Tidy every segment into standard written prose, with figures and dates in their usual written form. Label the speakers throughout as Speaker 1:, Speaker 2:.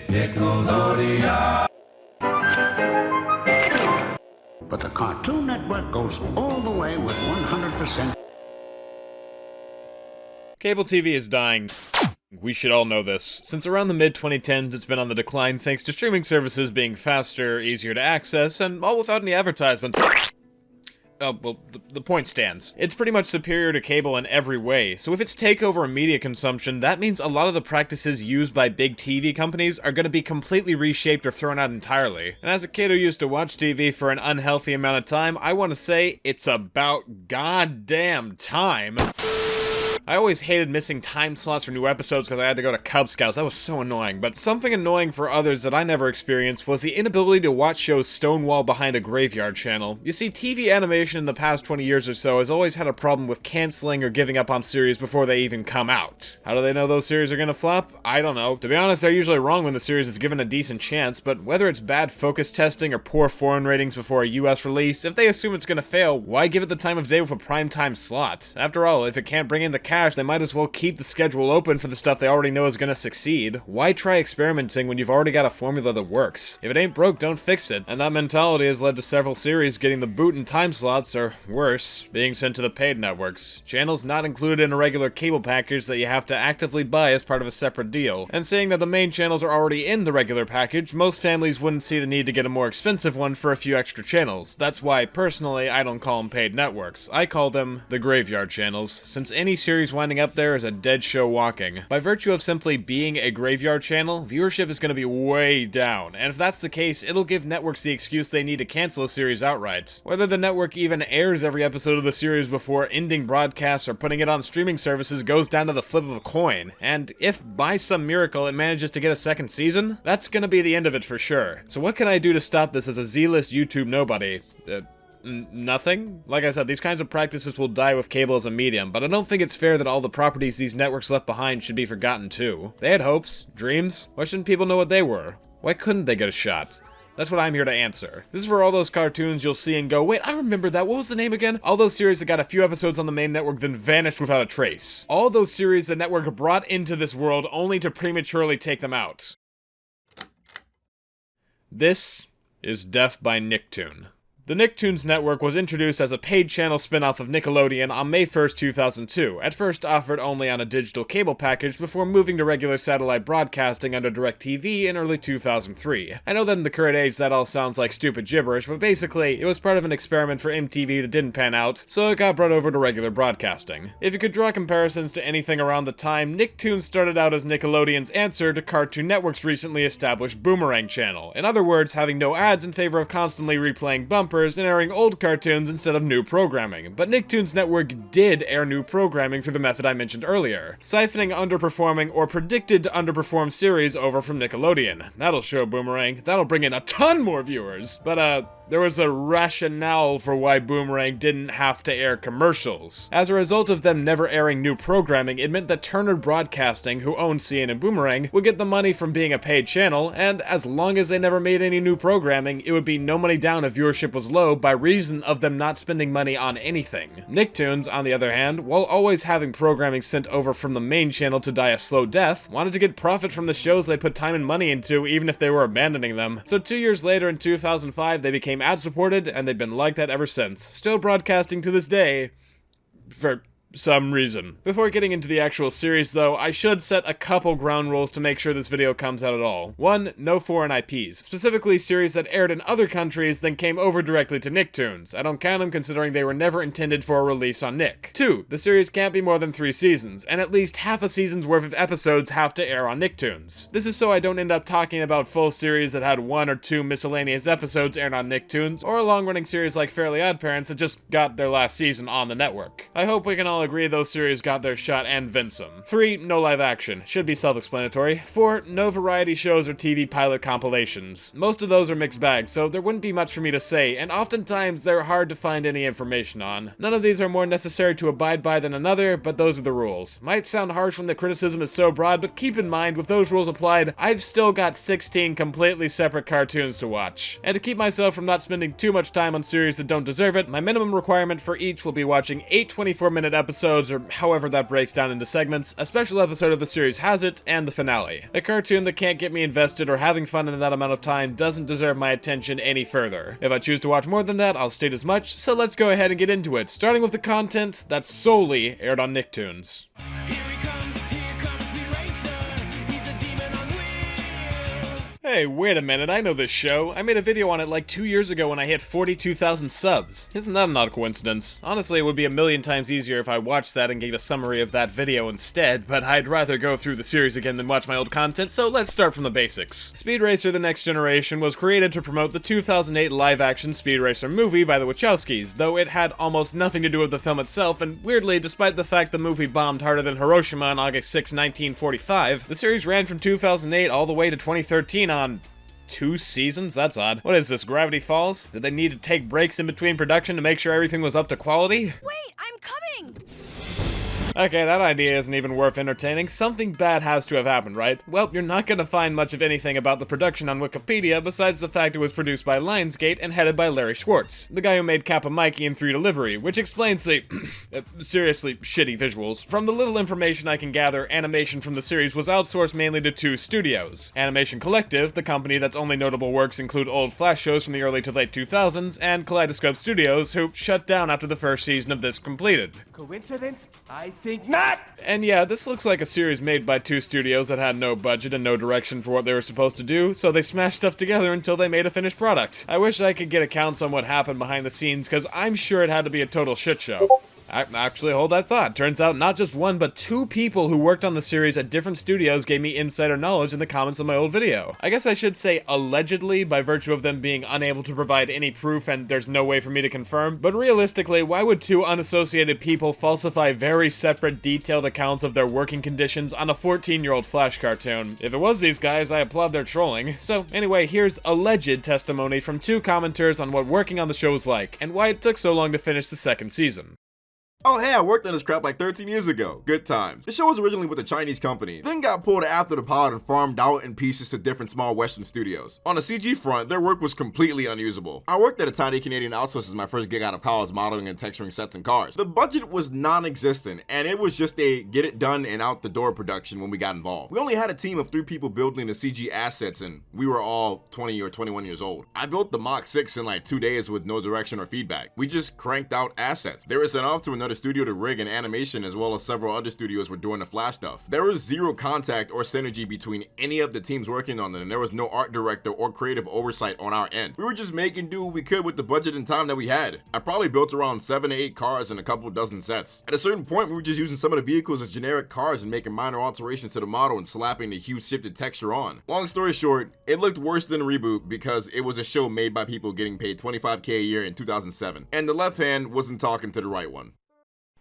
Speaker 1: Nickelodeon.
Speaker 2: But the Cartoon Network goes all the way with 100%.
Speaker 3: Cable TV is dying. We should all know this. Since around the mid-2010s, it's been on the decline thanks to streaming services being faster, easier to access, and all without any advertisements. Oh, well, the point stands. It's pretty much superior to cable in every way, so if it's takeover and media consumption, that means a lot of the practices used by big TV companies are going to be completely reshaped or thrown out entirely. And as a kid who used to watch TV for an unhealthy amount of time, I want to say it's about goddamn time. I always hated missing time slots for new episodes because I had to go to Cub Scouts. That was so annoying. But something annoying for others that I never experienced was the inability to watch shows stonewall behind a graveyard channel. You see, TV animation in the past 20 years or so has always had a problem with canceling or giving up on series before they even come out. How do they know those series are gonna flop? I don't know. To be honest, they're usually wrong when the series is given a decent chance, but whether it's bad focus testing or poor foreign ratings before a US release, if they assume it's gonna fail, why give it the time of day with a primetime slot? After all, if it can't bring in the cash, they might as well keep the schedule open for the stuff they already know is gonna succeed. Why try experimenting when you've already got a formula that works? If it ain't broke, don't fix it. And that mentality has led to several series getting the boot in time slots, or worse, being sent to the paid networks. Channels not included in a regular cable package that you have to actively buy as part of a separate deal. And seeing that the main channels are already in the regular package, most families wouldn't see the need to get a more expensive one for a few extra channels. That's why, personally, I don't call them paid networks. I call them the graveyard channels, since any series winding up there is a dead show walking. By virtue of simply being a graveyard channel, viewership is going to be way down, and if that's the case, it'll give networks the excuse they need to cancel a series outright. Whether the network even airs every episode of the series before ending broadcasts or putting it on streaming services goes down to the flip of a coin, and if by some miracle it manages to get a second season, that's going to be the end of it for sure. So what can I do to stop this as a Z-list YouTube nobody? Nothing? Like I said, these kinds of practices will die with cable as a medium, but I don't think it's fair that all the properties these networks left behind should be forgotten too. They had hopes, dreams. Why shouldn't people know what they were? Why couldn't they get a shot? That's what I'm here to answer. This is for all those cartoons you'll see and go, wait, I remember that, what was the name again? All those series that got a few episodes on the main network then vanished without a trace. All those series the network brought into this world only to prematurely take them out. This is Death by Nicktoon. The Nicktoons network was introduced as a paid channel spin-off of Nickelodeon on May 1st, 2002, at first offered only on a digital cable package before moving to regular satellite broadcasting under DirecTV in early 2003. I know that in the current age that all sounds like stupid gibberish, but basically, it was part of an experiment for MTV that didn't pan out, so it got brought over to regular broadcasting. If you could draw comparisons to anything around the time, Nicktoons started out as Nickelodeon's answer to Cartoon Network's recently established Boomerang channel. In other words, having no ads in favor of constantly replaying bumpers and airing old cartoons instead of new programming. But Nicktoons network did air new programming through the method I mentioned earlier, siphoning underperforming or predicted to underperform series over from Nickelodeon. That'll show Boomerang. That'll bring in a ton more viewers. But there was a rationale for why Boomerang didn't have to air commercials. As a result of them never airing new programming, it meant that Turner Broadcasting, who owned CN and Boomerang, would get the money from being a paid channel, and as long as they never made any new programming, it would be no money down if viewership was low by reason of them not spending money on anything. Nicktoons, on the other hand, while always having programming sent over from the main channel to die a slow death, wanted to get profit from the shows they put time and money into even if they were abandoning them. So 2 years later in 2005, they became ad-supported, and they've been like that ever since. Still broadcasting to this day, for some reason. Before getting into the actual series though, I should set a couple ground rules to make sure this video comes out at all. 1. No foreign IPs. Specifically series that aired in other countries then came over directly to Nicktoons. I don't count them considering they were never intended for a release on Nick. 2. The series can't be more than 3 seasons, and at least half a season's worth of episodes have to air on Nicktoons. This is so I don't end up talking about full series that had 1 or 2 miscellaneous episodes aired on Nicktoons, or a long-running series like Fairly OddParents that just got their last season on the network. I hope we can all agree those series got their shot and then some. 3. No live action. Should be self-explanatory. 4. No variety shows or TV pilot compilations. Most of those are mixed bags, so there wouldn't be much for me to say, and oftentimes they're hard to find any information on. None of these are more necessary to abide by than another, but those are the rules. Might sound harsh when the criticism is so broad, but keep in mind, with those rules applied, I've still got 16 completely separate cartoons to watch. And to keep myself from not spending too much time on series that don't deserve it, my minimum requirement for each will be watching 8 24-minute episodes episodes, or however that breaks down into segments, a special episode of the series has it, and the finale. A cartoon that can't get me invested or having fun in that amount of time doesn't deserve my attention any further. If I choose to watch more than that, I'll state as much, so let's go ahead and get into it, starting with the content that's solely aired on Nicktoons. Hey, wait a minute, I know this show. I made a video on it like 2 years ago when I hit 42,000 subs. Isn't that an odd coincidence? Honestly, it would be a million times easier if I watched that and gave a summary of that video instead, but I'd rather go through the series again than watch my old content, so let's start from the basics. Speed Racer: The Next Generation was created to promote the 2008 live-action Speed Racer movie by the Wachowskis, though it had almost nothing to do with the film itself, and weirdly, despite the fact the movie bombed harder than Hiroshima on August 6, 1945, the series ran from 2008 all the way to 2013 on 2 seasons? That's odd. What is this, Gravity Falls? Did they need to take breaks in between production to make sure everything was up to quality?
Speaker 1: Wait, I'm coming!
Speaker 3: Okay, that idea isn't even worth entertaining. Something bad has to have happened, right? Well, you're not gonna find much of anything about the production on Wikipedia besides the fact it was produced by Lionsgate and headed by Larry Schwartz, the guy who made Kappa Mikey and 3 Delivery, which explains the seriously shitty visuals. From the little information I can gather, animation from the series was outsourced mainly to 2 studios. Animation Collective, the company that's only notable works include old Flash shows from the early to late 2000s, and Kaleidoscope Studios, who shut down after the first season of this completed.
Speaker 4: Coincidence? I think not!
Speaker 3: And yeah, this looks like a series made by 2 studios that had no budget and no direction for what they were supposed to do, so they smashed stuff together until they made a finished product. I wish I could get accounts on what happened behind the scenes, cause I'm sure it had to be a total shit show. Actually, hold that thought. Turns out not just 1, but 2 people who worked on the series at different studios gave me insider knowledge in the comments of my old video. I guess I should say allegedly by virtue of them being unable to provide any proof and there's no way for me to confirm, but realistically, why would 2 unassociated people falsify very separate detailed accounts of their working conditions on a 14-year-old Flash cartoon? If it was these guys, I applaud their trolling. So anyway, here's alleged testimony from 2 commenters on what working on the show was like, and why it took so long to finish the 2nd season.
Speaker 4: Oh hey, I worked on this crap like 13 years ago. Good times. The show was originally with a Chinese company, then got pulled after the pilot and farmed out in pieces to different small Western studios. On the CG front, their work was completely unusable. I worked at a tiny Canadian outsource as my first gig out of college modeling and texturing sets and cars. The budget was non-existent, and it was just a get it done and out the door production when we got involved. We only had a team of 3 people building the CG assets, and we were all 20 or 21 years old. I built the Mach 6 in like 2 days with no direction or feedback. We just cranked out assets. They were sent off to another studio to rig and animation, as well as several other studios were doing the Flash stuff. There was zero contact or synergy between any of the teams working on it, and there was no art director or creative oversight on our end. We were just making do what we could with the budget and time that we had. I probably built around 7 to 8 cars and a couple dozen sets. At a certain point, we were just using some of the vehicles as generic cars and making minor alterations to the model and slapping the huge shifted texture on. Long story short, it looked worse than a reboot because it was a show made by people getting paid $25K a year in 2007, and the left hand wasn't talking to the right one.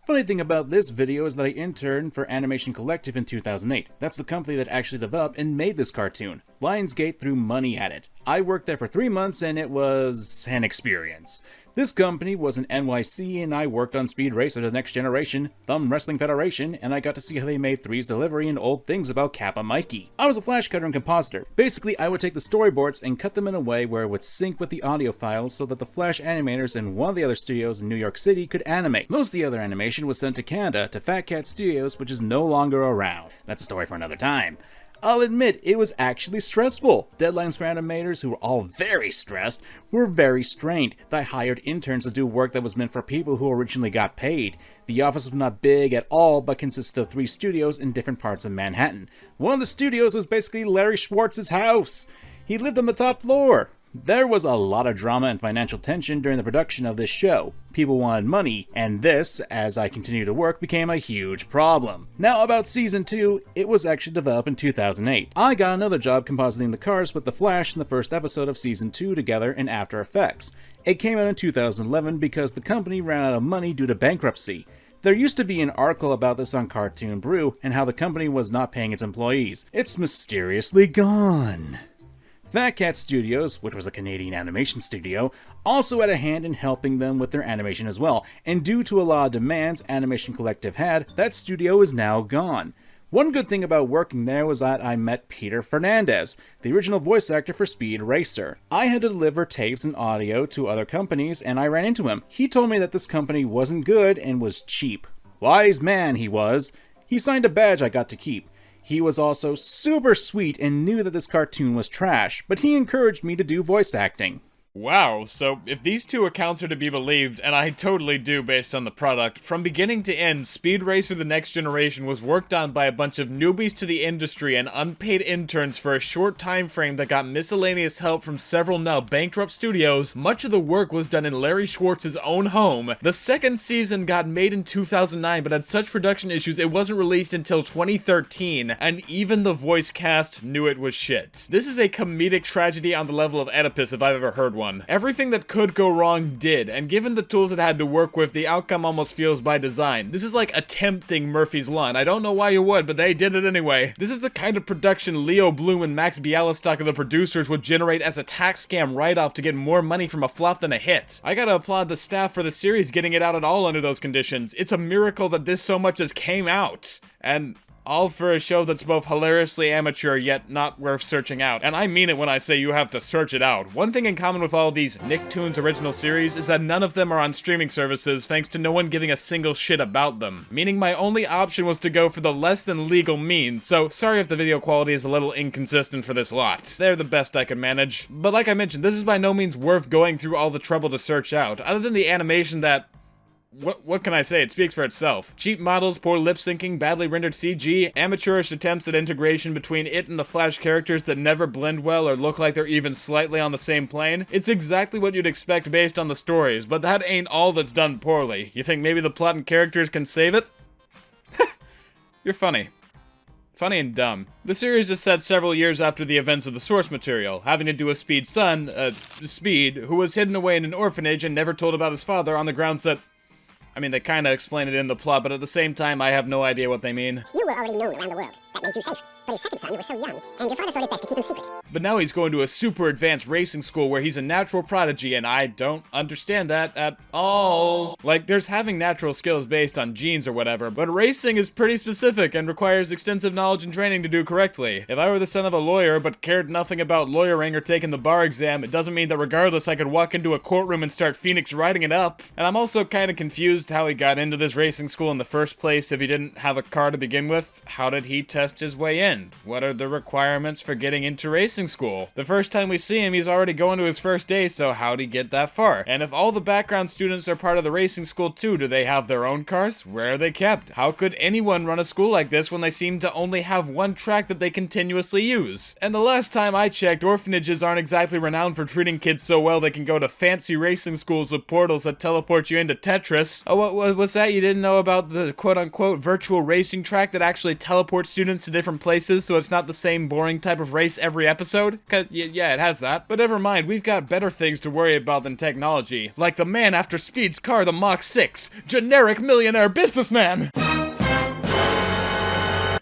Speaker 5: Funny thing about this video is that I interned for Animation Collective in 2008. That's the company that actually developed and made this cartoon. Lionsgate threw money at it. I worked there for 3 months and it was an experience. This company was in NYC and I worked on Speed Racer: The Next Generation, Thumb Wrestling Federation, and I got to see how they made Three's Delivery and old things about Kappa Mikey. I was a flash cutter and compositor. Basically, I would take the storyboards and cut them in a way where it would sync with the audio files so that the flash animators in one of the other studios in New York City could animate. Most of the other animation was sent to Canada, to Fat Cat Studios, which is no longer around. That's a story for another time. I'll admit, it was actually stressful. Deadlines for animators, who were all very stressed, were very strained. I hired interns to do work that was meant for people who originally got paid. The office was not big at all, but consisted of 3 studios in different parts of Manhattan. One of the studios was basically Larry Schwartz's house. He lived on the top floor. There was a lot of drama and financial tension during the production of this show. People wanted money, and this, as I continued to work, became a huge problem. Now about Season 2, it was actually developed in 2008. I got another job compositing the cars with the Flash and the first episode of Season 2 together in After Effects. It came out in 2011 because the company ran out of money due to bankruptcy. There used to be an article about this on Cartoon Brew and how the company was not paying its employees. It's mysteriously gone. Fat Cat Studios, which was a Canadian animation studio, also had a hand in helping them with their animation as well, and due to a lot of demands Animation Collective had, that studio is now gone. One good thing about working there was that I met Peter Fernandez, the original voice actor for Speed Racer. I had to deliver tapes and audio to other companies, and I ran into him. He told me that this company wasn't good and was cheap. Wise man he was. He signed a badge I got to keep. He was also super sweet and knew that this cartoon was trash, but he encouraged me to do voice acting.
Speaker 3: Wow, so if these two accounts are to be believed, and I totally do based on the product, from beginning to end, Speed Racer The Next Generation was worked on by a bunch of newbies to the industry and unpaid interns for a short time frame that got miscellaneous help from several now bankrupt studios. Much of the work was done in Larry Schwartz's own home. The second season got made in 2009, but had such production issues it wasn't released until 2013, and even the voice cast knew it was shit. This is a comedic tragedy on the level of Oedipus if I've ever heard one. Everything that could go wrong did, and given the tools it had to work with, the outcome almost feels by design. This is like attempting Murphy's Law. I don't know why you would, but they did it anyway. This is the kind of production Leo Bloom and Max Bialystock of the producers would generate as a tax scam write-off to get more money from a flop than a hit. I gotta applaud the staff for the series getting it out at all under those conditions. It's a miracle that this so much as came out. And all for a show that's both hilariously amateur yet not worth searching out. And I mean it when I say you have to search it out. One thing in common with all these Nicktoons original series is that none of them are on streaming services thanks to no one giving a single shit about them. Meaning my only option was to go for the less than legal means, so sorry if the video quality is a little inconsistent for this lot. They're the best I could manage. But like I mentioned, this is by no means worth going through all the trouble to search out, other than the animation that... What can I say? It speaks for itself. Cheap models, poor lip syncing, badly rendered CG, amateurish attempts at integration between it and the Flash characters that never blend well or look like they're even slightly on the same plane. It's exactly what you'd expect based on the stories, but that ain't all that's done poorly. You think maybe the plot and characters can save it? You're funny. Funny and dumb. The series is set several years after the events of the source material, having to do with Speed's son, Speed, who was hidden away in an orphanage and never told about his father on the grounds that... I mean, they kinda explain it in the plot, but at the same time, I have no idea what they mean.
Speaker 1: You were already known around the world. That made you safe. But his second son, you were so young, and your father thought it best to keep him secret.
Speaker 3: But now he's going to a super advanced racing school where he's a natural prodigy, and I don't understand that at all. Like, there's having natural skills based on genes or whatever, but racing is pretty specific and requires extensive knowledge and training to do correctly. If I were the son of a lawyer but cared nothing about lawyering or taking the bar exam, it doesn't mean that regardless I could walk into a courtroom and start Phoenix writing it up. And I'm also kinda confused how he got into this racing school in the first place if he didn't have a car to begin with. How did he test his way in? What are the requirements for getting into racing school? The first time we see him, he's already going to his first day, so how'd he get that far? And if all the background students are part of the racing school too, do they have their own cars? Where are they kept? How could anyone run a school like this when they seem to only have one track that they continuously use? And the last time I checked, orphanages aren't exactly renowned for treating kids so well they can go to fancy racing schools with portals that teleport you into Tetris. Oh, what was that? You didn't know about the quote-unquote virtual racing track that actually teleports students to different places so it's not the same boring type of race every episode? 'Cause, yeah, it has that. But never mind, we've got better things to worry about than technology. Like the man after Speed's car, the Mach 6. Generic millionaire businessman!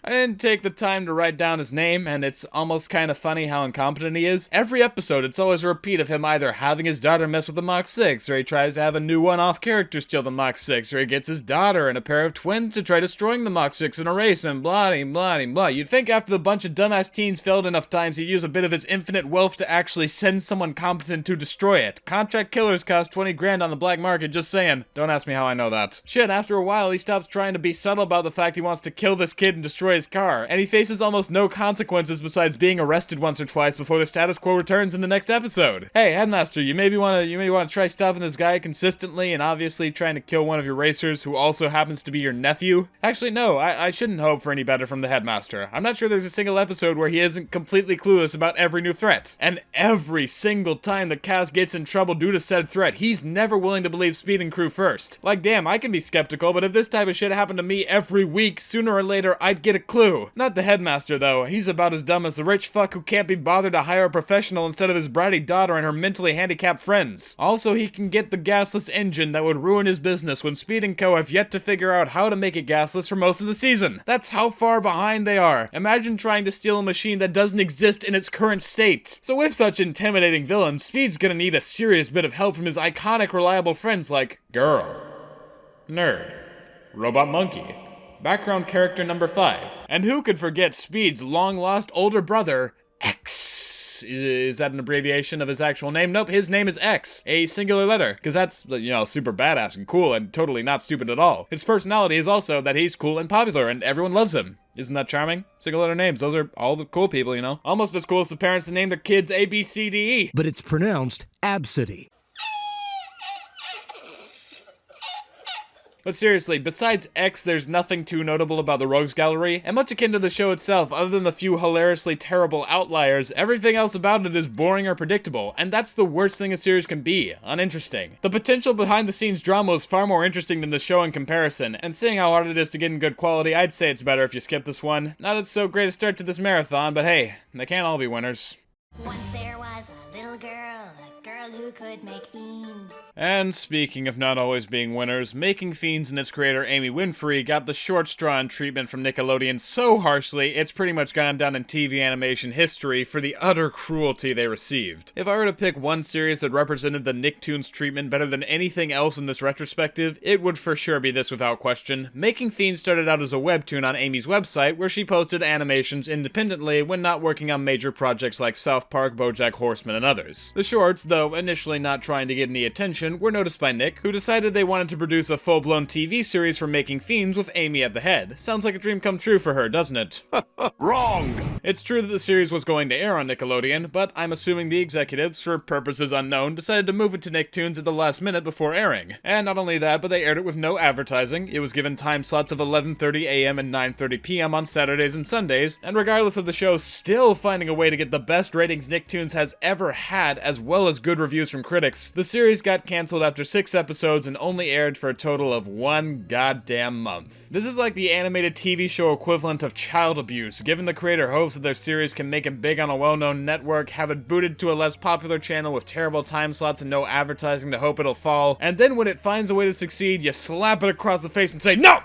Speaker 3: I didn't take the time to write down his name, and it's almost kind of funny how incompetent he is. Every episode, it's always a repeat of him either having his daughter mess with the Mach 6, or he tries to have a new one-off character steal the Mach 6, or he gets his daughter and a pair of twins to try destroying the Mach 6 in a race, and blah, blah, blah. You'd think after the bunch of dumbass teens failed enough times, he'd use a bit of his infinite wealth to actually send someone competent to destroy it. Contract killers cost 20 grand on the black market, just saying. Don't ask me how I know that. Shit, after a while, he stops trying to be subtle about the fact he wants to kill this kid and destroy his car, and he faces almost no consequences besides being arrested once or twice before the status quo returns in the next episode. Hey, Headmaster, you maybe want to try stopping this guy consistently and obviously trying to kill one of your racers who also happens to be your nephew? Actually, no, I shouldn't hope for any better from the Headmaster. I'm not sure there's a single episode where he isn't completely clueless about every new threat. And every single time the cast gets in trouble due to said threat, he's never willing to believe Speed and crew first. Like, damn, I can be skeptical, but if this type of shit happened to me every week, sooner or later, I'd get a clue. Not the Headmaster, though. He's about as dumb as the rich fuck who can't be bothered to hire a professional instead of his bratty daughter and her mentally handicapped friends. Also, he can get the gasless engine that would ruin his business when Speed and Co. have yet to figure out how to make it gasless for most of the season. That's how far behind they are. Imagine trying to steal a machine that doesn't exist in its current state. So with such intimidating villains, Speed's gonna need a serious bit of help from his iconic reliable friends like Girl, Nerd, Robot Monkey, background character number 5. And who could forget Speed's long-lost older brother, X? X. Is that an abbreviation of his actual name? Nope, his name is X, a singular letter, because that's, you know, super badass and cool and totally not stupid at all. His personality is also that he's cool and popular and everyone loves him. Isn't that charming? Single letter names, those are all the cool people, you know? Almost as cool as the parents that name their kids A, B, C, D, E.
Speaker 6: But it's pronounced Absidy.
Speaker 3: But seriously, besides X, there's nothing too notable about the Rogues Gallery, and much akin to the show itself, other than the few hilariously terrible outliers, everything else about it is boring or predictable, and that's the worst thing a series can be, uninteresting. The potential behind-the-scenes drama is far more interesting than the show in comparison, and seeing how hard it is to get in good quality, I'd say it's better if you skip this one. Not it's so great a start to this marathon, but hey, they can't all be winners.
Speaker 7: Once there was a little girl, a girl who could make fiends.
Speaker 3: And speaking of not always being winners, Making Fiends and its creator Amy Winfrey got the short straw in treatment from Nickelodeon so harshly, it's pretty much gone down in TV animation history for the utter cruelty they received. If I were to pick one series that represented the Nicktoons treatment better than anything else in this retrospective, it would for sure be this without question. Making Fiends started out as a webtoon on Amy's website where she posted animations independently when not working on major projects like South Park, BoJack Horseman, and others. The shorts, though initially not trying to get any attention, were noticed by Nick, who decided they wanted to produce a full-blown TV series for Making Fiends with Amy at the head. Sounds like a dream come true for her, doesn't it?
Speaker 2: Wrong!
Speaker 3: It's true that the series was going to air on Nickelodeon, but I'm assuming the executives, for purposes unknown, decided to move it to Nicktoons at the last minute before airing. And not only that, but they aired it with no advertising. It was given time slots of 11:30 a.m. and 9:30 p.m. on Saturdays and Sundays, and regardless of the show still finding a way to get the best ratings Nicktoons has ever had, as well as good reviews from critics, the series got cancelled after 6 episodes and only aired for a total of 1 goddamn month. This is like the animated TV show equivalent of child abuse, given the creator hopes that their series can make it big on a well-known network, have it booted to a less popular channel with terrible time slots and no advertising to hope it'll fall, and then when it finds a way to succeed, you slap it across the face and say, "No!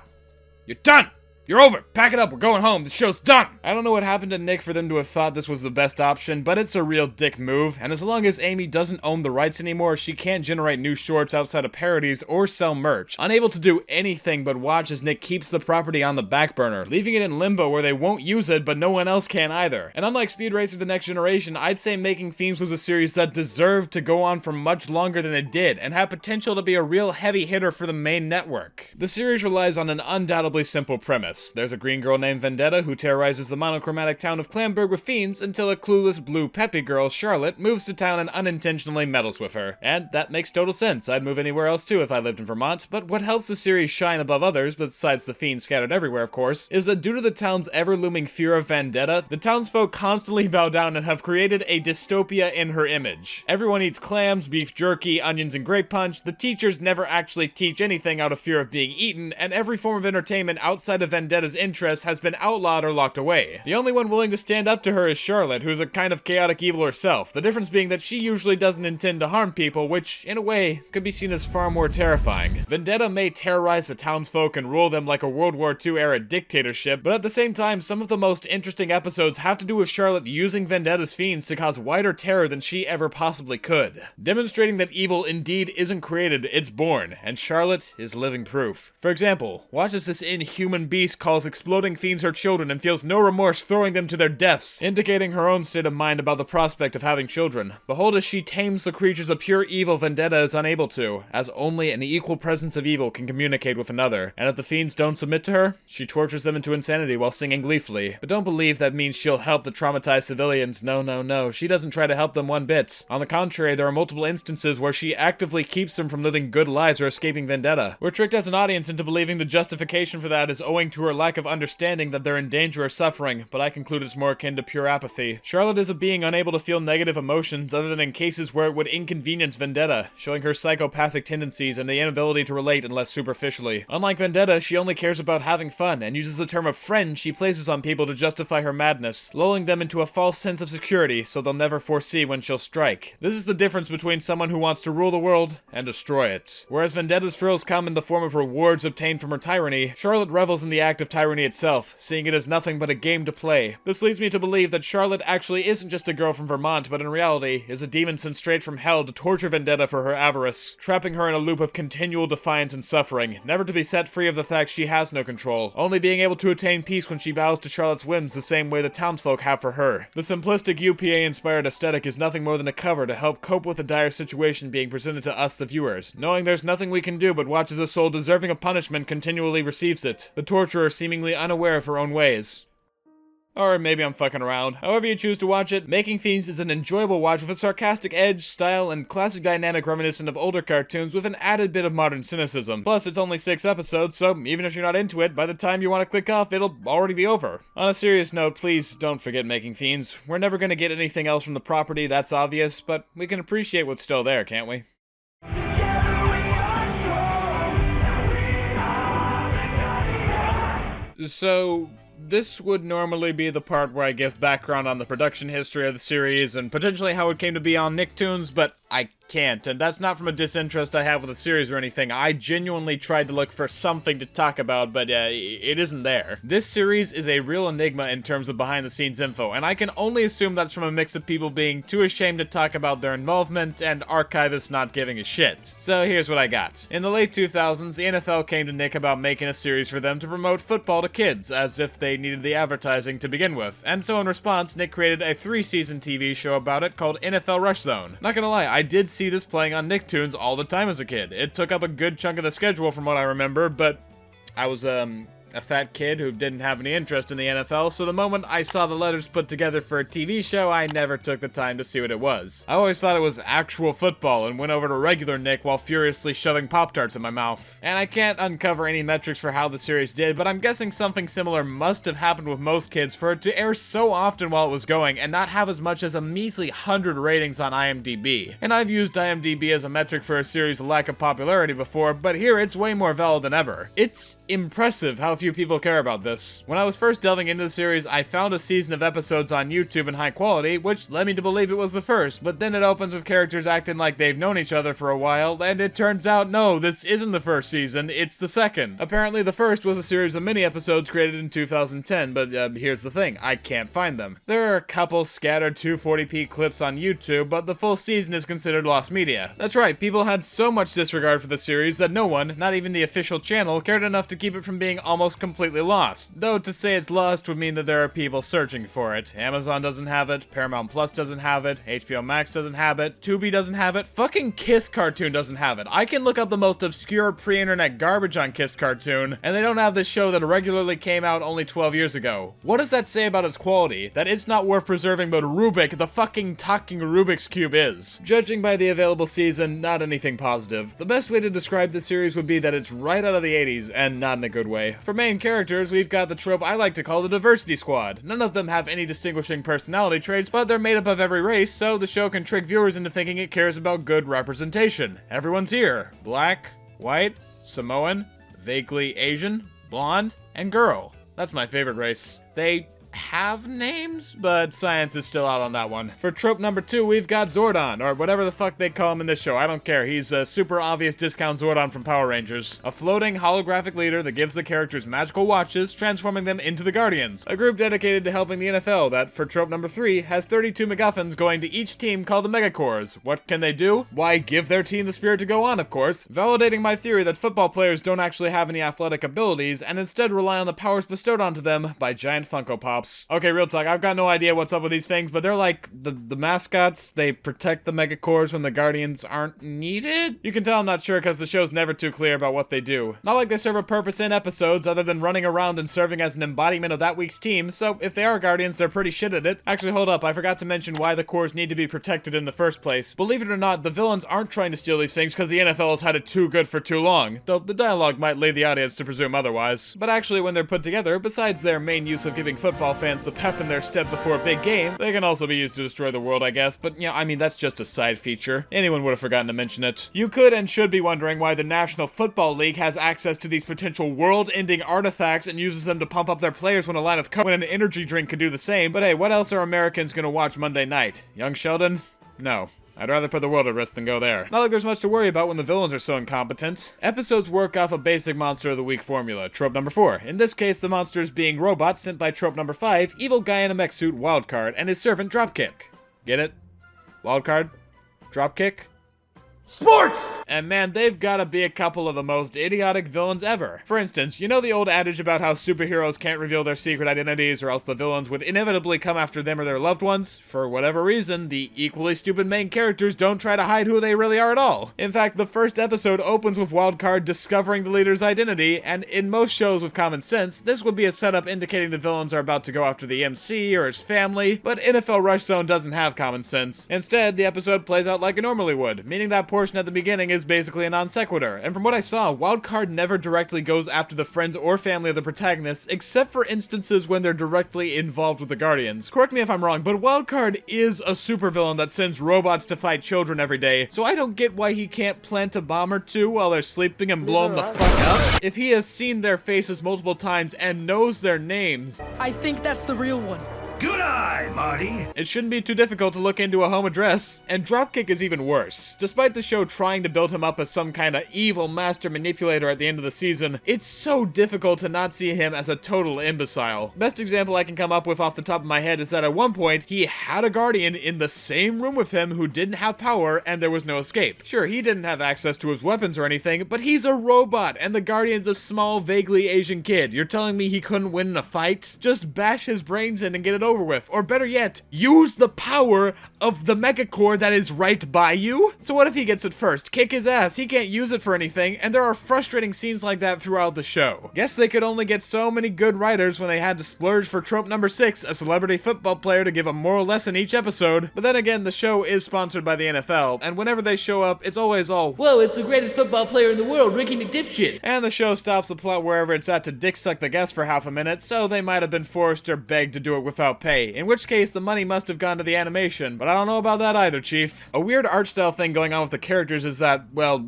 Speaker 3: You're done! You're over! Pack it up, we're going home, the show's done!" I don't know what happened to Nick for them to have thought this was the best option, but it's a real dick move, and as long as Amy doesn't own the rights anymore, she can't generate new shorts outside of parodies or sell merch, unable to do anything but watch as Nick keeps the property on the back burner, leaving it in limbo where they won't use it, but no one else can either. And unlike Speed Racer The Next Generation, I'd say Making Fiends was a series that deserved to go on for much longer than it did, and had potential to be a real heavy hitter for the main network. The series relies on an undoubtedly simple premise. There's a green girl named Vendetta who terrorizes the monochromatic town of Clamberg with fiends until a clueless blue peppy girl, Charlotte, moves to town and unintentionally meddles with her. And that makes total sense. I'd move anywhere else too if I lived in Vermont, but what helps the series shine above others, besides the fiends scattered everywhere of course, is that due to the town's ever-looming fear of Vendetta, the townsfolk constantly bow down and have created a dystopia in her image. Everyone eats clams, beef jerky, onions, and grape punch, the teachers never actually teach anything out of fear of being eaten, and every form of entertainment outside of Vendetta's interest has been outlawed or locked away. The only one willing to stand up to her is Charlotte, who's a kind of chaotic evil herself, the difference being that she usually doesn't intend to harm people, which, in a way, could be seen as far more terrifying. Vendetta may terrorize the townsfolk and rule them like a World War II-era dictatorship, but at the same time, some of the most interesting episodes have to do with Charlotte using Vendetta's fiends to cause wider terror than she ever possibly could, demonstrating that evil indeed isn't created, it's born, and Charlotte is living proof. For example, watch as this inhuman beast calls exploding fiends her children and feels no remorse throwing them to their deaths, indicating her own state of mind about the prospect of having children. Behold as she tames the creatures of pure evil Vendetta is unable to, as only an equal presence of evil can communicate with another, and if the fiends don't submit to her, she tortures them into insanity while singing gleefully. But don't believe that means she'll help the traumatized civilians. No, no, no, she doesn't try to help them one bit. On the contrary, there are multiple instances where she actively keeps them from living good lives or escaping Vendetta. We're tricked as an audience into believing the justification for that is owing to her lack of understanding that they're in danger or suffering, but I conclude it's more akin to pure apathy. Charlotte is a being unable to feel negative emotions other than in cases where it would inconvenience Vendetta, showing her psychopathic tendencies and the inability to relate unless superficially. Unlike Vendetta, she only cares about having fun and uses the term of friend she places on people to justify her madness, lulling them into a false sense of security so they'll never foresee when she'll strike. This is the difference between someone who wants to rule the world and destroy it. Whereas Vendetta's thrills come in the form of rewards obtained from her tyranny, Charlotte revels in the act act of tyranny itself, seeing it as nothing but a game to play. This leads me to believe that Charlotte actually isn't just a girl from Vermont, but in reality is a demon sent straight from hell to torture Vendetta for her avarice, trapping her in a loop of continual defiance and suffering, never to be set free of the fact she has no control, only being able to attain peace when she bows to Charlotte's whims the same way the townsfolk have for her. The simplistic UPA-inspired aesthetic is nothing more than a cover to help cope with the dire situation being presented to us, the viewers, knowing there's nothing we can do but watch as a soul deserving of punishment continually receives it, the torturer seemingly unaware of her own ways. Or maybe I'm fucking around. However you choose to watch it, Making Fiends is an enjoyable watch with a sarcastic edge, style, and classic dynamic reminiscent of older cartoons with an added bit of modern cynicism. Plus, it's only 6 episodes, so even if you're not into it, by the time you want to click off, it'll already be over. On a serious note, please don't forget Making Fiends. We're never gonna get anything else from the property, that's obvious, but we can appreciate what's still there, can't we? So, this would normally be the part where I give background on the production history of the series and potentially how it came to be on Nicktoons, but I can't, and that's not from a disinterest I have with the series or anything. I genuinely tried to look for something to talk about, but it isn't there. This series is a real enigma in terms of behind-the-scenes info, and I can only assume that's from a mix of people being too ashamed to talk about their involvement and archivists not giving a shit. So here's what I got. In the late 2000s, the NFL came to Nick about making a series for them to promote football to kids, as if they needed the advertising to begin with, and so in response, Nick created a 3-season TV show about it called NFL Rush Zone. Not gonna lie, I did see this playing on Nicktoons all the time as a kid. It took up a good chunk of the schedule from what I remember, but I was, a fat kid who didn't have any interest in the NFL, so the moment I saw the letters put together for a TV show, I never took the time to see what it was. I always thought it was actual football and went over to regular Nick while furiously shoving Pop-Tarts in my mouth. And I can't uncover any metrics for how the series did, but I'm guessing something similar must have happened with most kids for it to air so often while it was going and not have as much as a measly 100 ratings on IMDb. And I've used IMDb as a metric for a series' lack of popularity before, but here it's way more valid than ever. It's impressive how few people care about this. When I was first delving into the series, I found a season of episodes on YouTube in high quality, which led me to believe it was the first, but then it opens with characters acting like they've known each other for a while, and it turns out, no, this isn't the first season, it's the second. Apparently the first was a series of mini-episodes created in 2010, but here's the thing, I can't find them. There are a couple scattered 240p clips on YouTube, but the full season is considered lost media. That's right, people had so much disregard for the series that no one, not even the official channel, cared enough to keep it from being almost completely lost. Though to say it's lost would mean that there are people searching for it. Amazon doesn't have it, Paramount Plus doesn't have it, HBO Max doesn't have it, Tubi doesn't have it, fucking Kiss Cartoon doesn't have it. I can look up the most obscure pre-internet garbage on Kiss Cartoon, and they don't have this show that regularly came out only 12 years ago. What does that say about its quality? That it's not worth preserving, but Rubik, the fucking talking Rubik's Cube is. Judging by the available season, not anything positive. The best way to describe this series would be that it's right out of the 80s, and not in a good way. For main characters, we've got the trope I like to call the diversity squad. None of them have any distinguishing personality traits, but they're made up of every race, so the show can trick viewers into thinking it cares about good representation. Everyone's here. Black, white, Samoan, vaguely Asian, blonde, and girl. That's my favorite race. They have names, but science is still out on that one. For trope number 2, we've got Zordon, or whatever the fuck they call him in this show. I don't care. He's a super obvious discount Zordon from Power Rangers. A floating holographic leader that gives the characters magical watches, transforming them into the Guardians. A group dedicated to helping the NFL that, for trope number 3, has 32 MacGuffins going to each team called the Megacores. What can they do? Why, give their team the spirit to go on, of course. Validating my theory that football players don't actually have any athletic abilities, and instead rely on the powers bestowed onto them by giant Funko Pops. Okay, real talk, I've got no idea what's up with these things, but they're like the mascots. They protect the Megacores when the Guardians aren't needed? You can tell I'm not sure because the show's never too clear about what they do. Not like they serve a purpose in episodes other than running around and serving as an embodiment of that week's team, so if they are Guardians, they're pretty shit at it. Actually, hold up, I forgot to mention why the cores need to be protected in the first place. Believe it or not, the villains aren't trying to steal these things because the NFL has had it too good for too long, though the dialogue might lead the audience to presume otherwise. But actually, when they're put together, besides their main use of giving football fans the pep in their step before a big game, they can also be used to destroy the world, I guess, but yeah, I mean, that's just a side feature. Anyone would have forgotten to mention it. You could and should be wondering why the National Football League has access to these potential world-ending artifacts and uses them to pump up their players when a line of coke when an energy drink could do the same, but hey, what else are Americans gonna watch Monday night? Young Sheldon? No. I'd rather put the world at risk than go there. Not like there's much to worry about when the villains are so incompetent. Episodes work off a basic monster of the week formula, trope number 4. In this case, the monsters being robots sent by trope number 5, evil guy in a mech suit Wildcard, and his servant Dropkick. Get it? Wildcard? Dropkick? Sports! And man, they've gotta be a couple of the most idiotic villains ever. For instance, you know the old adage about how superheroes can't reveal their secret identities or else the villains would inevitably come after them or their loved ones? For whatever reason, the equally stupid main characters don't try to hide who they really are at all. In fact, the first episode opens with Wildcard discovering the leader's identity, and in most shows with common sense, this would be a setup indicating the villains are about to go after the MC or his family, but NFL Rush Zone doesn't have common sense. Instead, the episode plays out like it normally would, meaning that portion at the beginning is basically a non sequitur, and from what I saw, Wildcard never directly goes after the friends or family of the protagonists, except for instances when they're directly involved with the Guardians. Correct me if I'm wrong, but Wildcard is a supervillain that sends robots to fight children every day, so I don't get why he can't plant a bomb or two while they're sleeping and blow them the fuck up. If he has seen their faces multiple times and knows their names,
Speaker 8: I think that's the real one.
Speaker 9: Good eye, Marty!
Speaker 3: It shouldn't be too difficult to look into a home address, and Dropkick is even worse. Despite the show trying to build him up as some kind of evil master manipulator at the end of the season, it's so difficult to not see him as a total imbecile. Best example I can come up with off the top of my head is that at one point, he had a Guardian in the same room with him who didn't have power and there was no escape. Sure, he didn't have access to his weapons or anything, but he's a robot, and the Guardian's a small, vaguely Asian kid. You're telling me he couldn't win in a fight? Just bash his brains in and get it over with, or better yet, use the power of the megacore that is right by you? So what if he gets it first? Kick his ass, he can't use it for anything, and there are frustrating scenes like that throughout the show. Guess they could only get so many good writers when they had to splurge for trope number 6, a celebrity football player to give a moral lesson each episode. But then again, the show is sponsored by the NFL, and whenever they show up, it's always all, whoa, it's the greatest football player in the world, Ricky McDipshit. And the show stops the plot wherever it's at to dick suck the guest for half a minute, so they might have been forced or begged to do it without pay, in which case the money must have gone to the animation, but I don't know about that either, Chief. A weird art style thing going on with the characters is that, well,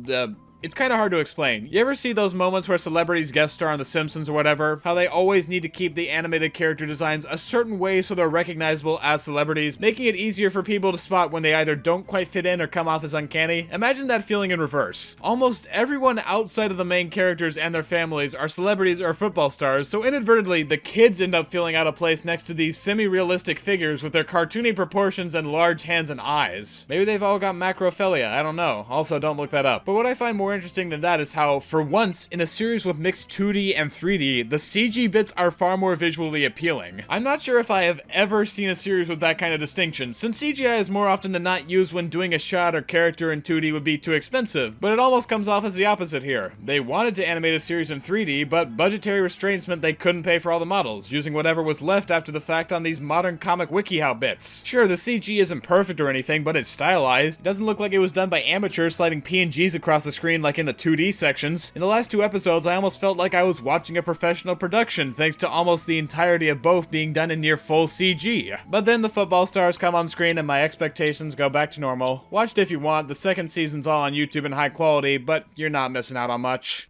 Speaker 3: it's kind of hard to explain. You ever see those moments where celebrities guest star on The Simpsons or whatever? How they always need to keep the animated character designs a certain way so they're recognizable as celebrities, making it easier for people to spot when they either don't quite fit in or come off as uncanny? Imagine that feeling in reverse. Almost everyone outside of the main characters and their families are celebrities or football stars, so inadvertently, the kids end up feeling out of place next to these semi-realistic figures with their cartoony proportions and large hands and eyes. Maybe they've all got macrophilia, I don't know. Also, don't look that up. But what I find more interesting than that is how, for once, in a series with mixed 2D and 3D, the CG bits are far more visually appealing. I'm not sure if I have ever seen a series with that kind of distinction, since CGI is more often than not used when doing a shot or character in 2D would be too expensive, but it almost comes off as the opposite here. They wanted to animate a series in 3D, but budgetary restraints meant they couldn't pay for all the models, using whatever was left after the fact on these modern comic WikiHow bits. Sure, the CG isn't perfect or anything, but it's stylized. It doesn't look like it was done by amateurs sliding PNGs across the screen like in the 2D sections. In the last 2 episodes, I almost felt like I was watching a professional production, thanks to almost the entirety of both being done in near full CG. But then the football stars come on screen and my expectations go back to normal. Watch it if you want, the second season's all on YouTube in high quality, but you're not missing out on much.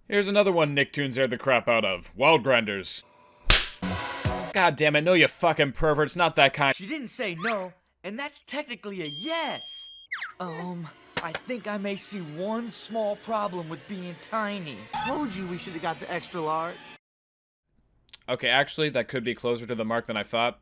Speaker 3: Here's another one Nicktoons aired the crap out of. Wild Grinders. God damn it, no you fucking perverts, not that kind.
Speaker 10: She didn't say no. And that's technically a yes. I think I may see one small problem with being tiny.
Speaker 9: Told you we should have got the extra large.
Speaker 3: Okay, actually, that could be closer to the mark than I thought.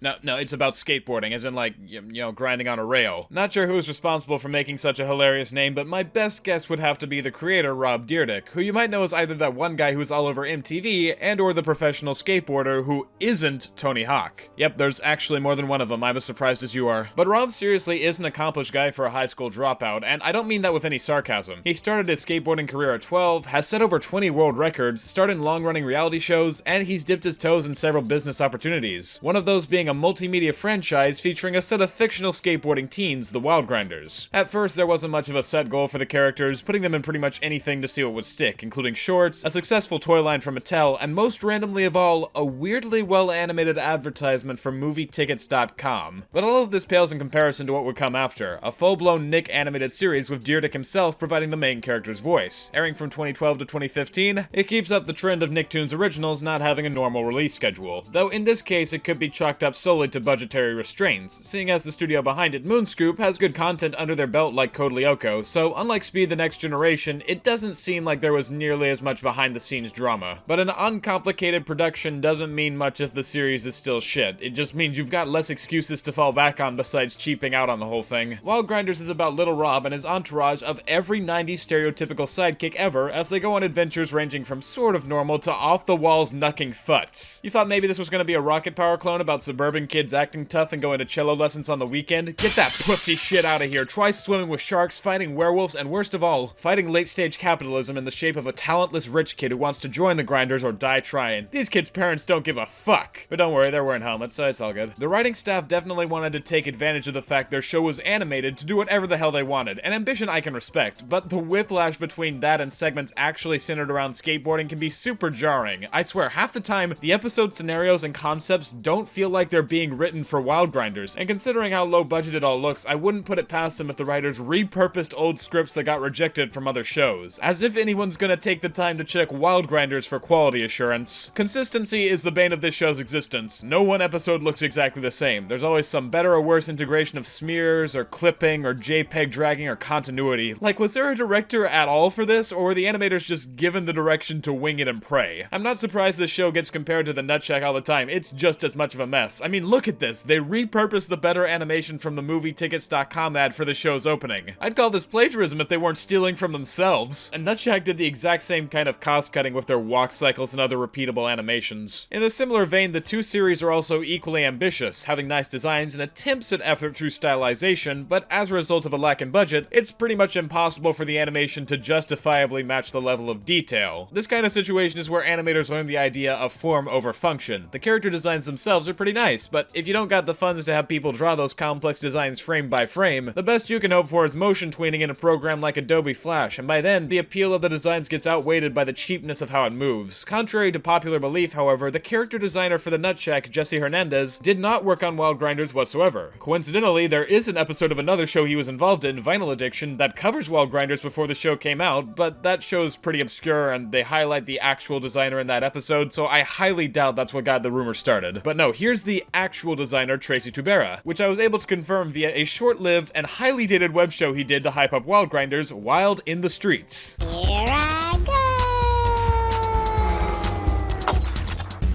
Speaker 3: No, it's about skateboarding, as in, like, you know, grinding on a rail. Not sure who's responsible for making such a hilarious name, but my best guess would have to be the creator, Rob Dyrdek, who you might know as either that one guy who's all over MTV, and or the professional skateboarder who isn't Tony Hawk. Yep, there's actually more than one of them, I'm as surprised as you are. But Rob seriously is an accomplished guy for a high school dropout, and I don't mean that with any sarcasm. He started his skateboarding career at 12, has set over 20 world records, starred in long-running reality shows, and he's dipped his toes in several business opportunities. One of those being a multimedia franchise featuring a set of fictional skateboarding teens, the Wild Grinders. At first, there wasn't much of a set goal for the characters, putting them in pretty much anything to see what would stick, including shorts, a successful toy line from Mattel, and most randomly of all, a weirdly well-animated advertisement for movietickets.com. But all of this pales in comparison to what would come after, a full-blown Nick animated series with Deerdick himself providing the main character's voice. Airing from 2012 to 2015, it keeps up the trend of Nicktoon's originals not having a normal release schedule, though in this case it could be chalked up solely to budgetary restraints, seeing as the studio behind it, Moonscoop, has good content under their belt like Code Lyoko, so unlike Speed the Next Generation, it doesn't seem like there was nearly as much behind-the-scenes drama. But an uncomplicated production doesn't mean much if the series is still shit, it just means you've got less excuses to fall back on besides cheaping out on the whole thing. Wild Grinders is about Little Rob and his entourage of every 90s stereotypical sidekick ever as they go on adventures ranging from sort of normal to off-the-walls knucking futs. You thought maybe this was going to be a Rocket Power clone about suburban kids acting tough and going to cello lessons on the weekend? Get that pussy shit out of here. Try swimming with sharks, fighting werewolves, and worst of all, fighting late-stage capitalism in the shape of a talentless rich kid who wants to join the Grinders or die trying. These kids' parents don't give a fuck. But don't worry, they're wearing helmets, so it's all good. The writing staff definitely wanted to take advantage of the fact their show was animated to do whatever the hell they wanted, an ambition I can respect, but the whiplash between that and segments actually centered around skateboarding can be super jarring. I swear, half the time, the episode scenarios and concepts don't feel like they're being written for Wild Grinders, and considering how low budget it all looks, I wouldn't put it past them if the writers repurposed old scripts that got rejected from other shows. As if anyone's gonna take the time to check Wild Grinders for quality assurance. Consistency is the bane of this show's existence. No one episode looks exactly the same. There's always some better or worse integration of smears, or clipping, or JPEG dragging, or continuity. Like, was there a director at all for this, or were the animators just given the direction to wing it and pray? I'm not surprised this show gets compared to the Nutshack all the time. It's just as much of a mess. I mean, look at this. They repurposed the better animation from the movietickets.com ad for the show's opening. I'd call this plagiarism if they weren't stealing from themselves. And Nutshack did the exact same kind of cost-cutting with their walk cycles and other repeatable animations. In a similar vein, the two series are also equally ambitious, having nice designs and attempts at effort through stylization, but as a result of a lack in budget, it's pretty much impossible for the animation to justifiably match the level of detail. This kind of situation is where animators learn the idea of form over function. The character designs themselves are pretty nice, but if you don't got the funds to have people draw those complex designs frame by frame, the best you can hope for is motion tweening in a program like Adobe Flash, and by then, the appeal of the designs gets outweighed by the cheapness of how it moves. Contrary to popular belief, however, the character designer for the Nutshack, Jesse Hernandez, did not work on Wild Grinders whatsoever. Coincidentally, there is an episode of another show he was involved in, Vinyl Addiction, that covers Wild Grinders before the show came out, but that show's pretty obscure and they highlight the actual designer in that episode, so I highly doubt that's what got the rumor started. But no, here's the actual designer, Tracy Tubera, which I was able to confirm via a short-lived and highly dated web show he did to hype up Wild Grinders, Wild in the Streets.
Speaker 1: Here I go!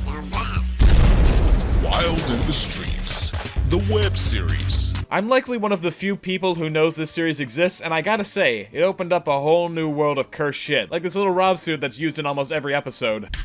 Speaker 1: Now that's...
Speaker 8: Wild in the Streets, the web series.
Speaker 3: I'm likely one of the few people who knows this series exists, and I gotta say, it opened up a whole new world of cursed shit, like this little Rob suit that's used in almost every episode.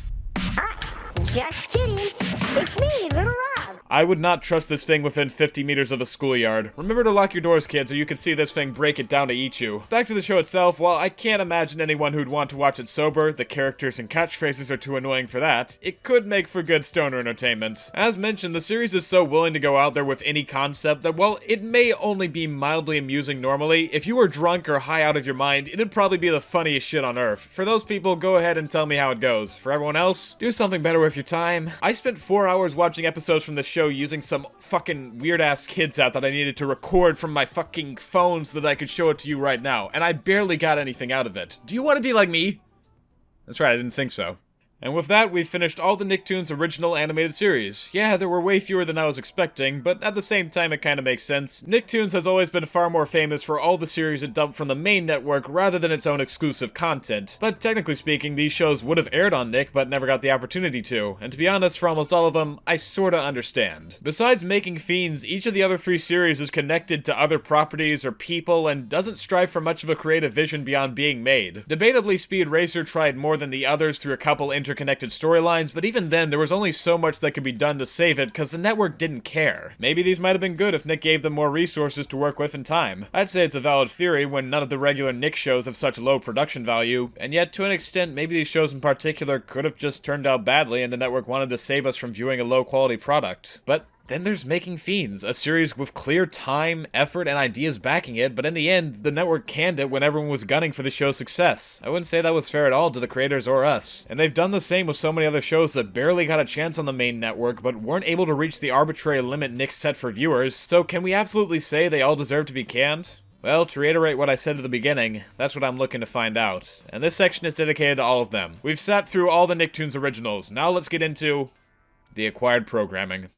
Speaker 1: Just kidding. It's me, Little Rob.
Speaker 3: I would not trust this thing within 50 meters of a schoolyard. Remember to lock your doors, kids, or you can see this thing break it down to eat you. Back to the show itself, while I can't imagine anyone who'd want to watch it sober, the characters and catchphrases are too annoying for that, it could make for good stoner entertainment. As mentioned, the series is so willing to go out there with any concept that while it may only be mildly amusing normally, if you were drunk or high out of your mind, it'd probably be the funniest shit on earth. For those people, go ahead and tell me how it goes. For everyone else, do something better with your time. I spent 4 hours watching episodes from the show using some fucking weird-ass kids out that I needed to record from my fucking phone so that I could show it to you right now, and I barely got anything out of it. Do you want to be like me? That's right, I didn't think so. And with that, we've finished all the Nicktoons original animated series. Yeah, there were way fewer than I was expecting, but at the same time it kinda makes sense. Nicktoons has always been far more famous for all the series it dumped from the main network rather than its own exclusive content. But technically speaking, these shows would have aired on Nick, but never got the opportunity to. And to be honest, for almost all of them, I sorta understand. Besides making Fiends, each of the other 3 series is connected to other properties or people and doesn't strive for much of a creative vision beyond being made. Debatably, Speed Racer tried more than the others through a couple interconnected storylines, but even then, there was only so much that could be done to save it because the network didn't care. Maybe these might have been good if Nick gave them more resources to work with in time. I'd say it's a valid theory when none of the regular Nick shows have such low production value, and yet to an extent, maybe these shows in particular could have just turned out badly and the network wanted to save us from viewing a low quality product. But Then there's making Fiends, a series with clear time, effort, and ideas backing it, but in the end, the network canned it when everyone was gunning for the show's success. I wouldn't say that was fair at all to the creators or us. And they've done the same with so many other shows that barely got a chance on the main network, but weren't able to reach the arbitrary limit Nick set for viewers, so can we absolutely say they all deserve to be canned? Well, to reiterate what I said at the beginning, that's what I'm looking to find out. And this section is dedicated to all of them. We've sat through all the Nicktoons originals, now let's get into the acquired programming.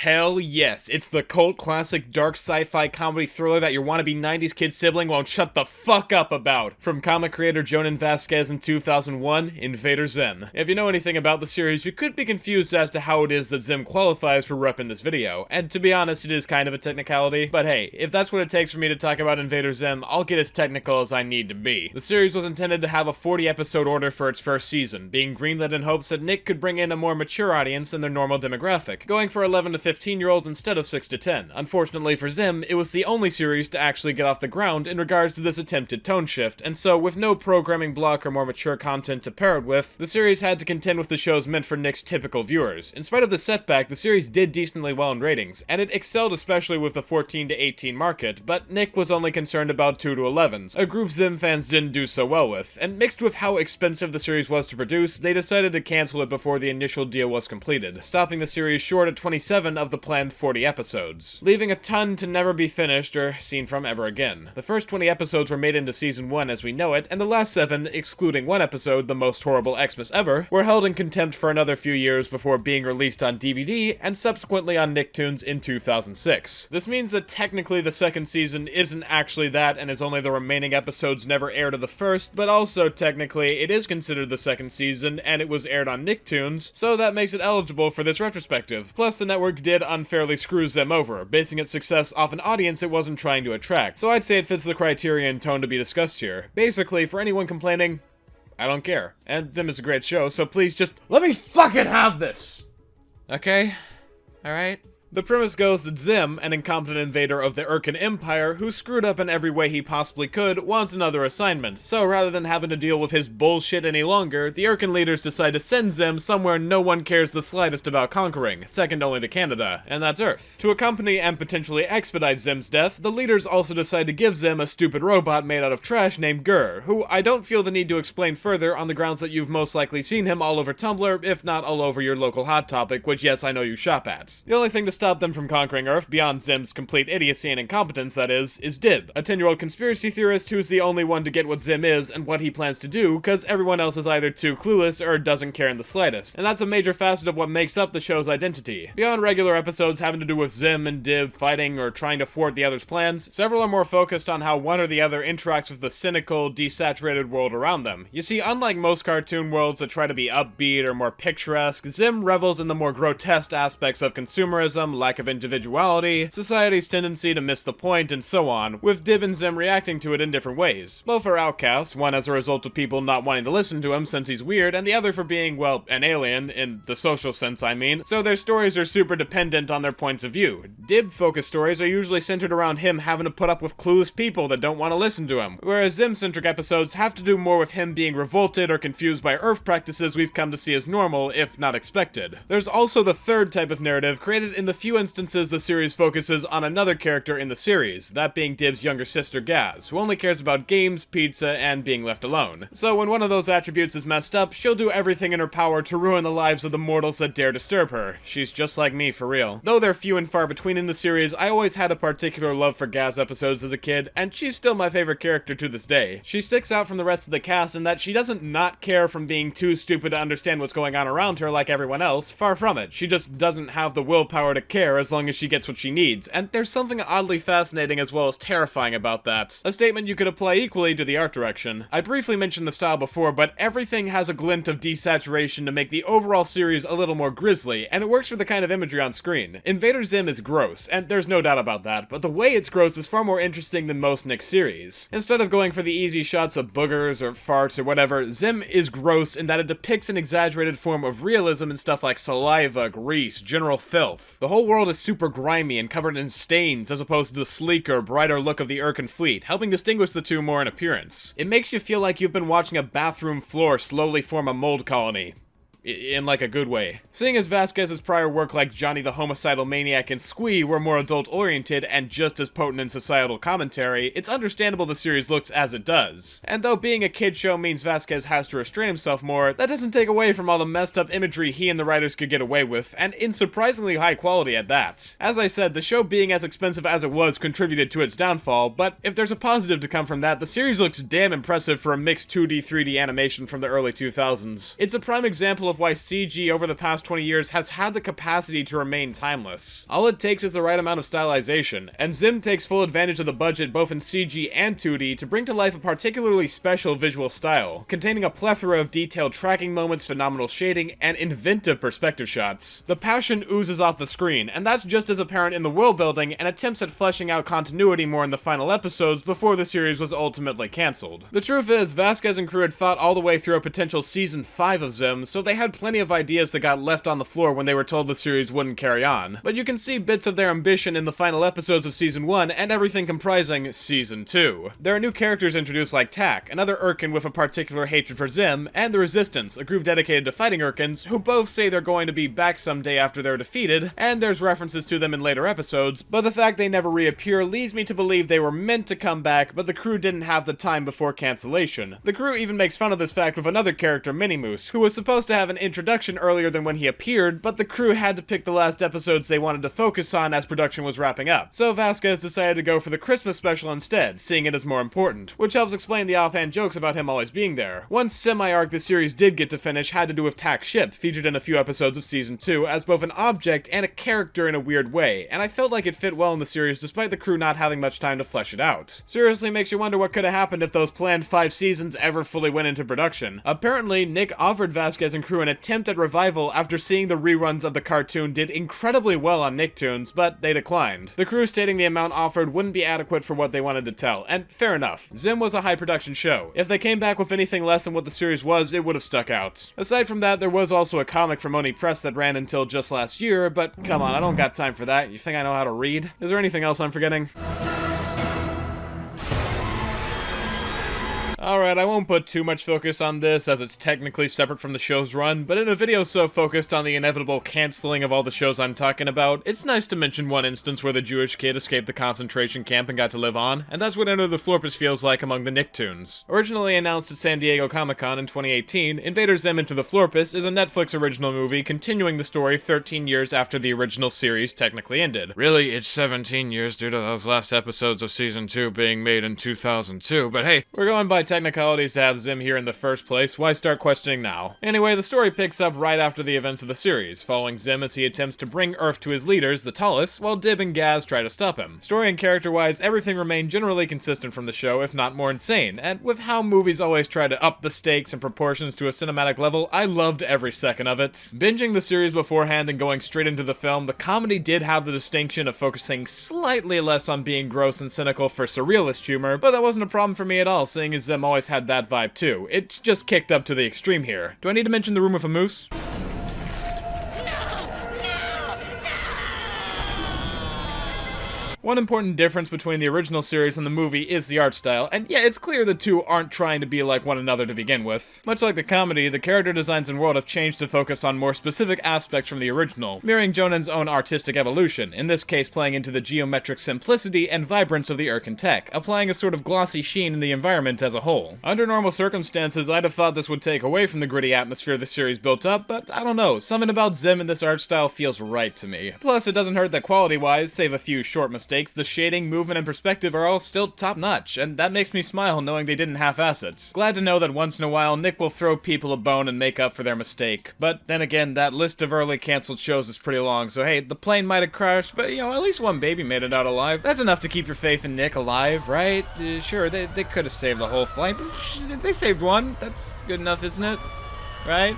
Speaker 3: Hell yes, it's the cult classic dark sci-fi comedy thriller that your wannabe 90s kid sibling won't shut the fuck up about. From comic creator Jonan Vasquez in 2001, Invader Zim. If you know anything about the series, you could be confused as to how it is that Zim qualifies for rep in this video, and to be honest, it is kind of a technicality, but hey, if that's what it takes for me to talk about Invader Zim, I'll get as technical as I need to be. The series was intended to have a 40-episode order for its first season, being greenlit in hopes that Nick could bring in a more mature audience than their normal demographic, going for 11 to 15-year-olds instead of 6 to 10. Unfortunately for Zim, it was the only series to actually get off the ground in regards to this attempted tone shift, and so with no programming block or more mature content to pair it with, the series had to contend with the shows meant for Nick's typical viewers. In spite of the setback, the series did decently well in ratings, and it excelled especially with the 14 to 18 market, but Nick was only concerned about 2 to 11s, a group Zim fans didn't do so well with, and mixed with how expensive the series was to produce, they decided to cancel it before the initial deal was completed, stopping the series short at 27 of the planned 40 episodes, leaving a ton to never be finished or seen from ever again. The first 20 episodes were made into season 1 as we know it, and the last 7, excluding one episode, the most horrible Xmas ever, were held in contempt for another few years before being released on DVD and subsequently on Nicktoons in 2006. This means that technically the second season isn't actually that and is only the remaining episodes never aired of the first, but also technically it is considered the second season and it was aired on Nicktoons, so that makes it eligible for this retrospective. Plus the network did unfairly screw Zim over, basing its success off an audience it wasn't trying to attract, so I'd say it fits the criteria and tone to be discussed here. Basically, for anyone complaining, I don't care. And Zim is a great show, so please just let me fucking have this! Okay? Alright? The premise goes that Zim, an incompetent invader of the Urkin Empire who screwed up in every way he possibly could, wants another assignment. So rather than having to deal with his bullshit any longer, the Urkin leaders decide to send Zim somewhere no one cares the slightest about conquering, second only to Canada, and that's Earth. To accompany and potentially expedite Zim's death, the leaders also decide to give Zim a stupid robot made out of trash named Gur, who I don't feel the need to explain further on the grounds that you've most likely seen him all over Tumblr, if not all over your local Hot Topic, which yes, I know you shop at. The only thing to stop them from conquering Earth, beyond Zim's complete idiocy and incompetence that is Dib, a 10-year-old conspiracy theorist who's the only one to get what Zim is and what he plans to do, cause everyone else is either too clueless or doesn't care in the slightest, and that's a major facet of what makes up the show's identity. Beyond regular episodes having to do with Zim and Dib fighting or trying to thwart the other's plans, several are more focused on how one or the other interacts with the cynical, desaturated world around them. You see, unlike most cartoon worlds that try to be upbeat or more picturesque, Zim revels in the more grotesque aspects of consumerism, lack of individuality, society's tendency to miss the point, and so on, with Dib and Zim reacting to it in different ways. Both are outcasts, one as a result of people not wanting to listen to him since he's weird, and the other for being, well, an alien, in the social sense I mean, so their stories are super dependent on their points of view. Dib-focused stories are usually centered around him having to put up with clueless people that don't want to listen to him, whereas Zim-centric episodes have to do more with him being revolted or confused by Earth practices we've come to see as normal, if not expected. There's also the third type of narrative, created in the few instances the series focuses on another character in the series, that being Dib's younger sister Gaz, who only cares about games, pizza, and being left alone. So when one of those attributes is messed up, she'll do everything in her power to ruin the lives of the mortals that dare disturb her. She's just like me, for real. Though they're few and far between in the series, I always had a particular love for Gaz episodes as a kid, and she's still my favorite character to this day. She sticks out from the rest of the cast in that she doesn't not care from being too stupid to understand what's going on around her like everyone else, far from it. She just doesn't have the willpower to care as long as she gets what she needs, and there's something oddly fascinating as well as terrifying about that. A statement you could apply equally to the art direction. I briefly mentioned the style before, but everything has a glint of desaturation to make the overall series a little more grisly, and it works for the kind of imagery on screen. Invader Zim is gross, and there's no doubt about that, but the way it's gross is far more interesting than most Nick series. Instead of going for the easy shots of boogers or farts or whatever, Zim is gross in that it depicts an exaggerated form of realism in stuff like saliva, grease, general filth. The whole world is super grimy and covered in stains as opposed to the sleeker, brighter look of the Urkin fleet, helping distinguish the two more in appearance. It makes you feel like you've been watching a bathroom floor slowly form a mold colony. in like a good way. Seeing as Vasquez's prior work like Johnny the Homicidal Maniac and Squee were more adult-oriented and just as potent in societal commentary, it's understandable the series looks as it does. And though being a kid show means Vasquez has to restrain himself more, that doesn't take away from all the messed up imagery he and the writers could get away with, and in surprisingly high quality at that. As I said, the show being as expensive as it was contributed to its downfall, but if there's a positive to come from that, the series looks damn impressive for a mixed 2D, 3D animation from the early 2000s. It's a prime example of why CG over the past 20 years has had the capacity to remain timeless. All it takes is the right amount of stylization, and Zim takes full advantage of the budget both in CG and 2D to bring to life a particularly special visual style, containing a plethora of detailed tracking moments, phenomenal shading, and inventive perspective shots. The passion oozes off the screen, and that's just as apparent in the world building and attempts at fleshing out continuity more in the final episodes before the series was ultimately cancelled. The truth is, Vasquez and crew had thought all the way through a potential season 5 of Zim, so they had plenty of ideas that got left on the floor when they were told the series wouldn't carry on. But you can see bits of their ambition in the final episodes of season 1 and everything comprising season 2. There are new characters introduced like Tak, another Urkin with a particular hatred for Zim, and the Resistance, a group dedicated to fighting Urkins, who both say they're going to be back someday after they're defeated, and there's references to them in later episodes, but the fact they never reappear leads me to believe they were meant to come back, but the crew didn't have the time before cancellation. The crew even makes fun of this fact with another character, Minimoose, who was supposed to have an introduction earlier than when he appeared, but the crew had to pick the last episodes they wanted to focus on as production was wrapping up. So Vasquez decided to go for the Christmas special instead, seeing it as more important, which helps explain the offhand jokes about him always being there. One semi-arc the series did get to finish had to do with Tak's ship, featured in a few episodes of season 2 as both an object and a character in a weird way, and I felt like it fit well in the series despite the crew not having much time to flesh it out. Seriously makes you wonder what could have happened if those planned 5 seasons ever fully went into production. Apparently, Nick offered Vasquez and crew an attempt at revival after seeing the reruns of the cartoon did incredibly well on Nicktoons, but they declined. The crew stating the amount offered wouldn't be adequate for what they wanted to tell, and fair enough. Zim was a high production show. If they came back with anything less than what the series was, it would have stuck out. Aside from that, there was also a comic from Oni Press that ran until just last year, but come on, I don't got time for that. You think I know how to read? Is there anything else I'm forgetting? Alright, I won't put too much focus on this as it's technically separate from the show's run, but in a video so focused on the inevitable canceling of all the shows I'm talking about, it's nice to mention one instance where the Jewish kid escaped the concentration camp and got to live on, and that's what Enter the Florpus feels like among the Nicktoons. Originally announced at San Diego Comic-Con in 2018, Invader Zim Into the Florpus is a Netflix original movie continuing the story 13 years after the original series technically ended. Really, it's 17 years due to those last episodes of season 2 being made in 2002, but hey, we're going by technicalities to have Zim here in the first place, why start questioning now? Anyway, the story picks up right after the events of the series, following Zim as he attempts to bring Earth to his leaders, the Tallus, while Dib and Gaz try to stop him. Story and character-wise, everything remained generally consistent from the show, if not more insane, and with how movies always try to up the stakes and proportions to a cinematic level, I loved every second of it. Binging the series beforehand and going straight into the film, the comedy did have the distinction of focusing slightly less on being gross and cynical for surrealist humor, but that wasn't a problem for me at all, seeing as Zim always had that vibe too. It's just kicked up to the extreme here. Do I need to mention the room with a moose? One important difference between the original series and the movie is the art style, and yeah, it's clear the two aren't trying to be like one another to begin with. Much like the comedy, the character designs and world have changed to focus on more specific aspects from the original, mirroring Jonen's own artistic evolution, in this case playing into the geometric simplicity and vibrance of the Urkin tech, applying a sort of glossy sheen in the environment as a whole. Under normal circumstances, I'd have thought this would take away from the gritty atmosphere the series built up, but I don't know, something about Zim in this art style feels right to me. Plus, it doesn't hurt that quality-wise, save a few short mistakes, the shading, movement, and perspective are all still top-notch, and that makes me smile knowing they didn't half-ass it. Glad to know that once in a while, Nick will throw people a bone and make up for their mistake. But then again, that list of early cancelled shows is pretty long, so hey, the plane might have crashed, but you know, at least one baby made it out alive. That's enough to keep your faith in Nick alive, right? Sure, they could have saved the whole flight, but they saved one. That's good enough, isn't it? Right?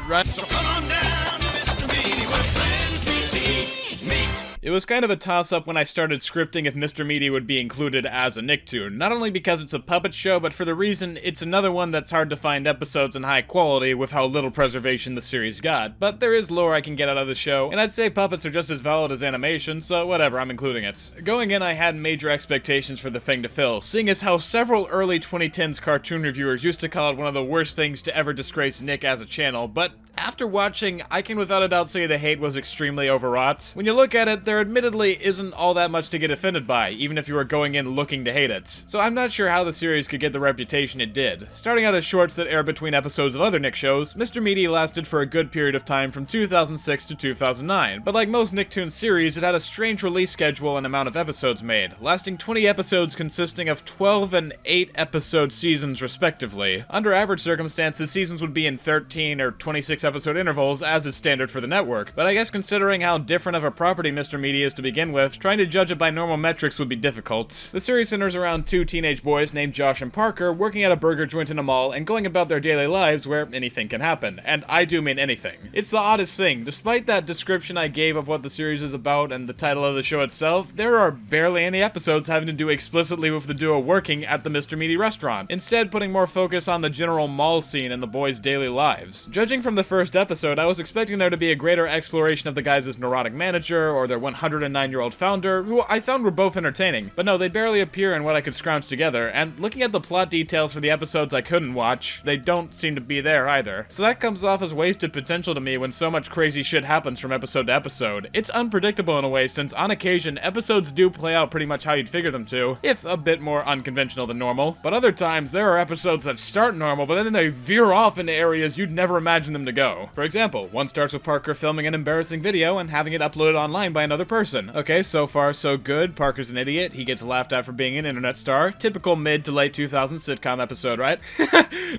Speaker 3: Right? So come on down to Mr. Meaty, where friends meet to eat meat. It was kind of a toss-up when I started scripting if Mr. Meaty would be included as a Nicktoon, not only because it's a puppet show, but for the reason it's another one that's hard to find episodes in high quality with how little preservation the series got, but there is lore I can get out of the show, and I'd say puppets are just as valid as animation, so whatever, I'm including it. Going in, I had major expectations for the thing to fill, seeing as how several early 2010s cartoon reviewers used to call it one of the worst things to ever disgrace Nick as a channel, but after watching, I can without a doubt say the hate was extremely overwrought. When you look at it, there admittedly isn't all that much to get offended by, even if you were going in looking to hate it. So I'm not sure how the series could get the reputation it did. Starting out as shorts that aired between episodes of other Nick shows, Mr. Meaty lasted for a good period of time from 2006 to 2009, but like most Nicktoon series, it had a strange release schedule and amount of episodes made, lasting 20 episodes consisting of 12 and 8 episode seasons respectively. Under average circumstances, seasons would be in 13 or 26 episode intervals, as is standard for the network, but I guess considering how different of a property Mr. Meaty is to begin with, trying to judge it by normal metrics would be difficult. The series centers around two teenage boys named Josh and Parker working at a burger joint in a mall and going about their daily lives where anything can happen, and I do mean anything. It's the oddest thing, despite that description I gave of what the series is about and the title of the show itself, there are barely any episodes having to do explicitly with the duo working at the Mr. Meaty restaurant, instead putting more focus on the general mall scene and the boys' daily lives. Judging from the first episode, I was expecting there to be a greater exploration of the guys' neurotic manager or their 109-year-old founder, who I found were both entertaining, but no, they barely appear in what I could scrounge together, and looking at the plot details for the episodes I couldn't watch, they don't seem to be there either. So that comes off as wasted potential to me when so much crazy shit happens from episode to episode. It's unpredictable in a way, since on occasion, episodes do play out pretty much how you'd figure them to, if a bit more unconventional than normal, but other times there are episodes that start normal, but then they veer off into areas you'd never imagine them to go. For example, one starts with Parker filming an embarrassing video and having it uploaded online by another person. Okay, so far so good. Parker's an idiot, he gets laughed at for being an internet star. Typical mid to late 2000s sitcom episode, right?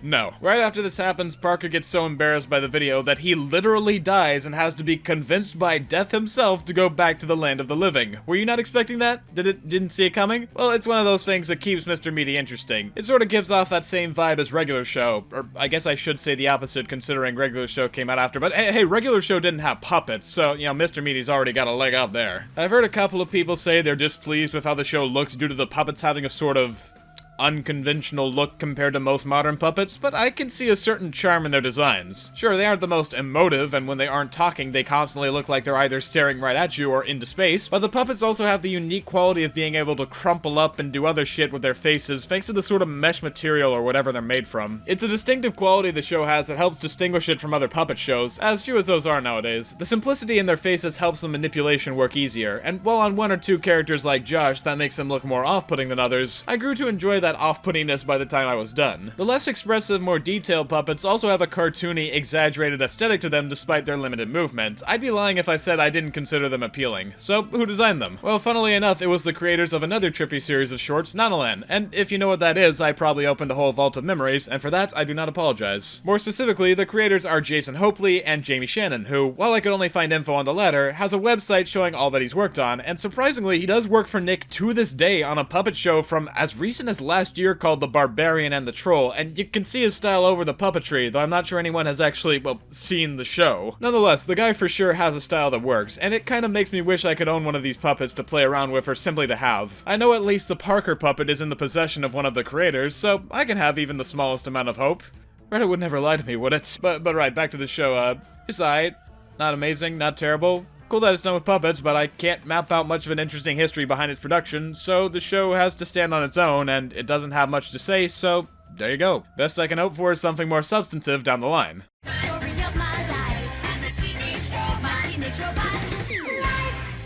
Speaker 3: No. Right after this happens, Parker gets so embarrassed by the video that he literally dies and has to be convinced by death himself to go back to the land of the living. Were you not expecting that? Didn't see it coming? Well, it's one of those things that keeps Mr. Meaty interesting. It sort of gives off that same vibe as Regular Show, or I guess I should say the opposite considering Regular Show came out after, but hey, Regular Show didn't have puppets, so, you know, Mr. Meaty's already got a leg up there. I've heard a couple of people say they're displeased with how the show looks due to the puppets having a sort of unconventional look compared to most modern puppets, but I can see a certain charm in their designs. Sure, they aren't the most emotive, and when they aren't talking, they constantly look like they're either staring right at you or into space, but the puppets also have the unique quality of being able to crumple up and do other shit with their faces thanks to the sort of mesh material or whatever they're made from. It's a distinctive quality the show has that helps distinguish it from other puppet shows, as few as those are nowadays. The simplicity in their faces helps the manipulation work easier, and while on one or two characters like Josh that makes them look more off-putting than others, I grew to enjoy that off-puttingness by the time I was done. The less expressive, more detailed puppets also have a cartoony, exaggerated aesthetic to them despite their limited movement. I'd be lying if I said I didn't consider them appealing. So, who designed them? Well, funnily enough, it was the creators of another trippy series of shorts, Nanolan, and if you know what that is, I probably opened a whole vault of memories, and for that, I do not apologize. More specifically, the creators are Jason Hopley and Jamie Shannon, who, while I could only find info on the latter, has a website showing all that he's worked on, and surprisingly, he does work for Nick to this day on a puppet show from as recent as last year called The Barbarian and the Troll, and you can see his style over the puppetry, though I'm not sure anyone has actually, well, seen the show. Nonetheless, the guy for sure has a style that works, and it kinda makes me wish I could own one of these puppets to play around with or simply to have. I know at least the Parker puppet is in the possession of one of the creators, so I can have even the smallest amount of hope. Reddit would never lie to me, would it? But right, back to the show, it's alright. Not amazing, not terrible. Cool that it's done with puppets, but I can't map out much of an interesting history behind its production, so the show has to stand on its own, and it doesn't have much to say, so there you go. Best I can hope for is something more substantive down the line.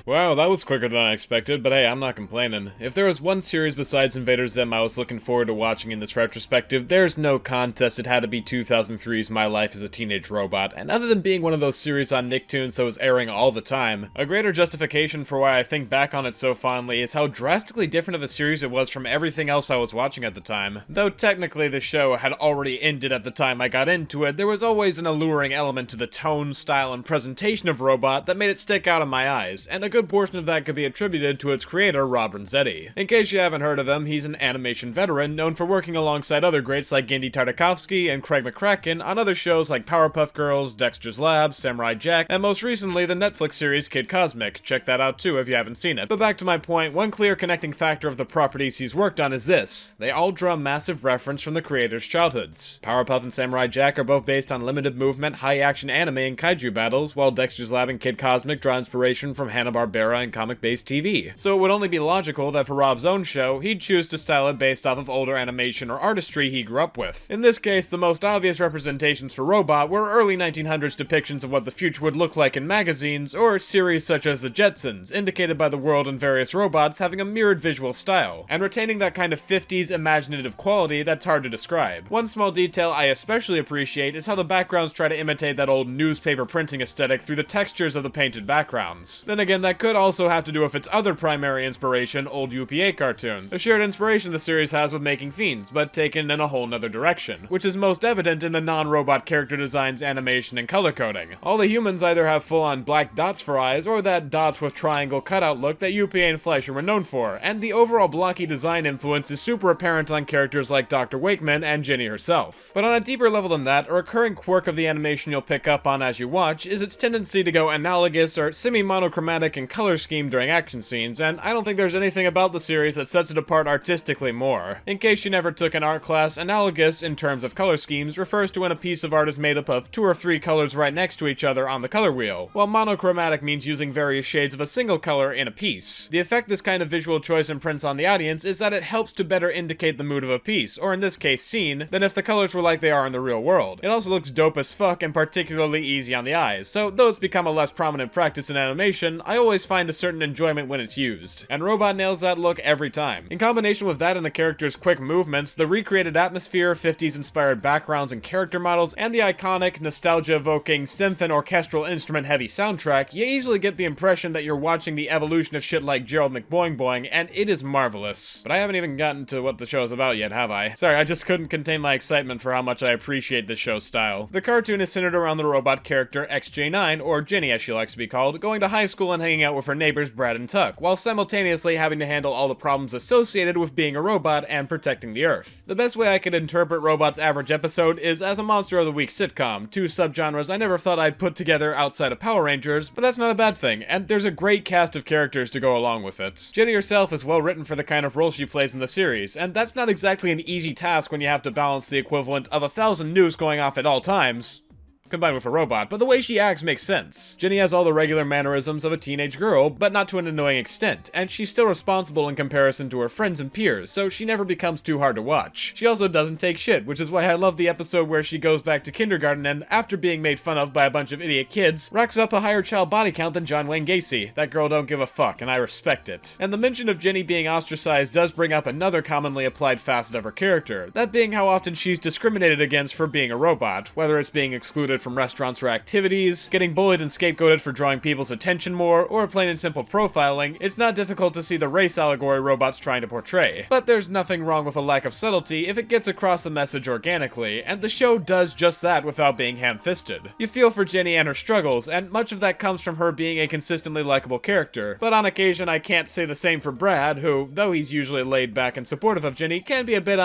Speaker 3: Wow, that was quicker than I expected, but hey, I'm not complaining. If there was one series besides Invader Zim I was looking forward to watching in this retrospective, there's no contest it had to be 2003's My Life as a Teenage Robot, and other than being one of those series on Nicktoons that was airing all the time, a greater justification for why I think back on it so fondly is how drastically different of a series it was from everything else I was watching at the time. Though technically the show had already ended at the time I got into it, there was always an alluring element to the tone, style, and presentation of Robot that made it stick out in my eyes, and a good good portion of that could be attributed to its creator, Rob Renzetti. In case you haven't heard of him, he's an animation veteran known for working alongside other greats like Genndy Tartakovsky and Craig McCracken on other shows like Powerpuff Girls, Dexter's Lab, Samurai Jack, and most recently the Netflix series Kid Cosmic. Check that out too if you haven't seen it. But back to my point, one clear connecting factor of the properties he's worked on is this: they all draw massive reference from the creators' childhoods. Powerpuff and Samurai Jack are both based on limited movement, high-action anime and kaiju battles, while Dexter's Lab and Kid Cosmic draw inspiration from Hanna-Barbera and comic-based TV. So it would only be logical that for Rob's own show, he'd choose to style it based off of older animation or artistry he grew up with. In this case, the most obvious representations for Robot were early 1900s depictions of what the future would look like in magazines, or series such as The Jetsons, indicated by the world and various robots having a mirrored visual style, and retaining that kind of 50s imaginative quality that's hard to describe. One small detail I especially appreciate is how the backgrounds try to imitate that old newspaper printing aesthetic through the textures of the painted backgrounds. Then again, that could also have to do with its other primary inspiration, old UPA cartoons, a shared inspiration the series has with making Fiends, but taken in a whole nother direction, which is most evident in the non-robot character designs, animation, and color coding. All the humans either have full-on black dots for eyes, or that dots with triangle cutout look that UPA and Fleischer were known for, and the overall blocky design influence is super apparent on characters like Dr. Wakeman and Jenny herself. But on a deeper level than that, a recurring quirk of the animation you'll pick up on as you watch is its tendency to go analogous or semi-monochromatic in color scheme during action scenes, and I don't think there's anything about the series that sets it apart artistically more. In case you never took an art class, analogous in terms of color schemes refers to when a piece of art is made up of 2 or 3 colors right next to each other on the color wheel, while monochromatic means using various shades of a single color in a piece. The effect this kind of visual choice imprints on the audience is that it helps to better indicate the mood of a piece, or in this case scene, than if the colors were like they are in the real world. It also looks dope as fuck and particularly easy on the eyes, so though it's become a less prominent practice in animation, I always find a certain enjoyment when it's used. And Robot nails that look every time. In combination with that and the character's quick movements, the recreated atmosphere, 50s inspired backgrounds and character models, and the iconic, nostalgia-evoking, synth and orchestral instrument-heavy soundtrack, you easily get the impression that you're watching the evolution of shit like Gerald McBoing Boing, and it is marvelous. But I haven't even gotten to what the show's about yet, have I? Sorry, I just couldn't contain my excitement for how much I appreciate this show's style. The cartoon is centered around the robot character XJ9, or Jenny as she likes to be called, going to high school and hanging out with her neighbors Brad and Tuck, while simultaneously having to handle all the problems associated with being a robot and protecting the Earth. The best way I could interpret Robot's average episode is as a Monster of the Week sitcom, 2 subgenres I never thought I'd put together outside of Power Rangers, but that's not a bad thing, and there's a great cast of characters to go along with it. Jenny herself is well written for the kind of role she plays in the series, and that's not exactly an easy task when you have to balance the equivalent of 1,000 nukes going off at all times, combined with a robot, but the way she acts makes sense. Jenny has all the regular mannerisms of a teenage girl, but not to an annoying extent, and she's still responsible in comparison to her friends and peers, so she never becomes too hard to watch. She also doesn't take shit, which is why I love the episode where she goes back to kindergarten and, after being made fun of by a bunch of idiot kids, racks up a higher child body count than John Wayne Gacy. That girl don't give a fuck, and I respect it. And the mention of Jenny being ostracized does bring up another commonly applied facet of her character, that being how often she's discriminated against for being a robot, whether it's being excluded from restaurants or activities, getting bullied and scapegoated for drawing people's attention more, or plain and simple profiling. It's not difficult to see the race allegory Robot's trying to portray. But there's nothing wrong with a lack of subtlety if it gets across the message organically, and the show does just that without being ham-fisted. You feel for Jenny and her struggles, and much of that comes from her being a consistently likable character, but on occasion I can't say the same for Brad, who, though he's usually laid back and supportive of Jenny, can be a bit,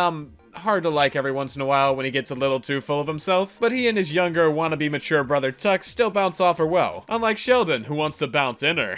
Speaker 3: hard to like every once in a while when he gets a little too full of himself, but he and his younger, wannabe mature brother Tuck still bounce off her well, unlike Sheldon, who wants to bounce in her.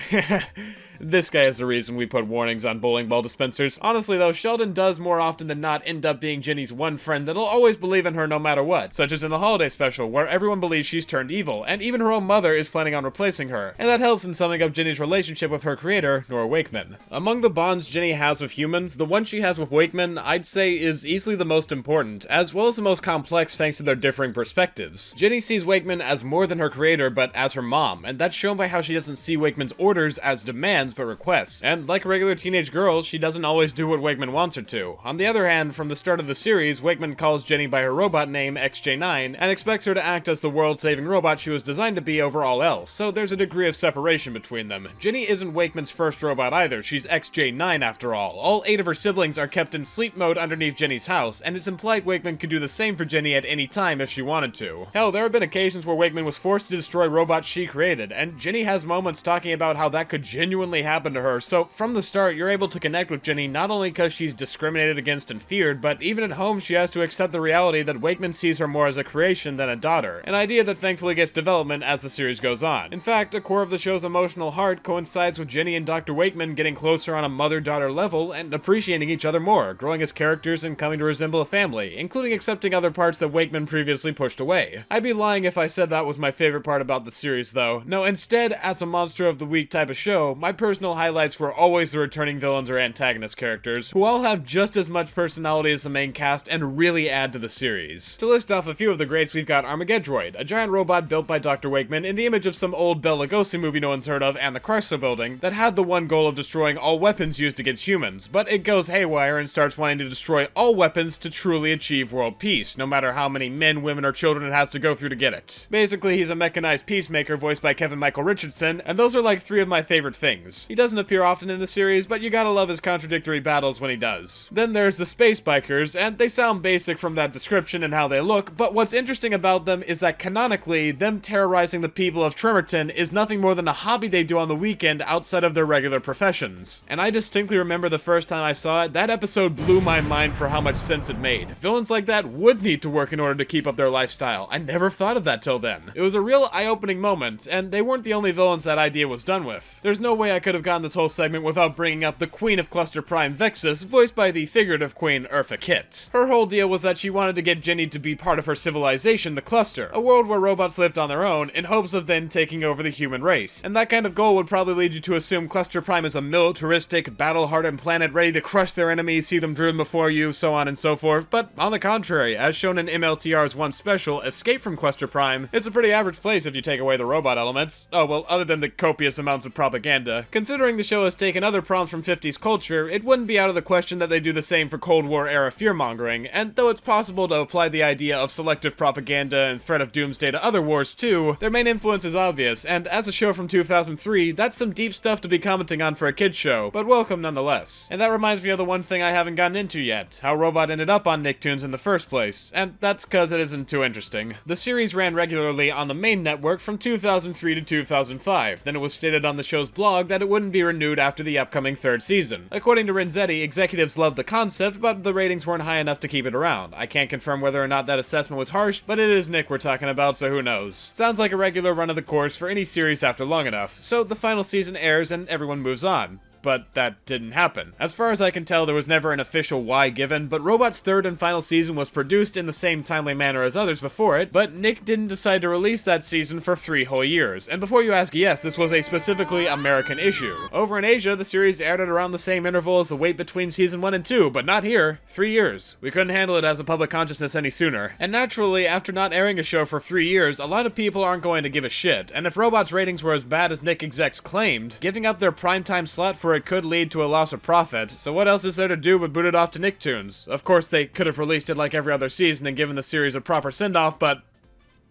Speaker 3: This guy is the reason we put warnings on bowling ball dispensers. Honestly though, Sheldon does more often than not end up being Jenny's one friend that'll always believe in her no matter what, such as in the holiday special, where everyone believes she's turned evil, and even her own mother is planning on replacing her, and that helps in summing up Jenny's relationship with her creator, Nora Wakeman. Among the bonds Jenny has with humans, the one she has with Wakeman, I'd say, is easily the most important, as well as the most complex thanks to their differing perspectives. Jenny sees Wakeman as more than her creator, but as her mom, and that's shown by how she doesn't see Wakeman's orders as demands, demands but requests, and like a regular teenage girl, she doesn't always do what Wakeman wants her to. On the other hand, from the start of the series, Wakeman calls Jenny by her robot name XJ9 and expects her to act as the world-saving robot she was designed to be over all else, so there's a degree of separation between them. Jenny isn't Wakeman's first robot either, she's XJ9 after all. All 8 of her siblings are kept in sleep mode underneath Jenny's house, and it's implied Wakeman could do the same for Jenny at any time if she wanted to. Hell, there have been occasions where Wakeman was forced to destroy robots she created, and Jenny has moments talking about how that could genuinely happen to her, so from the start you're able to connect with Jenny not only because she's discriminated against and feared, but even at home she has to accept the reality that Wakeman sees her more as a creation than a daughter, an idea that thankfully gets development as the series goes on. In fact, a core of the show's emotional heart coincides with Jenny and Dr. Wakeman getting closer on a mother-daughter level and appreciating each other more, growing as characters and coming to resemble a family, including accepting other parts that Wakeman previously pushed away. I'd be lying if I said that was my favorite part about the series though. No, instead, as a monster of the week type of show, my personal highlights were always the returning villains or antagonist characters, who all have just as much personality as the main cast and really add to the series. To list off a few of the greats, we've got Armageddroid, a giant robot built by Dr. Wakeman in the image of some old Bela Lugosi movie no one's heard of and the Chrysler Building, that had the one goal of destroying all weapons used against humans, but it goes haywire and starts wanting to destroy all weapons to truly achieve world peace, no matter how many men, women, or children it has to go through to get it. Basically, he's a mechanized peacemaker voiced by Kevin Michael Richardson, and those are like 3 of my favorite things. He doesn't appear often in the series, but you gotta love his contradictory battles when he does. Then there's the Space Bikers, and they sound basic from that description and how they look, but what's interesting about them is that canonically, them terrorizing the people of Tremerton is nothing more than a hobby they do on the weekend outside of their regular professions. And I distinctly remember the first time I saw it, that episode blew my mind for how much sense it made. Villains like that would need to work in order to keep up their lifestyle. I never thought of that till then. It was a real eye-opening moment, and they weren't the only villains that idea was done with. There's no way I could have gotten this whole segment without bringing up the Queen of Cluster Prime Vexus, voiced by the figurative Queen Eartha Kitt. Her whole deal was that she wanted to get Jenny to be part of her civilization, the Cluster, a world where robots lived on their own, in hopes of then taking over the human race. And that kind of goal would probably lead you to assume Cluster Prime is a militaristic, battle-hardened planet ready to crush their enemies, see them driven before you, so on and so forth, but on the contrary, as shown in MLTR's one special, Escape from Cluster Prime, it's a pretty average place if you take away the robot elements. Oh, well, other than the copious amounts of propaganda. Considering the show has taken other prompts from 50s culture, it wouldn't be out of the question that they do the same for Cold War-era fear-mongering, and though it's possible to apply the idea of selective propaganda and threat of doomsday to other wars too, their main influence is obvious, and as a show from 2003, that's some deep stuff to be commenting on for a kid's show, but welcome nonetheless. And that reminds me of the one thing I haven't gotten into yet, how Robot ended up on Nicktoons in the first place, and that's cause it isn't too interesting. The series ran regularly on the main network from 2003 to 2005, then it was stated on the show's blog that it wouldn't be renewed after the upcoming 3rd season. According to Renzetti, executives loved the concept, but the ratings weren't high enough to keep it around. I can't confirm whether or not that assessment was harsh, but it is Nick we're talking about, so who knows. Sounds like a regular run of the course for any series after long enough, so the final season airs and everyone moves on. But that didn't happen. As far as I can tell, there was never an official why given, but Robot's 3rd and final season was produced in the same timely manner as others before it, but Nick didn't decide to release that season for 3 whole years. And before you ask, yes, this was a specifically American issue. Over in Asia, the series aired at around the same interval as the wait between season 1 and 2, but not here. 3 years. We couldn't handle it as a public consciousness any sooner. And naturally, after not airing a show for 3 years, a lot of people aren't going to give a shit, and if Robot's ratings were as bad as Nick execs claimed, giving up their primetime slot for it could lead to a loss of profit, so what else is there to do but boot it off to Nicktoons? Of course, they could have released it like every other season and given the series a proper send-off, but...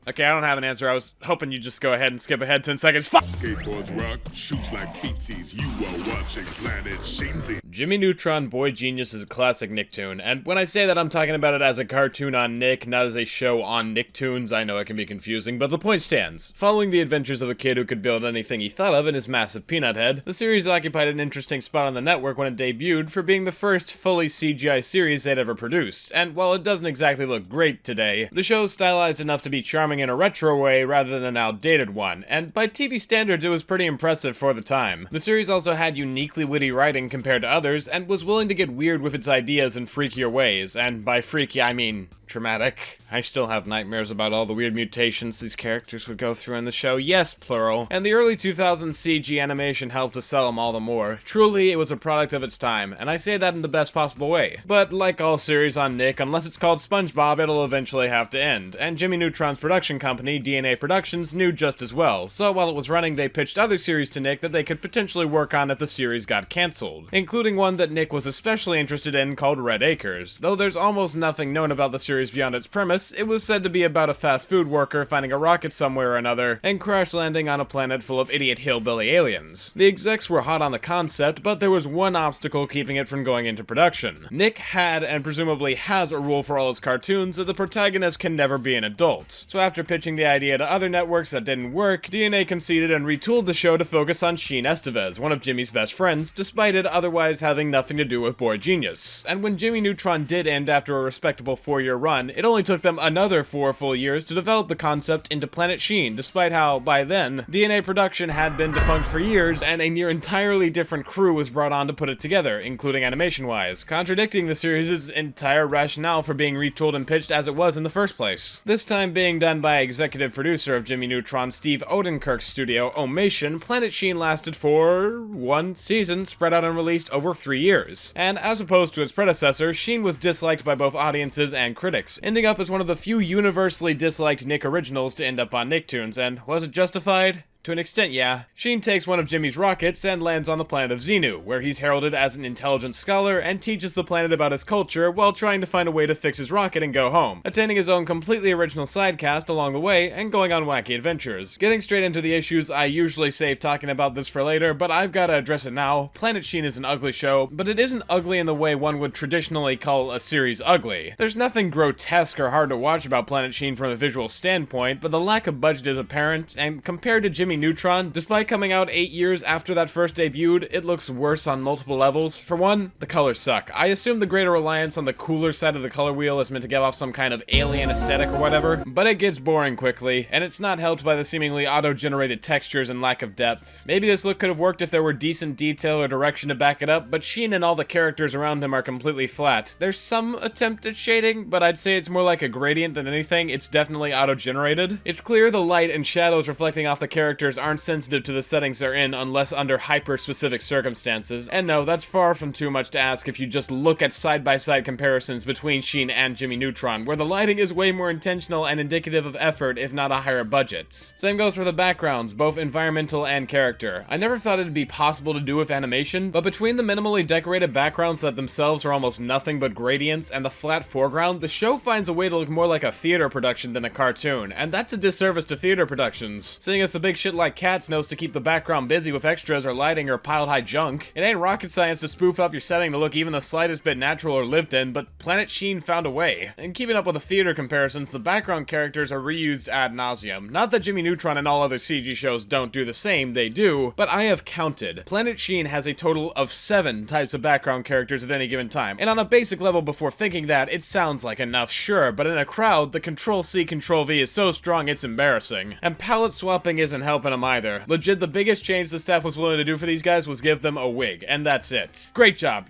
Speaker 3: Okay, I don't have an answer. I was hoping you'd just go ahead and skip ahead 10 seconds.
Speaker 8: Skateboards rock, shoes like feetsies. You are watching Planet Sheen.
Speaker 3: Jimmy Neutron Boy Genius is a classic Nicktoon, and when I say that I'm talking about it as a cartoon on Nick, not as a show on Nicktoons. I know it can be confusing, but the point stands. Following the adventures of a kid who could build anything he thought of in his massive peanut head, the series occupied an interesting spot on the network when it debuted for being the first fully CGI series they'd ever produced, and while it doesn't exactly look great today, the show's stylized enough to be charming in a retro way rather than an outdated one, and by TV standards it was pretty impressive for the time. The series also had uniquely witty writing compared to others, and was willing to get weird with its ideas in freakier ways, and by freaky I mean traumatic. I still have nightmares about all the weird mutations these characters would go through in the show. Yes, plural. And the early 2000s CG animation helped to sell them all the more. Truly, it was a product of its time, and I say that in the best possible way. But like all series on Nick, unless it's called SpongeBob, it'll eventually have to end. And Jimmy Neutron's production company, DNA Productions, knew just as well. So while it was running, they pitched other series to Nick that they could potentially work on if the series got cancelled, including one that Nick was especially interested in called Red Acres. Though there's almost nothing known about the series beyond its premise, it was said to be about a fast food worker finding a rocket somewhere or another and crash landing on a planet full of idiot hillbilly aliens. The execs were hot on the concept, but there was one obstacle keeping it from going into production. Nick had, and presumably has, a rule for all his cartoons that the protagonist can never be an adult. So after pitching the idea to other networks that didn't work, DNA conceded and retooled the show to focus on Sheen Estevez, one of Jimmy's best friends, despite it otherwise having nothing to do with Boy Genius. And when Jimmy Neutron did end after a respectable 4-year run, it only took them another 4 full years to develop the concept into Planet Sheen, despite how, by then, DNA Production had been defunct for years and a near entirely different crew was brought on to put it together, including animation-wise, contradicting the series' entire rationale for being retooled and pitched as it was in the first place. This time being done by executive producer of Jimmy Neutron Steve Odenkirk's studio, Omation, Planet Sheen lasted for 1 season, spread out and released over 3 years. And as opposed to its predecessor, Sheen was disliked by both audiences and critics, ending up as one of the few universally disliked Nick originals to end up on Nicktoons, and was it justified? To an extent, yeah. Sheen takes one of Jimmy's rockets and lands on the planet of Xenu, where he's heralded as an intelligent scholar and teaches the planet about his culture while trying to find a way to fix his rocket and go home, attaining his own completely original sidecast along the way and going on wacky adventures. Getting straight into the issues, I usually save talking about this for later, but I've gotta address it now. Planet Sheen is an ugly show, but it isn't ugly in the way one would traditionally call a series ugly. There's nothing grotesque or hard to watch about Planet Sheen from a visual standpoint, but the lack of budget is apparent, and compared to Jimmy Neutron, despite coming out 8 years after that first debuted, it looks worse on multiple levels. For one, the colors suck. I assume the greater reliance on the cooler side of the color wheel is meant to give off some kind of alien aesthetic or whatever, but it gets boring quickly, and it's not helped by the seemingly auto-generated textures and lack of depth. Maybe this look could have worked if there were decent detail or direction to back it up, but Sheen and all the characters around him are completely flat. There's some attempt at shading, but I'd say it's more like a gradient than anything. It's definitely auto-generated. It's clear the light and shadows reflecting off the characters aren't sensitive to the settings they're in unless under hyper-specific circumstances. And no, that's far from too much to ask if you just look at side-by-side comparisons between Sheen and Jimmy Neutron, where the lighting is way more intentional and indicative of effort, if not a higher budget. Same goes for the backgrounds, both environmental and character. I never thought it'd be possible to do with animation, but between the minimally decorated backgrounds that themselves are almost nothing but gradients and the flat foreground, the show finds a way to look more like a theater production than a cartoon, and that's a disservice to theater productions, seeing as the big shit like Cats knows to keep the background busy with extras or lighting or piled high junk. It ain't rocket science to spoof up your setting to look even the slightest bit natural or lived in, but Planet Sheen found a way. And keeping up with the theater comparisons, the background characters are reused ad nauseum. Not that Jimmy Neutron and all other CG shows don't do the same, they do, but I have counted. Planet Sheen has a total of 7 types of background characters at any given time, and on a basic level before thinking that, it sounds like enough, sure, but in a crowd, the Control-C, Control-V is so strong it's embarrassing. And palette swapping isn't helping them either. Legit, the biggest change the staff was willing to do for these guys was give them a wig, and that's it. Great job.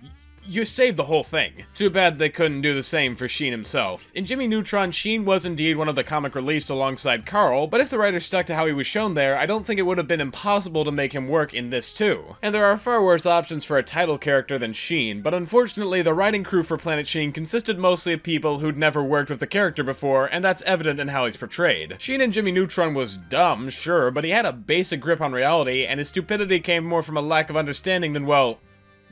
Speaker 3: You saved the whole thing. Too bad they couldn't do the same for Sheen himself. In Jimmy Neutron, Sheen was indeed one of the comic reliefs alongside Carl, but if the writer stuck to how he was shown there, I don't think it would have been impossible to make him work in this too. And there are far worse options for a title character than Sheen, but unfortunately the writing crew for Planet Sheen consisted mostly of people who'd never worked with the character before, and that's evident in how he's portrayed. Sheen in Jimmy Neutron was dumb, sure, but he had a basic grip on reality, and his stupidity came more from a lack of understanding than, well,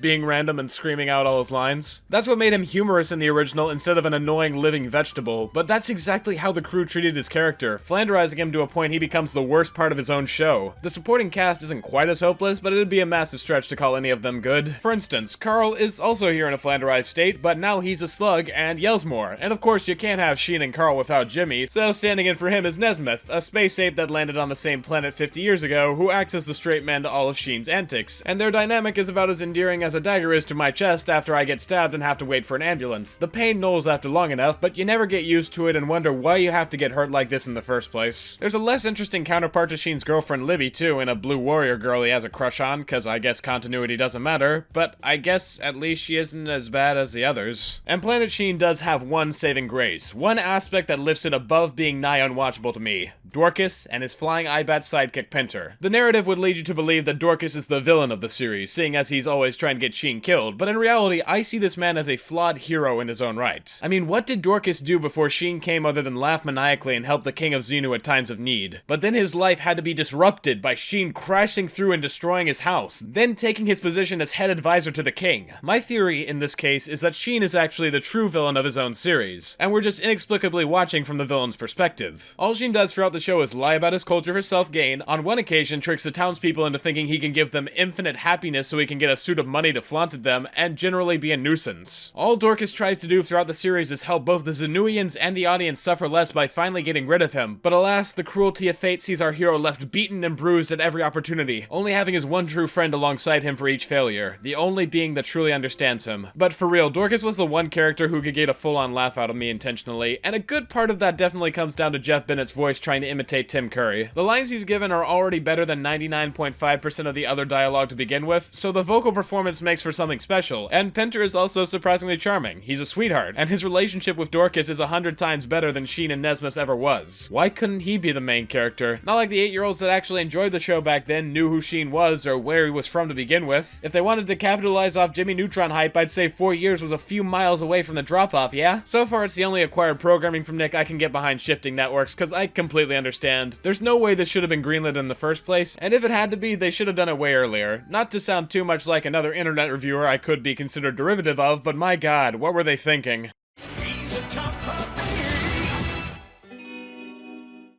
Speaker 3: being random and screaming out all his lines. That's what made him humorous in the original instead of an annoying living vegetable, but that's exactly how the crew treated his character, flanderizing him to a point he becomes the worst part of his own show. The supporting cast isn't quite as hopeless, but it'd be a massive stretch to call any of them good. For instance, Carl is also here in a flanderized state, but now he's a slug and yells more. And of course you can't have Sheen and Carl without Jimmy, so standing in for him is Nesmith, a space ape that landed on the same planet 50 years ago, who acts as the straight man to all of Sheen's antics, and their dynamic is about as endearing as a dagger is to my chest after I get stabbed and have to wait for an ambulance. The pain nulls after long enough, but you never get used to it and wonder why you have to get hurt like this in the first place. There's a less interesting counterpart to Sheen's girlfriend Libby too, in a blue warrior girl he has a crush on, cause I guess continuity doesn't matter, but I guess at least she isn't as bad as the others. And Planet Sheen does have one saving grace, one aspect that lifts it above being nigh unwatchable to me: Dorcas and his flying eye-bat sidekick Pinter. The narrative would lead you to believe that Dorcas is the villain of the series, seeing as he's always trying to get Sheen killed, but in reality, I see this man as a flawed hero in his own right. I mean, what did Dorcas do before Sheen came other than laugh maniacally and help the King of Xenu at times of need? But then his life had to be disrupted by Sheen crashing through and destroying his house, then taking his position as head advisor to the king. My theory in this case is that Sheen is actually the true villain of his own series, and we're just inexplicably watching from the villain's perspective. All Sheen does throughout the show is lie about his culture for self-gain, on one occasion tricks the townspeople into thinking he can give them infinite happiness so he can get a suit of money to flaunt at them, and generally be a nuisance. All Dorcas tries to do throughout the series is help both the Xenuians and the audience suffer less by finally getting rid of him, but alas, the cruelty of fate sees our hero left beaten and bruised at every opportunity, only having his one true friend alongside him for each failure, the only being that truly understands him. But for real, Dorcas was the one character who could get a full-on laugh out of me intentionally, and a good part of that definitely comes down to Jeff Bennett's voice trying to imitate Tim Curry. The lines he's given are already better than 99.5% of the other dialogue to begin with, so the vocal performance makes for something special, and Pinter is also surprisingly charming. He's a sweetheart, and his relationship with Dorcas is 100 times better than Sheen and Nesmus ever was. Why couldn't he be the main character? Not like the 8-year-olds that actually enjoyed the show back then knew who Sheen was or where he was from to begin with. If they wanted to capitalize off Jimmy Neutron hype, I'd say 4 years was a few miles away from the drop-off, yeah? So far, it's the only acquired programming from Nick I can get behind shifting networks, cause I completely understand. There's no way this should have been greenlit in the first place, and if it had to be, they should have done it way earlier. Not to sound too much like another internet reviewer I could be considered derivative of, but my god, what were they thinking?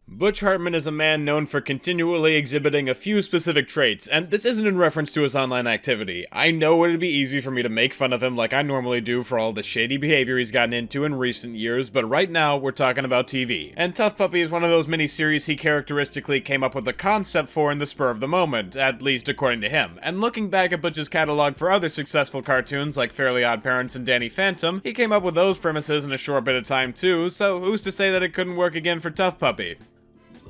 Speaker 3: Butch Hartman is a man known for continually exhibiting a few specific traits, and this isn't in reference to his online activity. I know it'd be easy for me to make fun of him like I normally do for all the shady behavior he's gotten into in recent years, but right now we're talking about TV. And TUFF Puppy is one of those miniseries he characteristically came up with a concept for in the spur of the moment, at least according to him. And looking back at Butch's catalog for other successful cartoons like Fairly Odd Parents and Danny Phantom, he came up with those premises in a short bit of time too, so who's to say that it couldn't work again for TUFF Puppy?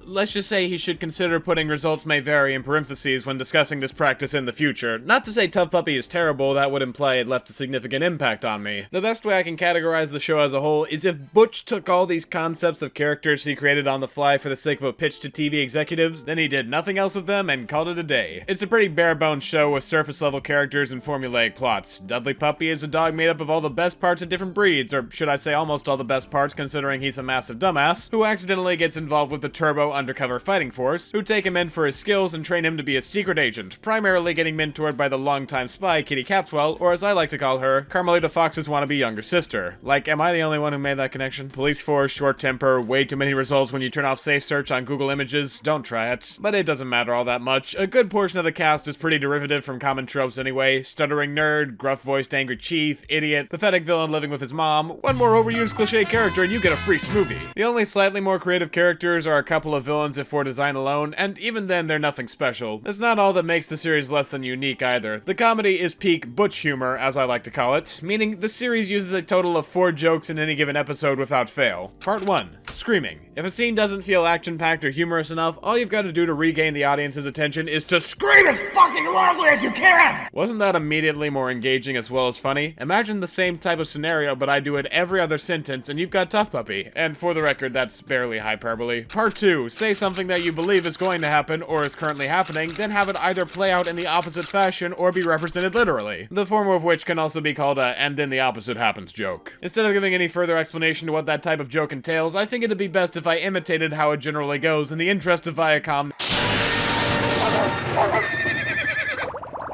Speaker 3: Let's just say he should consider putting "results may vary" in parentheses when discussing this practice in the future. Not to say TUFF Puppy is terrible, that would imply it left a significant impact on me. The best way I can categorize the show as a whole is if Butch took all these concepts of characters he created on the fly for the sake of a pitch to TV executives, then he did nothing else with them and called it a day. It's a pretty bare-bones show with surface-level characters and formulaic plots. Dudley Puppy is a dog made up of all the best parts of different breeds, or should I say almost all the best parts considering he's a massive dumbass, who accidentally gets involved with the Turbo undercover fighting force, who take him in for his skills and train him to be a secret agent, primarily getting mentored by the longtime spy Kitty Capswell, or as I like to call her, Carmelita Fox's wannabe younger sister. Like, am I the only one who made that connection? Police force, short temper, way too many results when you turn off safe search on Google Images, don't try it. But it doesn't matter all that much. A good portion of the cast is pretty derivative from common tropes anyway: stuttering nerd, gruff-voiced angry chief, idiot, pathetic villain living with his mom, one more overused cliche character and you get a free smoothie. The only slightly more creative characters are a couple of villains if for design alone, and even then they're nothing special. That's not all that makes the series less than unique either. The comedy is peak Butch humor, as I like to call it, meaning the series uses a total of 4 jokes in any given episode without fail. Part 1. Screaming. If a scene doesn't feel action-packed or humorous enough, all you've got to do to regain the audience's attention is to scream as fucking loudly as you can! Wasn't that immediately more engaging as well as funny? Imagine the same type of scenario, but I do it every other sentence, and you've got TUFF Puppy. And for the record, that's barely hyperbole. Part 2. Say something that you believe is going to happen or is currently happening, then have it either play out in the opposite fashion or be represented literally. The former of which can also be called a "and then the opposite happens" joke. Instead of giving any further explanation to what that type of joke entails, I think it'd be best if I imitated how it generally goes in the interest of Viacom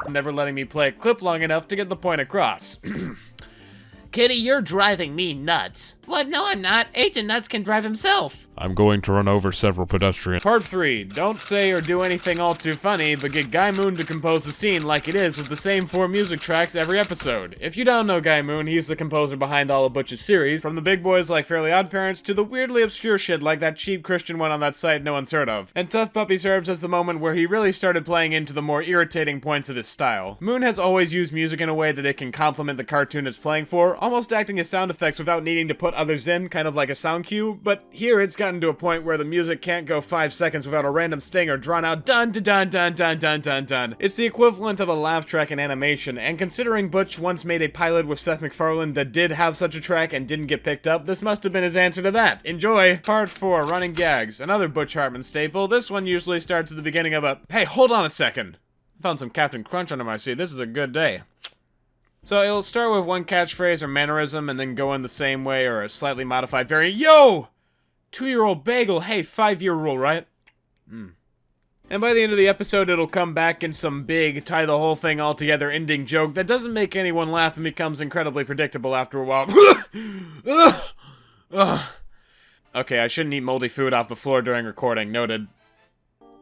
Speaker 3: never letting me play a clip long enough to get the point across.
Speaker 11: Kitty, you're driving me nuts. What? No, I'm not. Agent Nuts can drive himself.
Speaker 3: I'm going to run over several pedestrians. Part 3. Don't say or do anything all too funny, but get Guy Moon to compose the scene like it is with the same 4 music tracks every episode. If you don't know Guy Moon, he's the composer behind all of Butch's series, from the big boys like Fairly OddParents to the weirdly obscure shit like that cheap Christian one on that site no one's heard of. And TUFF Puppy serves as the moment where he really started playing into the more irritating points of his style. Moon has always used music in a way that it can complement the cartoon it's playing for, almost acting as sound effects without needing to put others in, kind of like a sound cue, but here it's gotten to a point where the music can't go 5 seconds without a random sting or drawn out dun dun dun dun dun dun dun dun. It's the equivalent of a laugh track in animation, and considering Butch once made a pilot with Seth MacFarlane that did have such a track and didn't get picked up, this must have been his answer to that. Enjoy! Part 4, Running Gags. Another Butch Hartman staple. This one usually starts at the beginning of a, hey, hold on a second. I found some Captain Crunch under my seat. This is a good day. So it'll start with one catchphrase or mannerism and then go in the same way or a slightly modified variant. Yo! 2-year-old bagel, hey, 5-year rule, right? And by the end of the episode, it'll come back in some big, tie the whole thing all together ending joke that doesn't make anyone laugh and becomes incredibly predictable after a while. Okay, I shouldn't eat moldy food off the floor during recording, noted.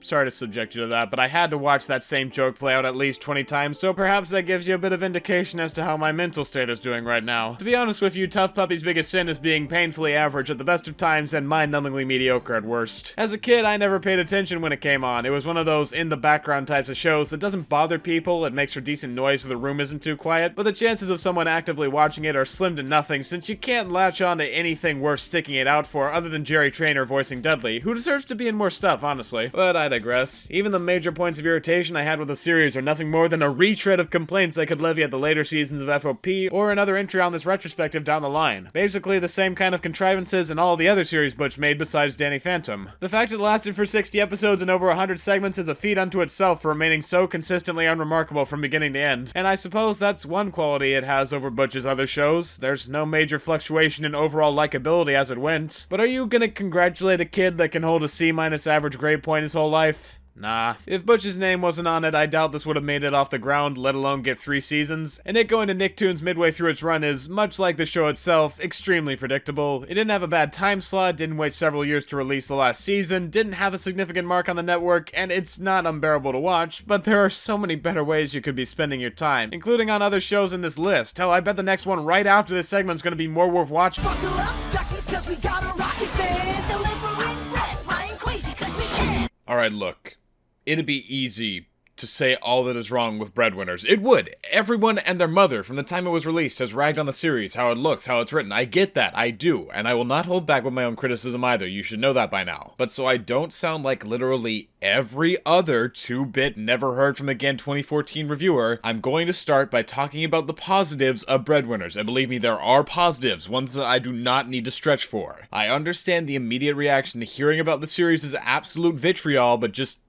Speaker 3: Sorry to subject you to that, but I had to watch that same joke play out at least 20 times, so perhaps that gives you a bit of indication as to how my mental state is doing right now. To be honest with you, TUFF Puppy's biggest sin is being painfully average at the best of times and mind-numbingly mediocre at worst. As a kid, I never paid attention when it came on. It was one of those in-the-background types of shows that doesn't bother people, it makes for decent noise so the room isn't too quiet, but the chances of someone actively watching it are slim to nothing since you can't latch on to anything worth sticking it out for other than Jerry Traynor voicing Dudley, who deserves to be in more stuff, honestly. But I digress. Even the major points of irritation I had with the series are nothing more than a retread of complaints I could levy at the later seasons of FOP or another entry on this retrospective down the line. Basically the same kind of contrivances in all the other series Butch made besides Danny Phantom. The fact it lasted for 60 episodes and over 100 segments is a feat unto itself for remaining so consistently unremarkable from beginning to end. And I suppose that's one quality it has over Butch's other shows. There's no major fluctuation in overall likability as it went. But are you gonna congratulate a kid that can hold a C- average grade point his whole life? Nah. If Butch's name wasn't on it, I doubt this would have made it off the ground, let alone get 3 seasons. And it going to Nicktoons midway through its run is, much like the show itself, extremely predictable. It didn't have a bad time slot, didn't wait several years to release the last season, didn't have a significant mark on the network, and it's not unbearable to watch, but there are so many better ways you could be spending your time, including on other shows in this list. Hell, I bet the next one right after this segment's gonna be more worth watching. Alright, look. It'd be easy to say all that is wrong with Breadwinners. It would. Everyone and their mother from the time it was released has ragged on the series, how it looks, how it's written. I get that. I do. And I will not hold back with my own criticism either. You should know that by now. But so I don't sound like literally every other 2-bit never heard from again 2014 reviewer, I'm going to start by talking about the positives of Breadwinners. And believe me, there are positives, ones that I do not need to stretch for. I understand the immediate reaction to hearing about the series is absolute vitriol, but just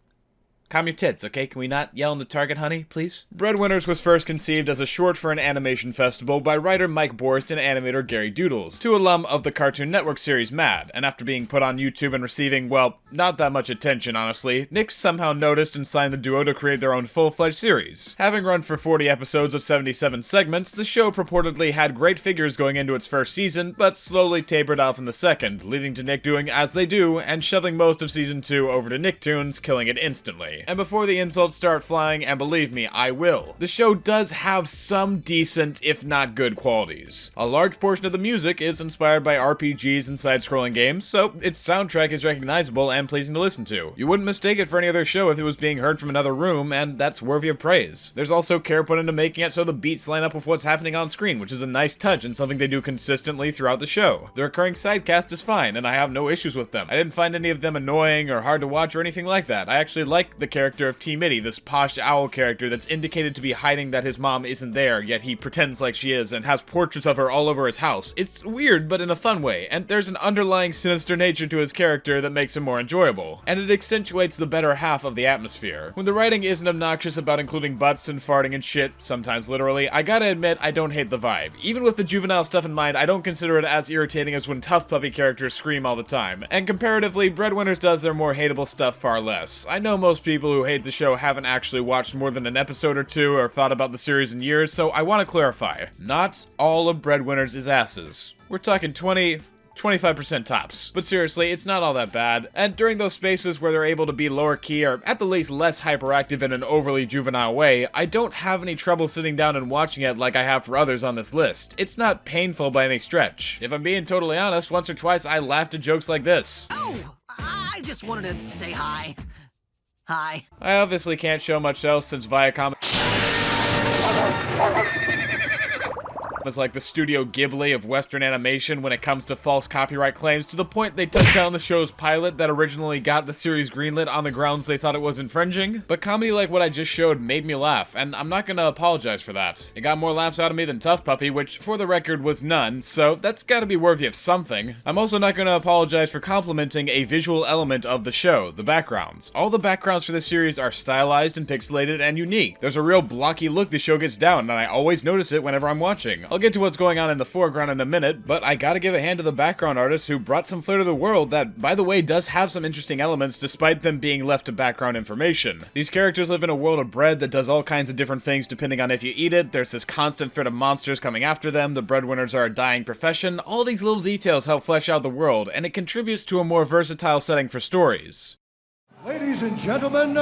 Speaker 3: calm your tits, okay? Can we not yell into Target, honey, please? Breadwinners was first conceived as a short for an animation festival by writer Mike Borst and animator Gary Doodles, two alum of the Cartoon Network series Mad, and after being put on YouTube and receiving, well, not that much attention, honestly, Nick somehow noticed and signed the duo to create their own full-fledged series. Having run for 40 episodes of 77 segments, the show purportedly had great figures going into its first season, but slowly tapered off in the second, leading to Nick doing as they do, and shoving most of season 2 over to Nicktoons, killing it instantly. And before the insults start flying, and believe me, I will, the show does have some decent, if not good, qualities. A large portion of the music is inspired by RPGs and side-scrolling games, so its soundtrack is recognizable and pleasing to listen to. You wouldn't mistake it for any other show if it was being heard from another room, and that's worthy of praise. There's also care put into making it so the beats line up with what's happening on screen, which is a nice touch and something they do consistently throughout the show. The recurring sidecast is fine, and I have no issues with them. I didn't find any of them annoying or hard to watch or anything like that. I actually like the character of Meaty, this posh owl character that's indicated to be hiding that his mom isn't there, yet he pretends like she is and has portraits of her all over his house. It's weird, but in a fun way, and there's an underlying sinister nature to his character that makes him more enjoyable, and it accentuates the better half of the atmosphere. When the writing isn't obnoxious about including butts and farting and shit, sometimes literally, I gotta admit I don't hate the vibe. Even with the juvenile stuff in mind, I don't consider it as irritating as when TUFF Puppy characters scream all the time, and comparatively, Breadwinners does their more hateable stuff far less. I know most people people who hate the show haven't actually watched more than an episode or two or thought about the series in years, so I want to clarify. Not all of Breadwinners is asses. We're talking 25% tops. But seriously, it's not all that bad, and during those spaces where they're able to be lower key or at the least less hyperactive in an overly juvenile way, I don't have any trouble sitting down and watching it like I have for others on this list. It's not painful by any stretch. If I'm being totally honest, once or twice I laughed at jokes like this.
Speaker 9: Oh, I just wanted to say hi. Hi.
Speaker 3: I obviously can't show much else since Viacom was like the Studio Ghibli of Western animation when it comes to false copyright claims, to the point they took down the show's pilot that originally got the series greenlit on the grounds they thought it was infringing. But comedy like what I just showed made me laugh, and I'm not gonna apologize for that. It got more laughs out of me than TUFF Puppy, which for the record was none, so that's gotta be worthy of something. I'm also not gonna apologize for complimenting a visual element of the show, the backgrounds. All the backgrounds for this series are stylized and pixelated and unique. There's a real blocky look the show gets down, and I always notice it whenever I'm watching. I'll get to what's going on in the foreground in a minute, but I gotta give a hand to the background artists who brought some flair to the world that, by the way, does have some interesting elements despite them being left to background information. These characters live in a world of bread that does all kinds of different things depending on if you eat it. There's this constant threat of monsters coming after them, the breadwinners are a dying profession. All these little details help flesh out the world, and it contributes to a more versatile setting for stories.
Speaker 12: Ladies and gentlemen,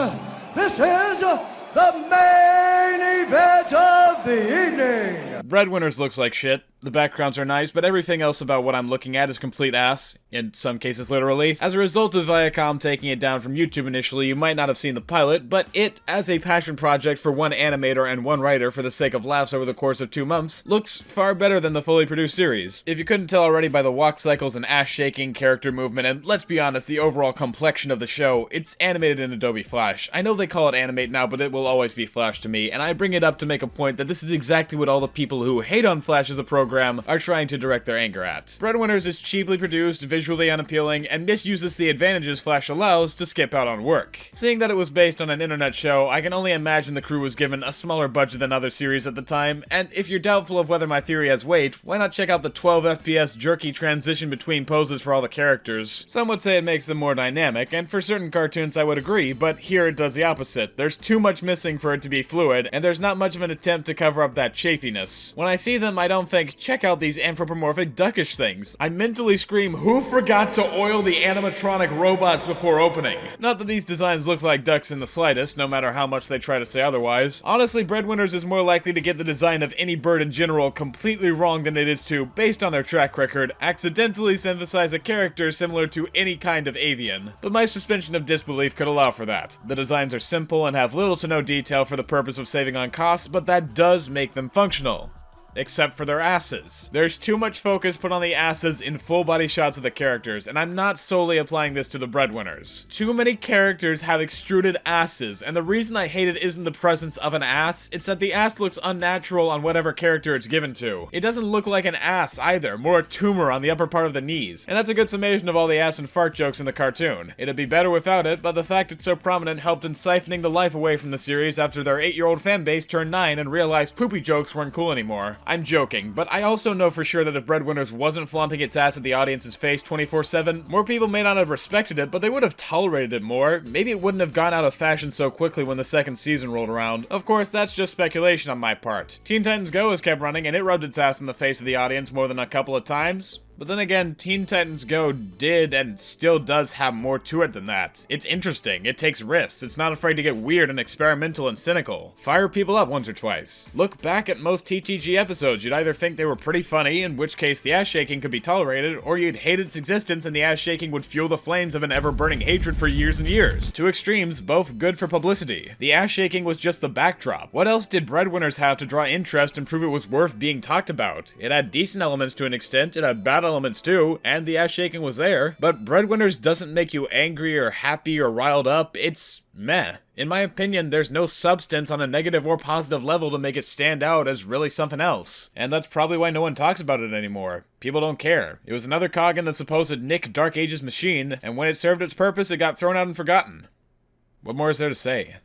Speaker 12: this is the main event of the evening!
Speaker 3: Breadwinners looks like shit. The backgrounds are nice, but everything else about what I'm looking at is complete ass, in some cases literally. As a result of Viacom taking it down from YouTube initially, you might not have seen the pilot, but it, as a passion project for one animator and one writer for the sake of laughs over the course of 2 months, looks far better than the fully produced series. If you couldn't tell already by the walk cycles and ass shaking, character movement, and let's be honest, the overall complexion of the show, it's animated in Adobe Flash. I know they call it Animate now, but it will always be Flash to me, and I bring it up to make a point that this is exactly what all the people who hate on Flash as a program are trying to direct their anger at. Breadwinners is cheaply produced, visually unappealing, and misuses the advantages Flash allows to skip out on work. Seeing that it was based on an internet show, I can only imagine the crew was given a smaller budget than other series at the time, and if you're doubtful of whether my theory has weight, why not check out the 12 FPS jerky transition between poses for all the characters? Some would say it makes them more dynamic, and for certain cartoons I would agree, but here it does the opposite. There's too much missing for it to be fluid, and there's not much of an attempt to cover up that chafiness. When I see them, I don't think, check out these anthropomorphic duckish things. I mentally scream, who forgot to oil the animatronic robots before opening? Not that these designs look like ducks in the slightest, no matter how much they try to say otherwise. Honestly, Breadwinners is more likely to get the design of any bird in general completely wrong than it is to, based on their track record, accidentally synthesize a character similar to any kind of avian. But my suspension of disbelief could allow for that. The designs are simple and have little to no detail for the purpose of saving on costs, but that does make them functional. Except for their asses. There's too much focus put on the asses in full body shots of the characters, and I'm not solely applying this to the Breadwinners. Too many characters have extruded asses, and the reason I hate it isn't the presence of an ass, it's that the ass looks unnatural on whatever character it's given to. It doesn't look like an ass either, more a tumor on the upper part of the knees, and that's a good summation of all the ass and fart jokes in the cartoon. It'd be better without it, but the fact it's so prominent helped in siphoning the life away from the series after their 8-year-old fanbase turned 9 and realized poopy jokes weren't cool anymore. I'm joking, but I also know for sure that if Breadwinners wasn't flaunting its ass at the audience's face 24/7, more people may not have respected it, but they would have tolerated it more. Maybe it wouldn't have gone out of fashion so quickly when the second season rolled around. Of course, that's just speculation on my part. Teen Titans Go has kept running, and it rubbed its ass in the face of the audience more than a couple of times. But then again, Teen Titans Go did and still does have more to it than that. It's interesting, it takes risks, it's not afraid to get weird and experimental and cynical. Fire people up once or twice. Look back at most TTG episodes, you'd either think they were pretty funny, in which case the ass shaking could be tolerated, or you'd hate its existence and the ass shaking would fuel the flames of an ever-burning hatred for years and years. Two extremes, both good for publicity. The ass shaking was just the backdrop. What else did Breadwinners have to draw interest and prove it was worth being talked about? It had decent elements to an extent, it had bad elements too, and the ass shaking was there, but Breadwinners doesn't make you angry or happy or riled up, it's meh. In my opinion, there's no substance on a negative or positive level to make it stand out as really something else. And that's probably why no one talks about it anymore. People don't care. It was another cog in the supposed Nick Dark Ages machine, and when it served its purpose, it got thrown out and forgotten. What more is there to say?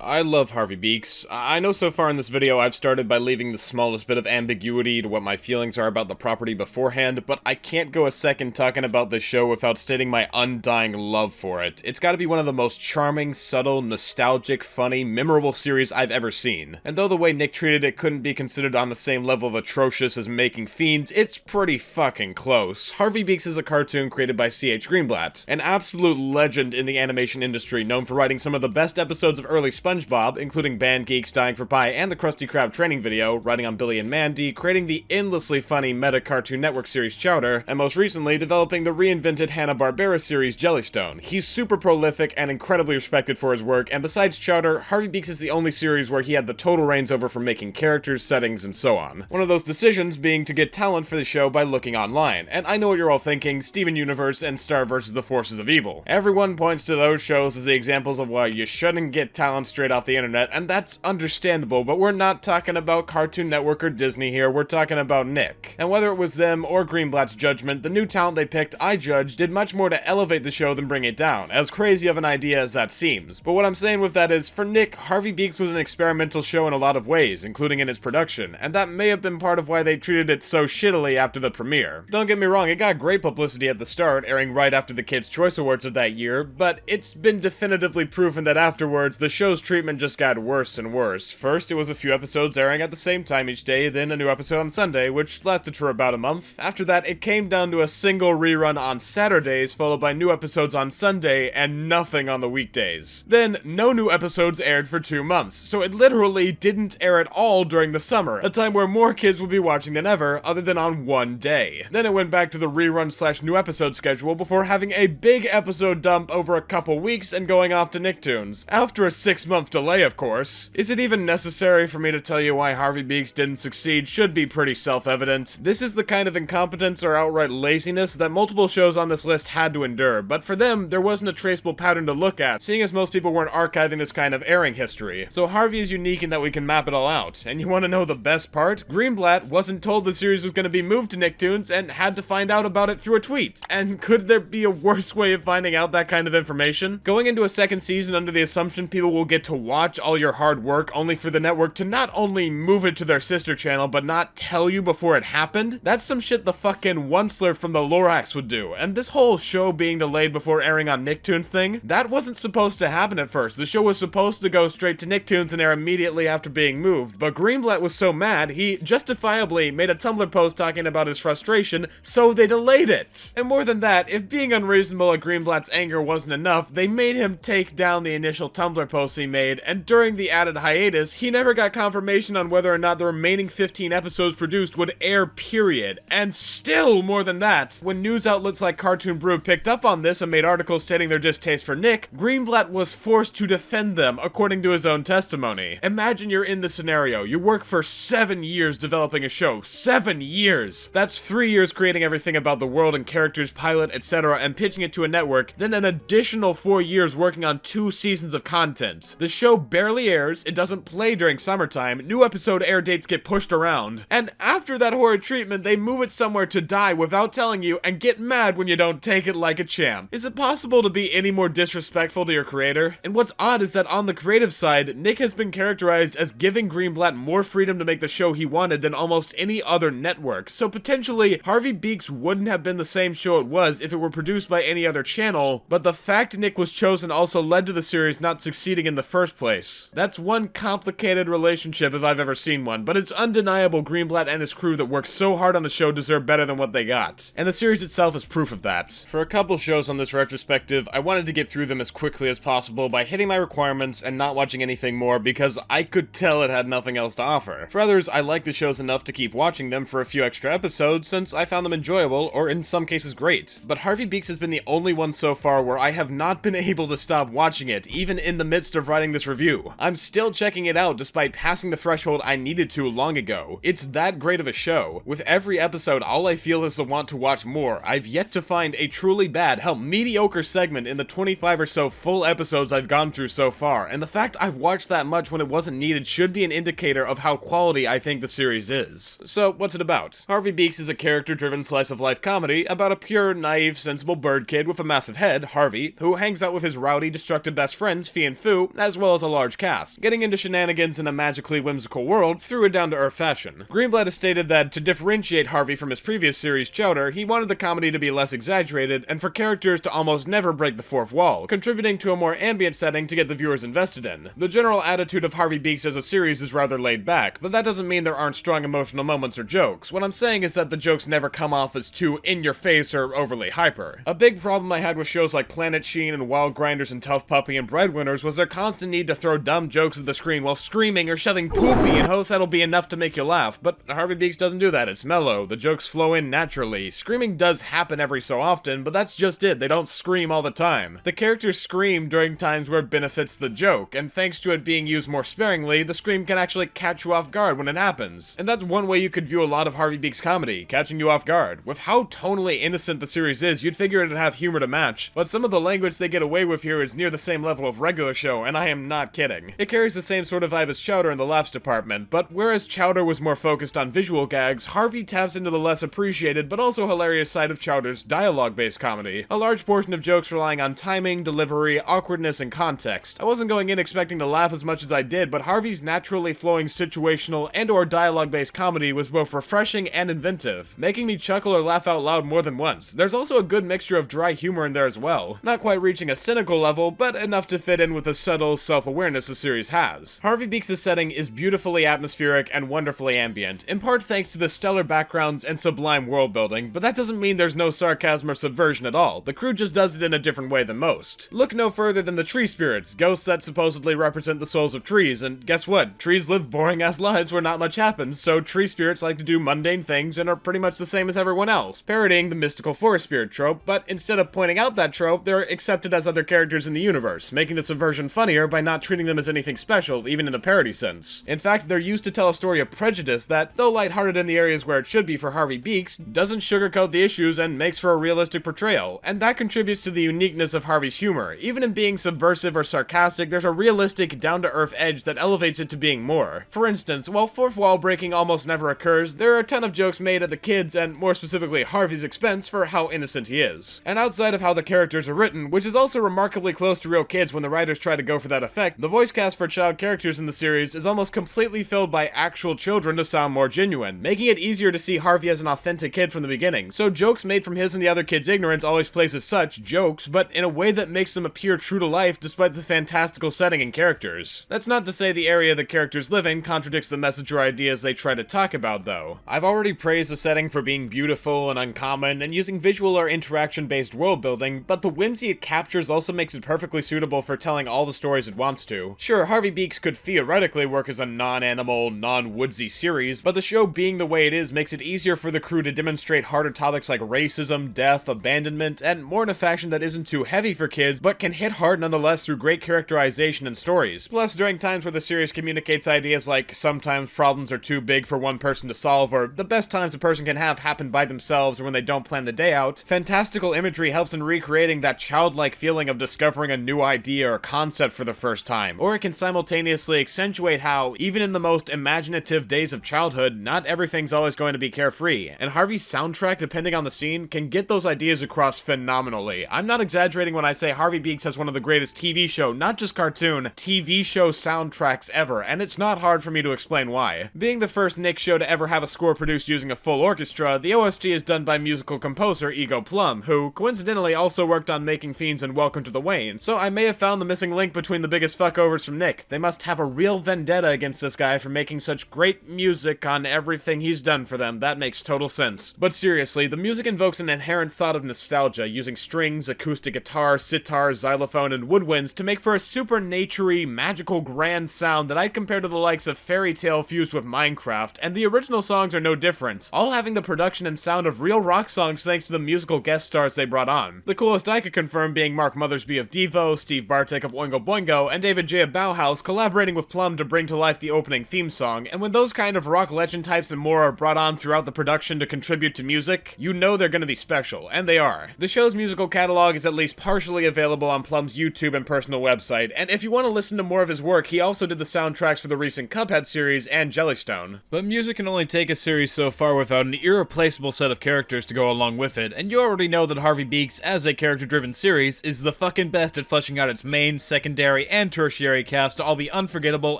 Speaker 3: I love Harvey Beaks. I know so far in this video I've started by leaving the smallest bit of ambiguity to what my feelings are about the property beforehand, but I can't go a second talking about this show without stating my undying love for it. It's gotta be one of the most charming, subtle, nostalgic, funny, memorable series I've ever seen. And though the way Nick treated it couldn't be considered on the same level of atrocious as making Fiends, it's pretty fucking close. Harvey Beaks is a cartoon created by C.H. Greenblatt, an absolute legend in the animation industry, known for writing some of the best episodes of early SpongeBob, including Band Geeks, Dying for Pie, and the Krusty Krab training video, writing on Billy and Mandy, creating the endlessly funny meta Cartoon Network series Chowder, and most recently developing the reinvented Hanna-Barbera series Jellystone. He's super prolific and incredibly respected for his work, and besides Chowder, Harvey Beaks is the only series where he had the total reins over for making characters, settings, and so on. One of those decisions being to get talent for the show by looking online, and I know what you're all thinking, Steven Universe and Star vs. the Forces of Evil. Everyone points to those shows as the examples of why you shouldn't get talent straight off the internet, and that's understandable, but we're not talking about Cartoon Network or Disney here, we're talking about Nick. And whether it was them or Greenblatt's judgment, the new talent they picked, I judge, did much more to elevate the show than bring it down, as crazy of an idea as that seems. But what I'm saying with that is, for Nick, Harvey Beaks was an experimental show in a lot of ways, including in its production, and that may have been part of why they treated it so shittily after the premiere. Don't get me wrong, it got great publicity at the start, airing right after the Kids' Choice Awards of that year, but it's been definitively proven that afterwards, the show's treatment just got worse and worse. First, it was a few episodes airing at the same time each day, then a new episode on Sunday, which lasted for about a month. After that, it came down to a single rerun on Saturdays, followed by new episodes on Sunday, and nothing on the weekdays. Then, no new episodes aired for 2 months, so it literally didn't air at all during the summer, a time where more kids would be watching than ever, other than on one day. Then it went back to the rerun/new episode schedule before having a big episode dump over a couple weeks and going off to Nicktoons. After a 6-month delay, of course. Is it even necessary for me to tell you why Harvey Beaks didn't succeed? Should be pretty self-evident. This is the kind of incompetence or outright laziness that multiple shows on this list had to endure, but for them, there wasn't a traceable pattern to look at, seeing as most people weren't archiving this kind of airing history. So Harvey is unique in that we can map it all out. And you want to know the best part? Greenblatt wasn't told the series was going to be moved to Nicktoons and had to find out about it through a tweet. And could there be a worse way of finding out that kind of information? Going into a second season under the assumption people will get to watch all your hard work only for the network to not only move it to their sister channel but not tell you before it happened? That's some shit the fucking Onceler from the Lorax would do. And this whole show being delayed before airing on Nicktoons thing, that wasn't supposed to happen at first. The show was supposed to go straight to Nicktoons and air immediately after being moved, but Greenblatt was so mad, he justifiably made a Tumblr post talking about his frustration, so they delayed it. And more than that, if being unreasonable at Greenblatt's anger wasn't enough, they made him take down the initial Tumblr post he made, and during the added hiatus, he never got confirmation on whether or not the remaining 15 episodes produced would air, period. And still more than that, when news outlets like Cartoon Brew picked up on this and made articles stating their distaste for Nick, Greenblatt was forced to defend them, according to his own testimony. Imagine you're in the scenario. You work for 7 years developing a show. 7 years! That's 3 years creating everything about the world and characters, pilot, etc., and pitching it to a network, then an additional 4 years working on 2 seasons of content. The show barely airs, it doesn't play during summertime, new episode air dates get pushed around, and after that horrid treatment, they move it somewhere to die without telling you and get mad when you don't take it like a champ. Is it possible to be any more disrespectful to your creator? And what's odd is that on the creative side, Nick has been characterized as giving Greenblatt more freedom to make the show he wanted than almost any other network, so potentially, Harvey Beaks wouldn't have been the same show it was if it were produced by any other channel, but the fact Nick was chosen also led to the series not succeeding in the first place. That's one complicated relationship if I've ever seen one, but it's undeniable Greenblatt and his crew that worked so hard on the show deserve better than what they got. And the series itself is proof of that. For a couple shows on this retrospective, I wanted to get through them as quickly as possible by hitting my requirements and not watching anything more because I could tell it had nothing else to offer. For others, I like the shows enough to keep watching them for a few extra episodes since I found them enjoyable, or in some cases great. But Harvey Beaks has been the only one so far where I have not been able to stop watching it, even in the midst of writing this review. I'm still checking it out despite passing the threshold I needed to long ago. It's that great of a show. With every episode, all I feel is the want to watch more. I've yet to find a truly bad, hell, mediocre segment in the 25 or so full episodes I've gone through so far, and the fact I've watched that much when it wasn't needed should be an indicator of how quality I think the series is. So, what's it about? Harvey Beaks is a character-driven slice-of-life comedy about a pure, naive, sensible bird kid with a massive head, Harvey, who hangs out with his rowdy, destructive best friends, Fee and Foo, as as well as a large cast, getting into shenanigans in a magically whimsical world through a down-to-earth fashion. Greenblatt has stated that to differentiate Harvey from his previous series, Chowder, he wanted the comedy to be less exaggerated and for characters to almost never break the fourth wall, contributing to a more ambient setting to get the viewers invested in. The general attitude of Harvey Beaks as a series is rather laid back, but that doesn't mean there aren't strong emotional moments or jokes. What I'm saying is that the jokes never come off as too in-your-face or overly hyper. A big problem I had with shows like Planet Sheen and Wild Grinders and TUFF Puppy and Breadwinners was their constant need to throw dumb jokes at the screen while screaming or shoving poopy in hopes that'll be enough to make you laugh, but Harvey Beaks doesn't do that. It's mellow, the jokes flow in naturally. Screaming does happen every so often, but that's just it, they don't scream all the time. The characters scream during times where it benefits the joke, and thanks to it being used more sparingly, the scream can actually catch you off guard when it happens. And that's one way you could view a lot of Harvey Beaks comedy, catching you off guard. With how tonally innocent the series is, you'd figure it'd have humor to match, but some of the language they get away with here is near the same level of regular show, and I am not kidding. It carries the same sort of vibe as Chowder in the laughs department, but whereas Chowder was more focused on visual gags, Harvey taps into the less appreciated but also hilarious side of Chowder's dialogue-based comedy. A large portion of jokes relying on timing, delivery, awkwardness, and context. I wasn't going in expecting to laugh as much as I did, but Harvey's naturally flowing situational and/or dialogue-based comedy was both refreshing and inventive, making me chuckle or laugh out loud more than once. There's also a good mixture of dry humor in there as well. Not quite reaching a cynical level, but enough to fit in with the subtle self-awareness the series has. Harvey Beaks' setting is beautifully atmospheric and wonderfully ambient, in part thanks to the stellar backgrounds and sublime world building, but that doesn't mean there's no sarcasm or subversion at all. The crew just does it in a different way than most. Look no further than the tree spirits, ghosts that supposedly represent the souls of trees, and guess what? Trees live boring-ass lives where not much happens, so tree spirits like to do mundane things and are pretty much the same as everyone else, parodying the mystical forest spirit trope, but instead of pointing out that trope, they're accepted as other characters in the universe, making the subversion funnier by not treating them as anything special, even in a parody sense. In fact, they're used to tell a story of prejudice that, though lighthearted in the areas where it should be for Harvey Beaks, doesn't sugarcoat the issues and makes for a realistic portrayal, and that contributes to the uniqueness of Harvey's humor. Even in being subversive or sarcastic, there's a realistic, down-to-earth edge that elevates it to being more. For instance, while fourth wall breaking almost never occurs, there are a ton of jokes made at the kids, and more specifically Harvey's expense, for how innocent he is. And outside of how the characters are written, which is also remarkably close to real kids when the writers try to go for that effect, the voice cast for child characters in the series is almost completely filled by actual children to sound more genuine, making it easier to see Harvey as an authentic kid from the beginning. So jokes made from his and the other kids' ignorance always plays as such jokes, but in a way that makes them appear true to life despite the fantastical setting and characters. That's not to say the area the characters live in contradicts the message or ideas they try to talk about, though. I've already praised the setting for being beautiful and uncommon and using visual or interaction-based world building, but the whimsy it captures also makes it perfectly suitable for telling all the stories it wants to. Sure, Harvey Beaks could theoretically work as a non-animal, non-woodsy series, but the show being the way it is makes it easier for the crew to demonstrate harder topics like racism, death, abandonment, and more in a fashion that isn't too heavy for kids, but can hit hard nonetheless through great characterization and stories. Plus, during times where the series communicates ideas like sometimes problems are too big for one person to solve, or the best times a person can have happen by themselves or when they don't plan the day out, fantastical imagery helps in recreating that childlike feeling of discovering a new idea or concept for the first time, or it can simultaneously accentuate how, even in the most imaginative days of childhood, not everything's always going to be carefree, and Harvey's soundtrack, depending on the scene, can get those ideas across phenomenally. I'm not exaggerating when I say Harvey Beaks has one of the greatest TV show, not just cartoon, TV show soundtracks ever, and it's not hard for me to explain why. Being the first Nick show to ever have a score produced using a full orchestra, the OST is done by musical composer Ego Plum, who coincidentally also worked on making Fiends and Welcome to the Wayne, so I may have found the missing link between the biggest fuckovers from Nick. They must have a real vendetta against this guy for making such great music on everything he's done for them. That makes total sense. But seriously, the music invokes an inherent thought of nostalgia, using strings, acoustic guitar, sitar, xylophone, and woodwinds to make for a super naturey, magical, grand sound that I'd compare to the likes of Fairy Tale fused with Minecraft, and the original songs are no different, all having the production and sound of real rock songs thanks to the musical guest stars they brought on. The coolest I could confirm being Mark Mothersby of Devo, Steve Bartek of Oingo Boingo, and David J. of Bauhaus collaborating with Plum to bring to life the opening theme song, and when those kind of rock legend types and more are brought on throughout the production to contribute to music, you know they're gonna be special, and they are. The show's musical catalog is at least partially available on Plum's YouTube and personal website, and if you want to listen to more of his work, he also did the soundtracks for the recent Cuphead series and Jellystone. But music can only take a series so far without an irreplaceable set of characters to go along with it, and you already know that Harvey Beaks, as a character-driven series, is the fucking best at fleshing out its main, secondary, secondary and tertiary cast to all be unforgettable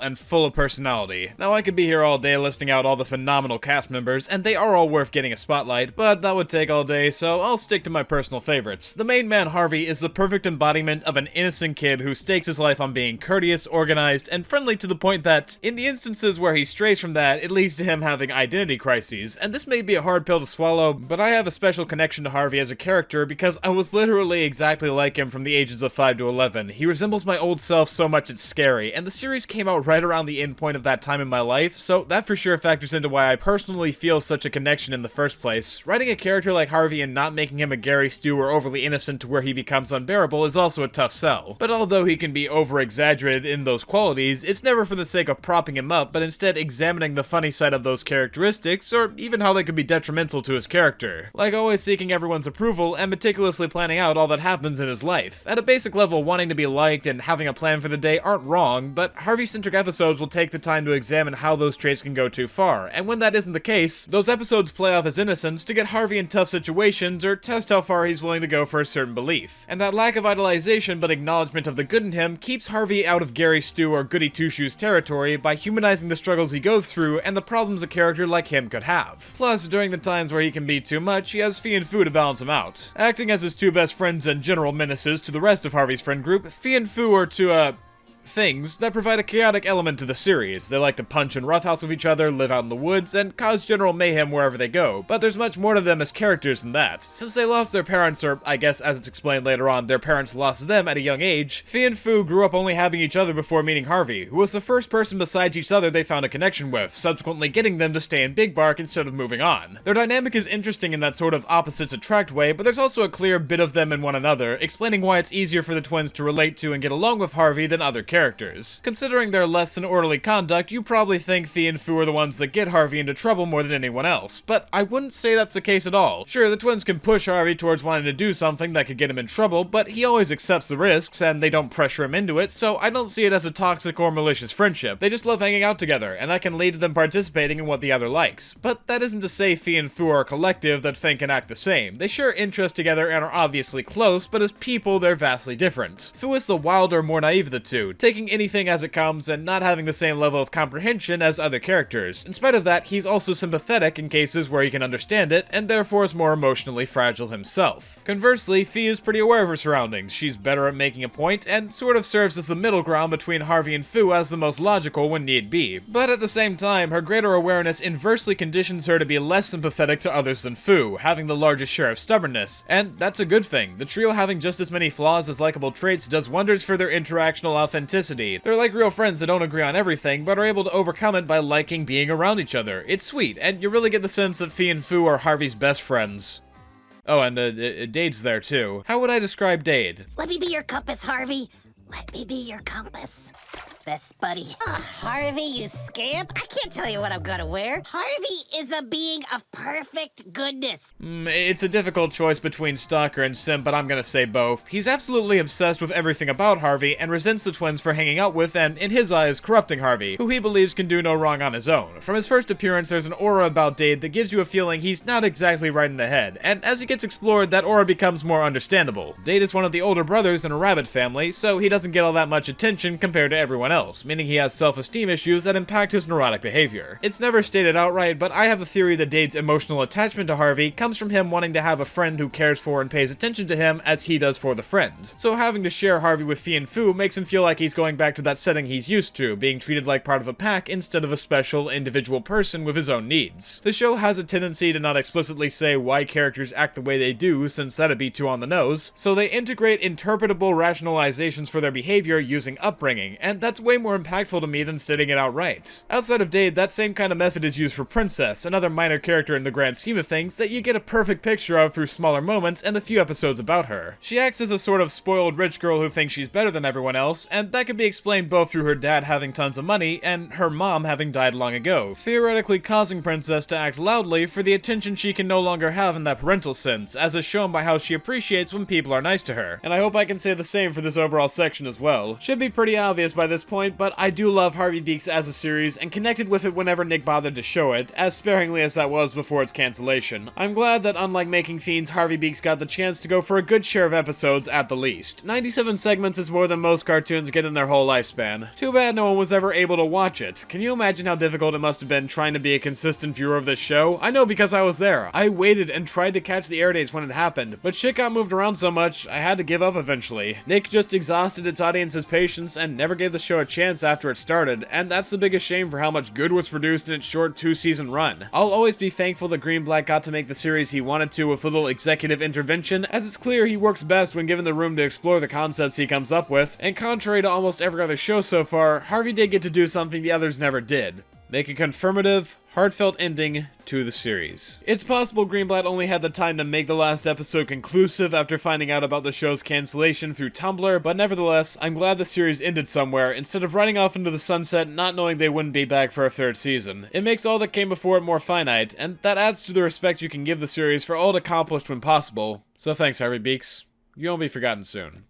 Speaker 3: and full of personality. Now I could be here all day listing out all the phenomenal cast members, and they are all worth getting a spotlight, but that would take all day, so I'll stick to my personal favorites. The main man, Harvey, is the perfect embodiment of an innocent kid who stakes his life on being courteous, organized, and friendly to the point that, in the instances where he strays from that, it leads to him having identity crises. And this may be a hard pill to swallow, but I have a special connection to Harvey as a character because I was literally exactly like him from the ages of 5 to 11. He resembles my old self so much it's scary, and the series came out right around the end point of that time in my life, so that for sure factors into why I personally feel such a connection in the first place. Writing a character like Harvey and not making him a Gary Stu or overly innocent to where he becomes unbearable is also a tough sell. But although he can be over-exaggerated in those qualities, it's never for the sake of propping him up, but instead examining the funny side of those characteristics, or even how they could be detrimental to his character. Like always seeking everyone's approval and meticulously planning out all that happens in his life. At a basic level, wanting to be liked and having a plan for the day aren't wrong, but Harvey-centric episodes will take the time to examine how those traits can go too far, and when that isn't the case, those episodes play off his innocence to get Harvey in tough situations or test how far he's willing to go for a certain belief. And that lack of idolization but acknowledgement of the good in him keeps Harvey out of Gary Stu or Goody Two-Shoes territory by humanizing the struggles he goes through and the problems a character like him could have. Plus, during the times where he can be too much, he has Fee and Foo to balance him out. Acting as his two best friends and general menaces to the rest of Harvey's friend group, Fee and Foo are things that provide a chaotic element to the series. They like to punch and roughhouse with each other, live out in the woods, and cause general mayhem wherever they go, but there's much more to them as characters than that. Since they lost their parents, or I guess as it's explained later on, their parents lost them at a young age, Fee and Foo grew up only having each other before meeting Harvey, who was the first person besides each other they found a connection with, subsequently getting them to stay in Big Bark instead of moving on. Their dynamic is interesting in that sort of opposites attract way, but there's also a clear bit of them in one another, explaining why it's easier for the twins to relate to and get along with Harvey than other characters. Considering their less than orderly conduct, you probably think Fee and Foo are the ones that get Harvey into trouble more than anyone else, but I wouldn't say that's the case at all. Sure, the twins can push Harvey towards wanting to do something that could get him in trouble, but he always accepts the risks, and they don't pressure him into it, so I don't see it as a toxic or malicious friendship. They just love hanging out together, and that can lead to them participating in what the other likes. But that isn't to say Fee and Foo are a collective that think and act the same. They share interests together and are obviously close, but as people, they're vastly different. Foo is the wilder, more naive of the two, taking anything as it comes and not having the same level of comprehension as other characters. In spite of that, he's also sympathetic in cases where he can understand it, and therefore is more emotionally fragile himself. Conversely, Fee is pretty aware of her surroundings. She's better at making a point, and sort of serves as the middle ground between Harvey and Foo as the most logical when need be. But at the same time, her greater awareness inversely conditions her to be less sympathetic to others than Foo, having the largest share of stubbornness. And that's a good thing. The trio having just as many flaws as likable traits does wonders for their interactional authenticity. They're like real friends that don't agree on everything, but are able to overcome it by liking being around each other. It's sweet, and you really get the sense that Fee and Foo are Harvey's best friends. Oh, and Dade's there too. How would I describe Dade?
Speaker 1: Let me be your compass, Harvey. Let me be your compass. This, buddy.
Speaker 7: Harvey, you scamp. I can't tell you what I'm gonna wear.
Speaker 1: Harvey is a being of perfect goodness.
Speaker 3: It's a difficult choice between stalker and simp, but I'm gonna say both. He's absolutely obsessed with everything about Harvey and resents the twins for hanging out with and, in his eyes, corrupting Harvey, who he believes can do no wrong on his own. From his first appearance, there's an aura about Dade that gives you a feeling he's not exactly right in the head, and as he gets explored, that aura becomes more understandable. Dade is one of the older brothers in a rabbit family, so he doesn't get all that much attention compared to everyone else, meaning he has self-esteem issues that impact his neurotic behavior. It's never stated outright, but I have a theory that Dade's emotional attachment to Harvey comes from him wanting to have a friend who cares for and pays attention to him as he does for the friend. So having to share Harvey with Fee and Foo makes him feel like he's going back to that setting he's used to, being treated like part of a pack instead of a special, individual person with his own needs. The show has a tendency to not explicitly say why characters act the way they do, since that'd be too on the nose, so they integrate interpretable rationalizations for their behavior using upbringing, and that's way more impactful to me than stating it outright. Outside of Dade, that same kind of method is used for Princess, another minor character in the grand scheme of things that you get a perfect picture of through smaller moments and the few episodes about her. She acts as a sort of spoiled rich girl who thinks she's better than everyone else, and that can be explained both through her dad having tons of money and her mom having died long ago, theoretically causing Princess to act loudly for the attention she can no longer have in that parental sense, as is shown by how she appreciates when people are nice to her. And I hope I can say the same for this overall section as well. Should be pretty obvious by this point, but I do love Harvey Beaks as a series and connected with it whenever Nick bothered to show it, as sparingly as that was before its cancellation. I'm glad that unlike making Fiends, Harvey Beaks got the chance to go for a good share of episodes at the least. 97 segments is more than most cartoons get in their whole lifespan. Too bad no one was ever able to watch it. Can you imagine how difficult it must have been trying to be a consistent viewer of this show? I know because I was there. I waited and tried to catch the air dates when it happened, but shit got moved around so much, I had to give up eventually. Nick just exhausted its audience's patience and never gave the show a chance after it started, and that's the biggest shame for how much good was produced in its short 2-season run. I'll always be thankful that Greenblatt got to make the series he wanted to with little executive intervention, as it's clear he works best when given the room to explore the concepts he comes up with, and contrary to almost every other show so far, Harvey did get to do something the others never did. Make a confirmative, heartfelt ending to the series. It's possible Greenblatt only had the time to make the last episode conclusive after finding out about the show's cancellation through Tumblr, but nevertheless, I'm glad the series ended somewhere, instead of riding off into the sunset not knowing they wouldn't be back for a third season. It makes all that came before it more finite, and that adds to the respect you can give the series for all it accomplished when possible. So thanks, Harvey Beaks. You won't be forgotten soon.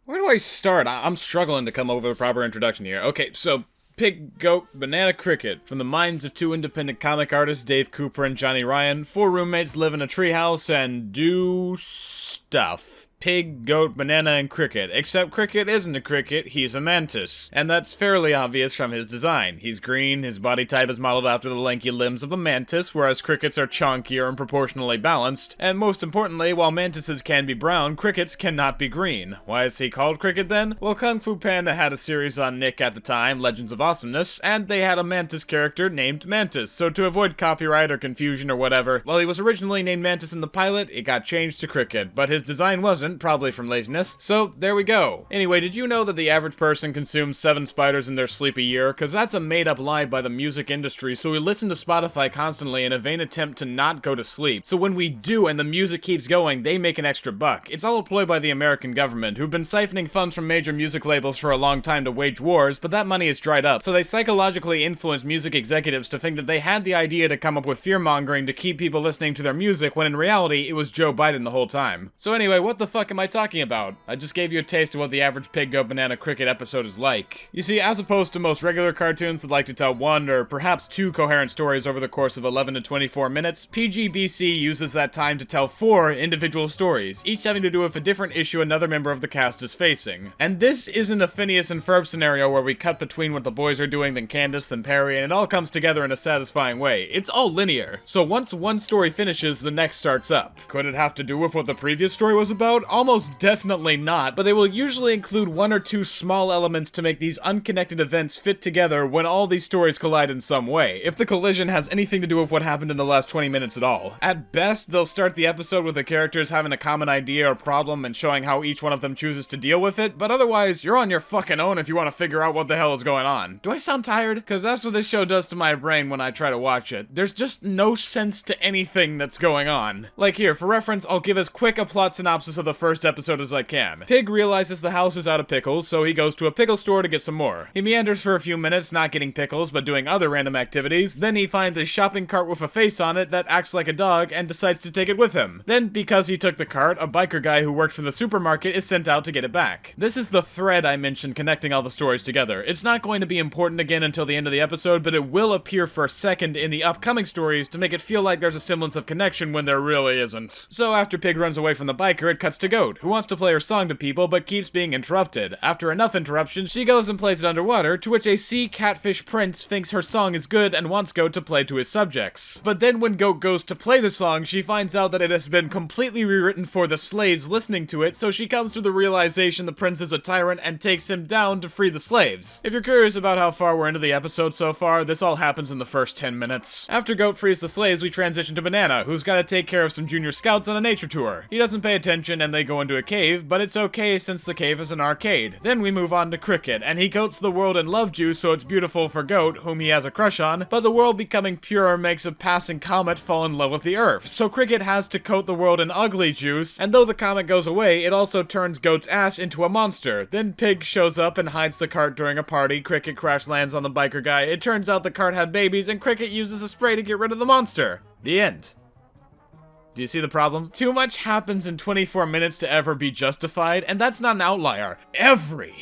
Speaker 3: Where do I start? I'm struggling to come up with a proper introduction here. Okay, so, Pig, Goat, Banana, Cricket. From the minds of two independent comic artists, Dave Cooper and Johnny Ryan, 4 roommates live in a treehouse and do stuff. Pig, Goat, Banana, and Cricket. Except Cricket isn't a cricket, he's a mantis. And that's fairly obvious from his design. He's green, his body type is modeled after the lanky limbs of a mantis, whereas crickets are chonkier and proportionally balanced. And most importantly, while mantises can be brown, crickets cannot be green. Why is he called Cricket then? Well, Kung Fu Panda had a series on Nick at the time, Legends of Awesomeness, and they had a mantis character named Mantis, so to avoid copyright or confusion or whatever, while he was originally named Mantis in the pilot, it got changed to Cricket, but his design wasn't, probably from laziness, so there we go. Anyway, did you know that the average person consumes 7 spiders in their sleep a year? Cause that's a made-up lie by the music industry, so we listen to Spotify constantly in a vain attempt to not go to sleep. So when we do and the music keeps going, they make an extra buck. It's all a ploy by the American government, who've been siphoning funds from major music labels for a long time to wage wars, but that money is dried up, so they psychologically influence music executives to think that they had the idea to come up with fear-mongering to keep people listening to their music, when in reality, it was Joe Biden the whole time. So anyway, what the fuck am I talking about? I just gave you a taste of what the average Pig, Goat, Banana, Cricket episode is like. You see, as opposed to most regular cartoons that like to tell 1 or perhaps 2 coherent stories over the course of 11 to 24 minutes, PGBC uses that time to tell 4 individual stories, each having to do with a different issue another member of the cast is facing. And this isn't a Phineas and Ferb scenario where we cut between what the boys are doing, then Candace, then Perry, and it all comes together in a satisfying way. It's all linear. So once one story finishes, the next starts up. Could it have to do with what the previous story was about? Almost definitely not, but they will usually include 1 or 2 small elements to make these unconnected events fit together when all these stories collide in some way, if the collision has anything to do with what happened in the last 20 minutes at all. At best, they'll start the episode with the characters having a common idea or problem and showing how each one of them chooses to deal with it, but otherwise, you're on your fucking own if you want to figure out what the hell is going on. Do I sound tired? Because that's what this show does to my brain when I try to watch it. There's just no sense to anything that's going on. Like here, for reference, I'll give as quick a plot synopsis of the first episode as I can. Pig realizes the house is out of pickles, so he goes to a pickle store to get some more. He meanders for a few minutes, not getting pickles, but doing other random activities. Then he finds a shopping cart with a face on it that acts like a dog and decides to take it with him. Then, because he took the cart, a biker guy who worked for the supermarket is sent out to get it back. This is the thread I mentioned connecting all the stories together. It's not going to be important again until the end of the episode, but it will appear for a second in the upcoming stories to make it feel like there's a semblance of connection when there really isn't. So after Pig runs away from the biker, it cuts to Goat, who wants to play her song to people but keeps being interrupted. After enough interruptions, she goes and plays it underwater, to which a sea catfish prince thinks her song is good and wants Goat to play to his subjects. But then when Goat goes to play the song, she finds out that it has been completely rewritten for the slaves listening to it, so she comes to the realization the prince is a tyrant and takes him down to free the slaves. If you're curious about how far we're into the episode so far, this all happens in the first 10 minutes. After Goat frees the slaves, we transition to Banana, who's gotta take care of some junior scouts on a nature tour. He doesn't pay attention, and then they go into a cave, but it's okay since the cave is an arcade. Then we move on to Cricket, and he coats the world in love juice so it's beautiful for Goat, whom he has a crush on, but the world becoming pure makes a passing comet fall in love with the Earth, so Cricket has to coat the world in ugly juice, and though the comet goes away, it also turns Goat's ass into a monster. Then Pig shows up and hides the cart during a party, Cricket crash lands on the biker guy, it turns out the cart had babies, and Cricket uses a spray to get rid of the monster. The end. Do you see the problem? Too much happens in 24 minutes to ever be justified, and that's not an outlier. Every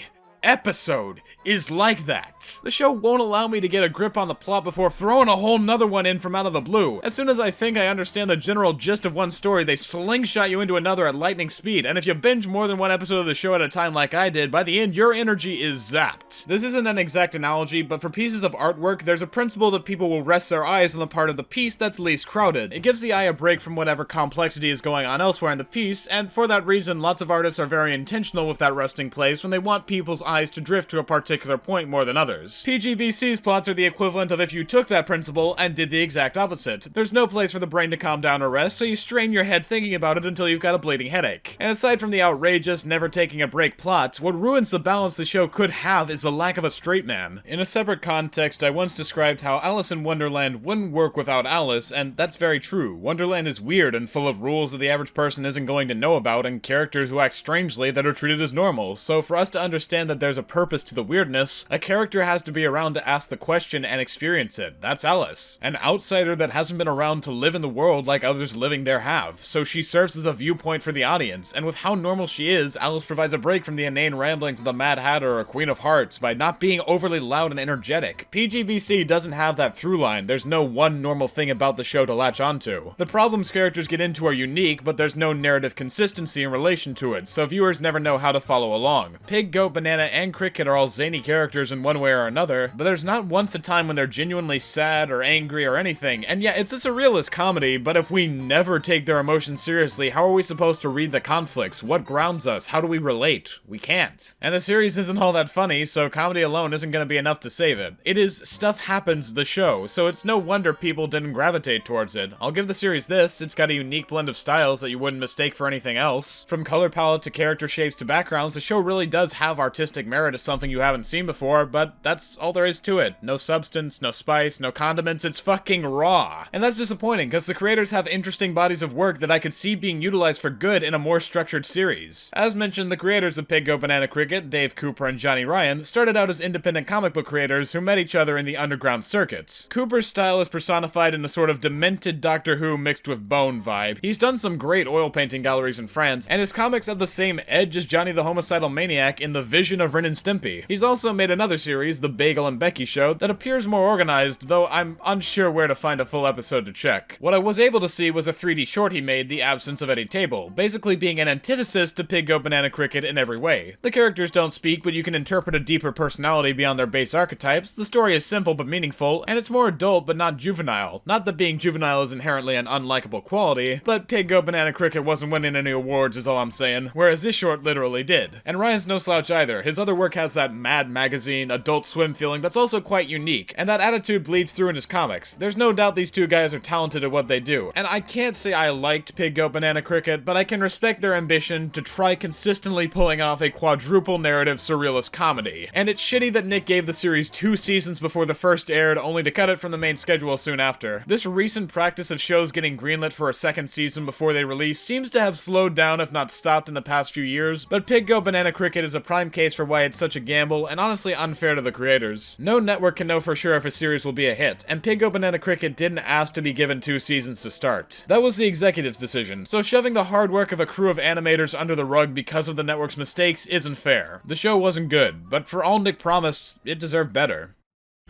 Speaker 3: episode is like that. The show won't allow me to get a grip on the plot before throwing a whole nother one in from out of the blue. As soon as I think I understand the general gist of one story, they slingshot you into another at lightning speed, and if you binge more than one episode of the show at a time like I did, by the end your energy is zapped. This isn't an exact analogy, but for pieces of artwork, there's a principle that people will rest their eyes on the part of the piece that's least crowded. It gives the eye a break from whatever complexity is going on elsewhere in the piece, and for that reason, lots of artists are very intentional with that resting place when they want people's eyes to drift to a particular point more than others. PGBC's plots are the equivalent of if you took that principle and did the exact opposite. There's no place for the brain to calm down or rest, so you strain your head thinking about it until you've got a bleeding headache. And aside from the outrageous, never taking a break plot, what ruins the balance the show could have is the lack of a straight man. In a separate context, I once described how Alice in Wonderland wouldn't work without Alice, and that's very true. Wonderland is weird and full of rules that the average person isn't going to know about, and characters who act strangely that are treated as normal, so for us to understand that there's a purpose to the weirdness, a character has to be around to ask the question and experience it. That's Alice. An outsider that hasn't been around to live in the world like others living there have, so she serves as a viewpoint for the audience, and with how normal she is, Alice provides a break from the inane ramblings of the Mad Hatter or Queen of Hearts by not being overly loud and energetic. PGBC doesn't have that through line. There's no one normal thing about the show to latch onto. The problems characters get into are unique, but there's no narrative consistency in relation to it, so viewers never know how to follow along. Pig, Goat, Banana, and Cricket are all zany characters in one way or another, but there's not once a time when they're genuinely sad or angry or anything, and yeah, it's a surrealist comedy, but if we never take their emotions seriously, how are we supposed to read the conflicts? What grounds us? How do we relate? We can't. And the series isn't all that funny, so comedy alone isn't gonna be enough to save it. It is Stuff Happens the show, so it's no wonder people didn't gravitate towards it. I'll give the series this, it's got a unique blend of styles that you wouldn't mistake for anything else. From color palette to character shapes to backgrounds, the show really does have artistic merit as something you haven't seen before, but that's all there is to it. No substance, no spice, no condiments, it's fucking raw. And that's disappointing, because the creators have interesting bodies of work that I could see being utilized for good in a more structured series. As mentioned, the creators of Pig, Goat, Banana, Cricket, Dave Cooper and Johnny Ryan, started out as independent comic book creators who met each other in the underground circuits. Cooper's style is personified in a sort of demented Doctor Who mixed with Bone vibe. He's done some great oil painting galleries in France, and his comics have the same edge as Johnny the Homicidal Maniac in The Vision of Ren and Stimpy. He's also made another series, The Bagel and Becky Show, that appears more organized, though I'm unsure where to find a full episode to check. What I was able to see was a 3D short he made, The Absence of Any Table, basically being an antithesis to Pig, Goat, Banana, Cricket in every way. The characters don't speak, but you can interpret a deeper personality beyond their base archetypes, the story is simple but meaningful, and it's more adult but not juvenile. Not that being juvenile is inherently an unlikable quality, but Pig, Goat, Banana, Cricket wasn't winning any awards is all I'm saying, whereas this short literally did. And Ryan's no slouch either. His other work has that Mad Magazine, Adult Swim feeling that's also quite unique, and that attitude bleeds through in his comics. There's no doubt these two guys are talented at what they do, and I can't say I liked Pig, Goat, Banana, Cricket, but I can respect their ambition to try consistently pulling off a quadruple narrative surrealist comedy. And it's shitty that Nick gave the series 2 seasons before the first aired, only to cut it from the main schedule soon after. This recent practice of shows getting greenlit for a second season before they release seems to have slowed down if not stopped in the past few years, but Pig, Goat, Banana, Cricket is a prime case for why it's such a gamble, and honestly unfair to the creators. No network can know for sure if a series will be a hit, and Pig, Goat, Banana, Cricket didn't ask to be given 2 seasons to start. That was the executive's decision, so shoving the hard work of a crew of animators under the rug because of the network's mistakes isn't fair. The show wasn't good, but for all Nick promised, it deserved better.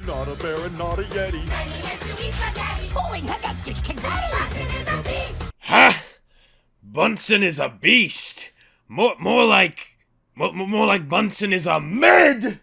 Speaker 8: Not a bear and not a yeti.
Speaker 9: Holy heck, that's just confetti!
Speaker 13: Ha! Bunsen is a beast. More like Bunsen is a mid.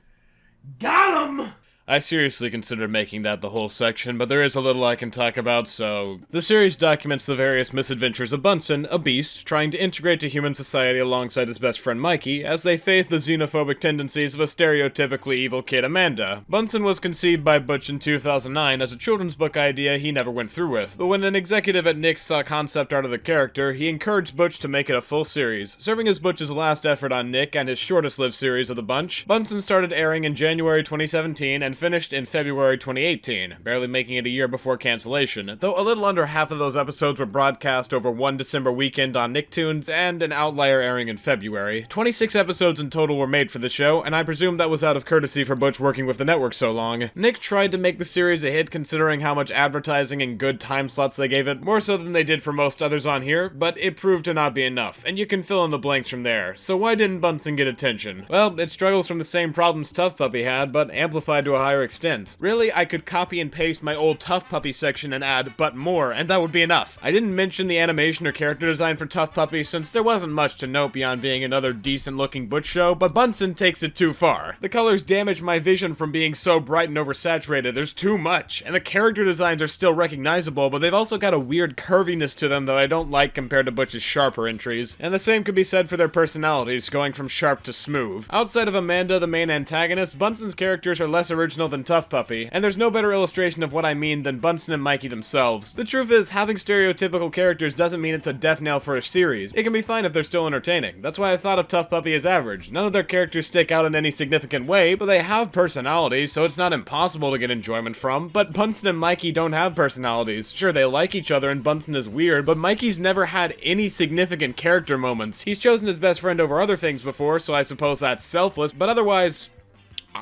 Speaker 13: Got him.
Speaker 3: I seriously considered making that the whole section, but there is a little I can talk about, so... The series documents the various misadventures of Bunsen, a beast, trying to integrate to human society alongside his best friend Mikey, as they face the xenophobic tendencies of a stereotypically evil kid Amanda. Bunsen was conceived by Butch in 2009 as a children's book idea he never went through with, but when an executive at Nick saw concept art of the character, he encouraged Butch to make it a full series. Serving as Butch's last effort on Nick and his shortest-lived series of the bunch, Bunsen started airing in January 2017 and finished in February 2018, barely making it a year before cancellation, though a little under half of those episodes were broadcast over one December weekend on Nicktoons and an outlier airing in February. 26 episodes in total were made for the show, and I presume that was out of courtesy for Butch working with the network so long. Nick tried to make the series a hit considering how much advertising and good time slots they gave it, more so than they did for most others on here, but it proved to not be enough, and you can fill in the blanks from there. So why didn't Bunsen get attention? Well, it struggles from the same problems TUFF Puppy had, but amplified to a higher extent. Really, I could copy and paste my old TUFF Puppy section and add "but more," and that would be enough. I didn't mention the animation or character design for TUFF Puppy since there wasn't much to note beyond being another decent looking Butch show, but Bunsen takes it too far. The colors damage my vision from being so bright and oversaturated, there's too much, and the character designs are still recognizable, but they've also got a weird curviness to them that I don't like compared to Butch's sharper entries, and the same could be said for their personalities, going from sharp to smooth. Outside of Amanda, the main antagonist, Bunsen's characters are less original than TUFF Puppy, and there's no better illustration of what I mean than Bunsen and Mikey themselves. The truth is, having stereotypical characters doesn't mean it's a death knell for a series. It can be fine if they're still entertaining. That's why I thought of TUFF Puppy as average. None of their characters stick out in any significant way, but they have personalities, so it's not impossible to get enjoyment from. But Bunsen and Mikey don't have personalities. Sure, they like each other and Bunsen is weird, but Mikey's never had any significant character moments. He's chosen his best friend over other things before, so I suppose that's selfless, but otherwise...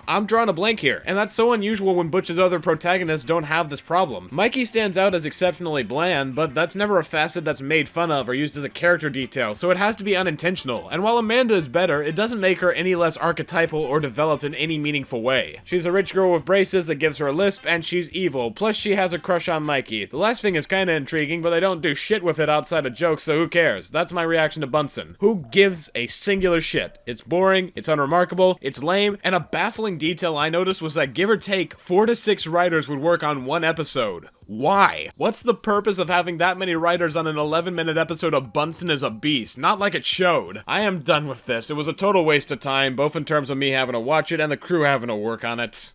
Speaker 3: I'm drawing a blank here, and that's so unusual when Butch's other protagonists don't have this problem. Mikey stands out as exceptionally bland, but that's never a facet that's made fun of or used as a character detail, so it has to be unintentional. And while Amanda is better, it doesn't make her any less archetypal or developed in any meaningful way. She's a rich girl with braces that gives her a lisp, and she's evil, plus she has a crush on Mikey. The last thing is kinda intriguing, but they don't do shit with it outside of jokes, so who cares? That's my reaction to Bunsen. Who gives a singular shit? It's boring, it's unremarkable, it's lame, and a baffling detail I noticed was that give or take 4 to 6 writers would work on one episode. Why? What's the purpose of having that many writers on an 11-minute episode of Bunsen is a Beast? Not like it showed. I am done with this. It was a total waste of time, both in terms of me having to watch it and the crew having to work on it.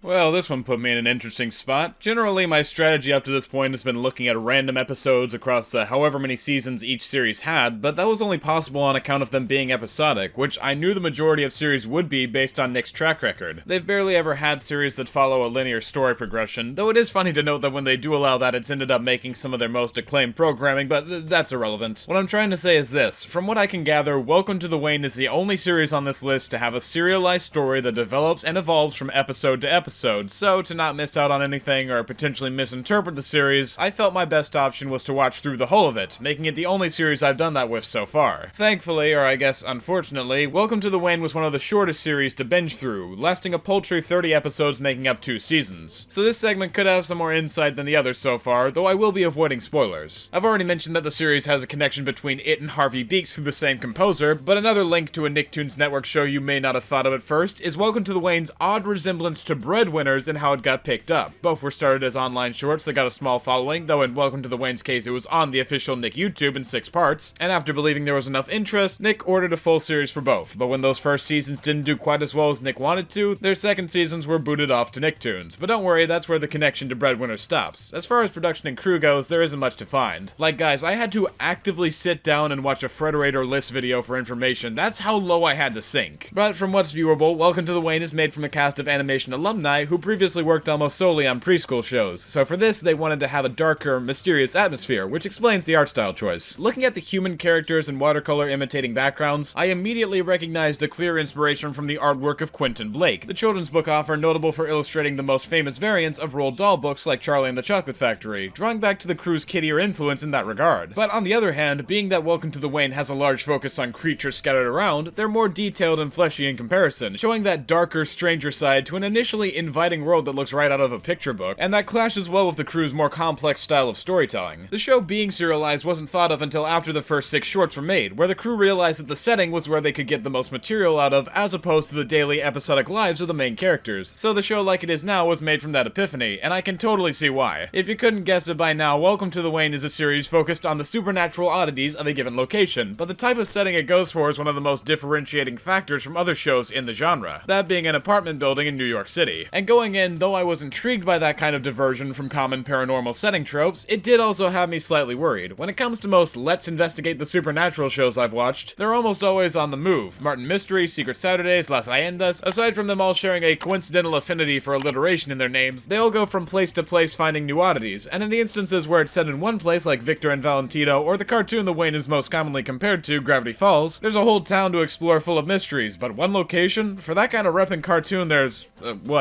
Speaker 3: Well, this one put me in an interesting spot. Generally, my strategy up to this point has been looking at random episodes across the however many seasons each series had, but that was only possible on account of them being episodic, which I knew the majority of series would be based on Nick's track record. They've barely ever had series that follow a linear story progression, though it is funny to note that when they do allow that, it's ended up making some of their most acclaimed programming, but that's irrelevant. What I'm trying to say is this. From what I can gather, Welcome to the Wayne is the only series on this list to have a serialized story that develops and evolves from episode to episode. So to not miss out on anything or potentially misinterpret the series, I felt my best option was to watch through the whole of it, making it the only series I've done that with so far. Thankfully, or I guess unfortunately, Welcome to the Wayne was one of the shortest series to binge through, lasting a paltry 30 episodes making up 2 seasons. So this segment could have some more insight than the others so far, though I will be avoiding spoilers. I've already mentioned that the series has a connection between it and Harvey Beaks through the same composer, but another link to a Nicktoons network show you may not have thought of at first is Welcome to the Wayne's odd resemblance to Breadwinners and how it got picked up. Both were started as online shorts that got a small following, though in Welcome to the Wayne's case it was on the official Nick YouTube in 6 parts, and after believing there was enough interest, Nick ordered a full series for both, but when those first seasons didn't do quite as well as Nick wanted to, their second seasons were booted off to Nicktoons. But don't worry, that's where the connection to Breadwinners stops. As far as production and crew goes, there isn't much to find. Like guys, I had to actively sit down and watch a Frederator list video for information. That's how low I had to sink. But from what's viewable, Welcome to the Wayne is made from a cast of animation alumni who previously worked almost solely on preschool shows, so for this they wanted to have a darker, mysterious atmosphere, which explains the art style choice. Looking at the human characters and watercolor imitating backgrounds, I immediately recognized a clear inspiration from the artwork of Quentin Blake, the children's book author notable for illustrating the most famous variants of Roald Dahl books like Charlie and the Chocolate Factory, drawing back to the crew's kiddier influence in that regard. But on the other hand, being that Welcome to the Wayne has a large focus on creatures scattered around, they're more detailed and fleshy in comparison, showing that darker, stranger side to an initially inviting world that looks right out of a picture book, and that clashes well with the crew's more complex style of storytelling. The show being serialized wasn't thought of until after the first 6 shorts were made, where the crew realized that the setting was where they could get the most material out of, as opposed to the daily episodic lives of the main characters. So the show like it is now was made from that epiphany, and I can totally see why. If you couldn't guess it by now, Welcome to the Wayne is a series focused on the supernatural oddities of a given location, but the type of setting it goes for is one of the most differentiating factors from other shows in the genre, that being an apartment building in New York City. And going in, though I was intrigued by that kind of diversion from common paranormal setting tropes, it did also have me slightly worried. When it comes to most let's investigate the supernatural shows I've watched, they're almost always on the move. Martin Mystery, Secret Saturdays, Las Leyendas, aside from them all sharing a coincidental affinity for alliteration in their names, they all go from place to place finding new oddities, and in the instances where it's set in one place like Victor and Valentino, or the cartoon the Wayne is most commonly compared to, Gravity Falls, there's a whole town to explore full of mysteries, but one location? For that kind of repping cartoon there's,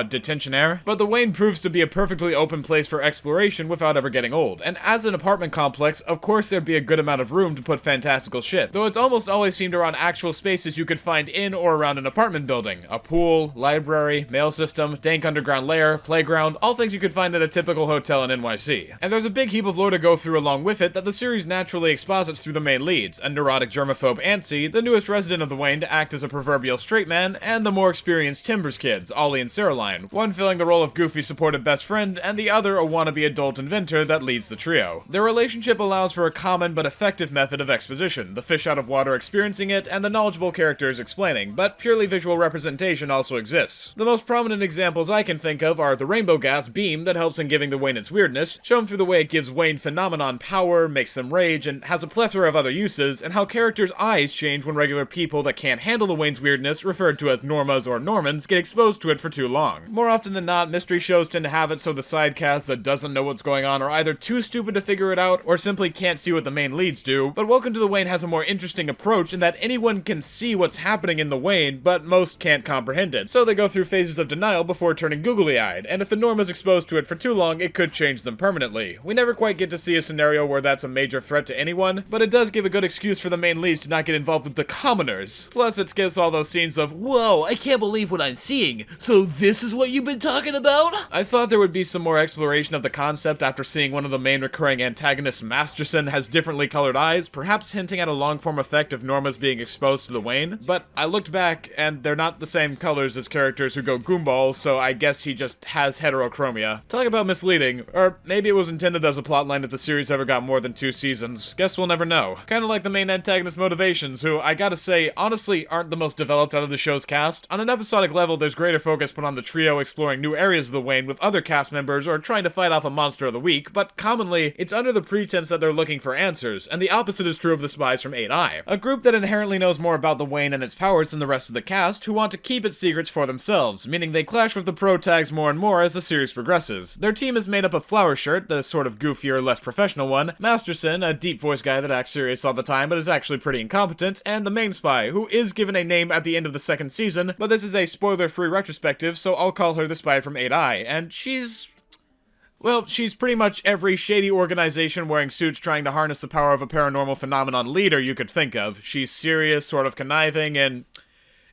Speaker 3: detention air? But the Wayne proves to be a perfectly open place for exploration without ever getting old, and as an apartment complex, of course there'd be a good amount of room to put fantastical shit, though it's almost always seemed around actual spaces you could find in or around an apartment building. A pool, library, mail system, dank underground lair, playground, all things you could find at a typical hotel in NYC. And there's a big heap of lore to go through along with it that the series naturally exposits through the main leads, a neurotic germaphobe Antsy, the newest resident of the Wayne to act as a proverbial straight man, and the more experienced Timbers kids, Ollie and Caroline, one filling the role of goofy supportive best friend, and the other a wannabe adult inventor that leads the trio. Their relationship allows for a common but effective method of exposition, the fish out of water experiencing it, and the knowledgeable characters explaining, but purely visual representation also exists. The most prominent examples I can think of are the rainbow gas beam that helps in giving the Wayne its weirdness, shown through the way it gives Wayne phenomenon power, makes them rage, and has a plethora of other uses, and how characters' eyes change when regular people that can't handle the Wayne's weirdness, referred to as Normas or Normans, get exposed to it for too long. More often than not, mystery shows tend to have it so the side cast that doesn't know what's going on are either too stupid to figure it out, or simply can't see what the main leads do, but Welcome to the Wayne has a more interesting approach in that anyone can see what's happening in the Wayne, but most can't comprehend it, so they go through phases of denial before turning googly-eyed, and if the norm is exposed to it for too long, it could change them permanently. We never quite get to see a scenario where that's a major threat to anyone, but it does give a good excuse for the main leads to not get involved with the commoners. Plus, it skips all those scenes of, whoa, I can't believe what I'm seeing, so this is what you've been talking about? I thought there would be some more exploration of the concept after seeing one of the main recurring antagonists, Masterson, has differently colored eyes, perhaps hinting at a long-form effect of Norma's being exposed to the Wayne, but I looked back, and they're not the same colors as characters who go goomballs, so I guess he just has heterochromia. Talk about misleading, or maybe it was intended as a plotline if the series ever got more than 2 seasons. Guess we'll never know. Kinda like the main antagonist motivations, who, I gotta say, honestly aren't the most developed out of the show's cast. On an episodic level, there's greater focus put on the trio exploring new areas of the Wayne with other cast members or trying to fight off a monster of the week, but commonly, it's under the pretense that they're looking for answers, and the opposite is true of the spies from 8i, a group that inherently knows more about the Wayne and its powers than the rest of the cast, who want to keep its secrets for themselves, meaning they clash with the pro tags more and more as the series progresses. Their team is made up of Flower Shirt, the sort of goofier, less professional one, Masterson, a deep voice guy that acts serious all the time but is actually pretty incompetent, and the main spy, who is given a name at the end of the 2nd season, but this is a spoiler-free retrospective, so I'll call her the spy from 8i, and she's pretty much every shady organization wearing suits trying to harness the power of a paranormal phenomenon leader you could think of. She's serious, sort of conniving, and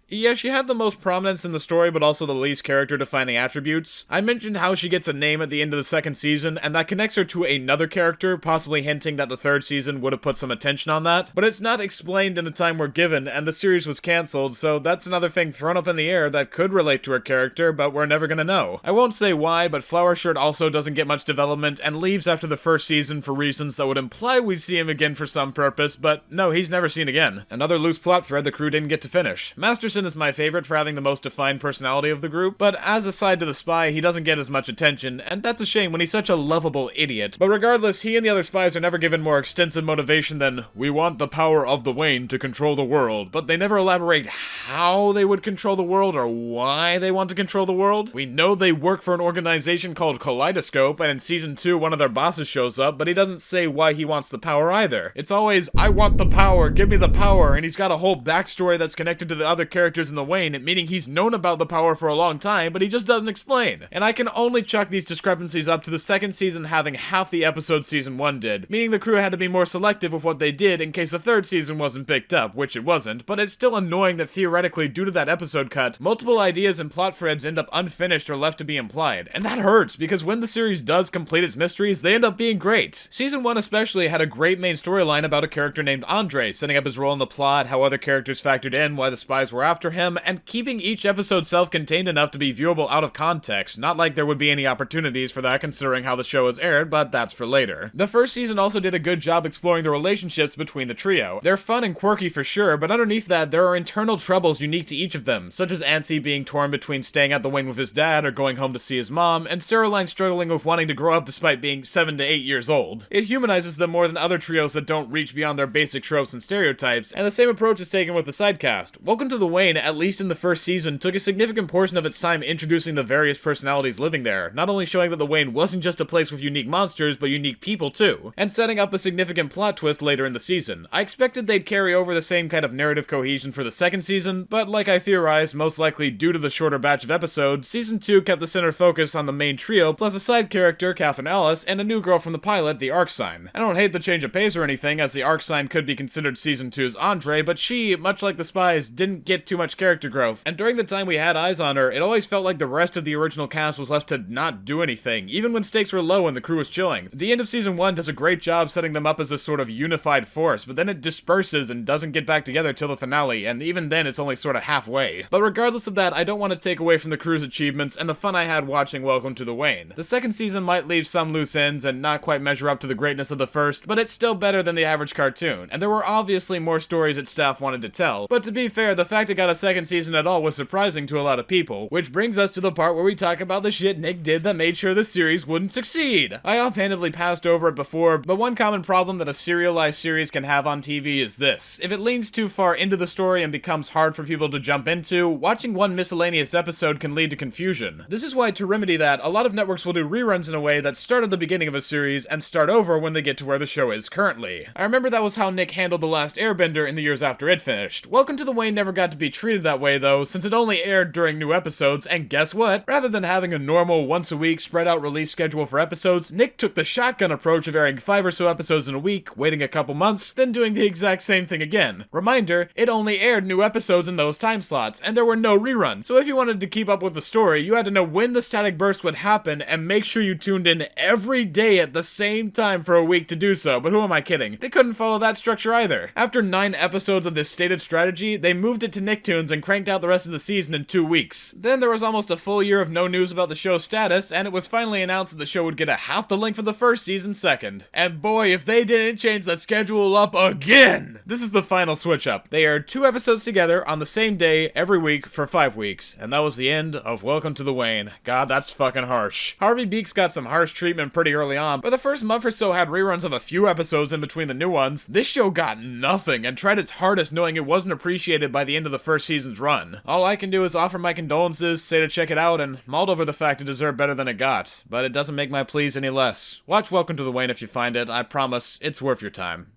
Speaker 3: yeah, she had the most prominence in the story, but also the least character-defining attributes. I mentioned how she gets a name at the end of the 2nd season, and that connects her to another character, possibly hinting that the 3rd season would have put some attention on that, but it's not explained in the time we're given, and the series was cancelled, so that's another thing thrown up in the air that could relate to her character, but we're never gonna know. I won't say why, but Flower Shirt also doesn't get much development, and leaves after the 1st season for reasons that would imply we'd see him again for some purpose, but no, he's never seen again. Another loose plot thread the crew didn't get to finish. Masterson is my favorite for having the most defined personality of the group, but as a side to the spy, he doesn't get as much attention, and that's a shame when he's such a lovable idiot. But regardless, he and the other spies are never given more extensive motivation than, we want the power of the Wayne to control the world, but they never elaborate how they would control the world or why they want to control the world. We know they work for an organization called Kaleidoscope, and in season 2, one of their bosses shows up, but he doesn't say why he wants the power either. It's always, I want the power, give me the power, and he's got a whole backstory that's connected to the other characters characters in the Wayne, meaning he's known about the power for a long time, but he just doesn't explain. And I can only chuck these discrepancies up to the second season having half the episodes season 1 did, meaning the crew had to be more selective with what they did in case the third season wasn't picked up, which it wasn't, but it's still annoying that theoretically, due to that episode cut, multiple ideas and plot threads end up unfinished or left to be implied. And that hurts, because when the series does complete its mysteries, they end up being great. Season 1 especially had a great main storyline about a character named Andre, setting up his role in the plot, how other characters factored in, why the spies were after him, and keeping each episode self-contained enough to be viewable out of context. Not like there would be any opportunities for that considering how the show was aired, but that's for later. The first season also did a good job exploring the relationships between the trio. They're fun and quirky for sure, but underneath that, there are internal troubles unique to each of them, such as Ansi being torn between staying at the Wayne with his dad or going home to see his mom, and Caroline struggling with wanting to grow up despite being 7 to 8 years old. It humanizes them more than other trios that don't reach beyond their basic tropes and stereotypes, and the same approach is taken with the sidecast. Welcome to the Wayne, at least in the first season, took a significant portion of its time introducing the various personalities living there, not only showing that the Wayne wasn't just a place with unique monsters, but unique people too, and setting up a significant plot twist later in the season. I expected they'd carry over the same kind of narrative cohesion for the second season, but like I theorized, most likely due to the shorter batch of episodes, season 2 kept the center focus on the main trio, plus a side character, Catherine Alice, and a new girl from the pilot, the Arcsign. I don't hate the change of pace or anything, as the Arcsign could be considered season 2's Andre, but she, much like the spies, didn't get too much character growth, and during the time we had eyes on her, it always felt like the rest of the original cast was left to not do anything, even when stakes were low and the crew was chilling. The end of season 1 does a great job setting them up as a sort of unified force, but then it disperses and doesn't get back together till the finale, and even then it's only sort of halfway. But regardless of that, I don't want to take away from the crew's achievements and the fun I had watching Welcome to the Wayne. The second season might leave some loose ends and not quite measure up to the greatness of the first, but it's still better than the average cartoon, and there were obviously more stories its staff wanted to tell. But to be fair, the fact it got a second season at all was surprising to a lot of people, which brings us to the part where we talk about the shit Nick did that made sure the series wouldn't succeed. I offhandedly passed over it before, but one common problem that a serialized series can have on TV is this. If it leans too far into the story and becomes hard for people to jump into, watching one miscellaneous episode can lead to confusion. This is why, to remedy that, a lot of networks will do reruns in a way that start at the beginning of a series and start over when they get to where the show is currently. I remember that was how Nick handled The Last Airbender in the years after it finished. Welcome to the Wayne never got to be treated that way though, since it only aired during new episodes, and guess what? Rather than having a normal once-a-week spread-out release schedule for episodes, Nick took the shotgun approach of airing 5 or so episodes in a week, waiting a couple months, then doing the exact same thing again. Reminder, it only aired new episodes in those time slots, and there were no reruns, so if you wanted to keep up with the story, you had to know when the static burst would happen and make sure you tuned in every day at the same time for a week to do so, but who am I kidding? They couldn't follow that structure either. After 9 episodes of this stated strategy, they moved it to Nicktoons and cranked out the rest of the season in 2 weeks. Then there was almost a full year of no news about the show's status, and it was finally announced that the show would get a half the length of the first season second. And boy, if they didn't change the schedule up again! This is the final switch up. They aired 2 episodes together on the same day every week for 5 weeks, and that was the end of Welcome to the Wayne. God, that's fucking harsh. Harvey Beaks got some harsh treatment pretty early on, but the first month or so had reruns of a few episodes in between the new ones. This show got nothing and tried its hardest knowing it wasn't appreciated by the end of the first season's run. All I can do is offer my condolences, say to check it out, and maul over the fact it deserved better than it got, but it doesn't make my pleas any less. Watch Welcome to the Wayne if you find it. I promise, it's worth your time.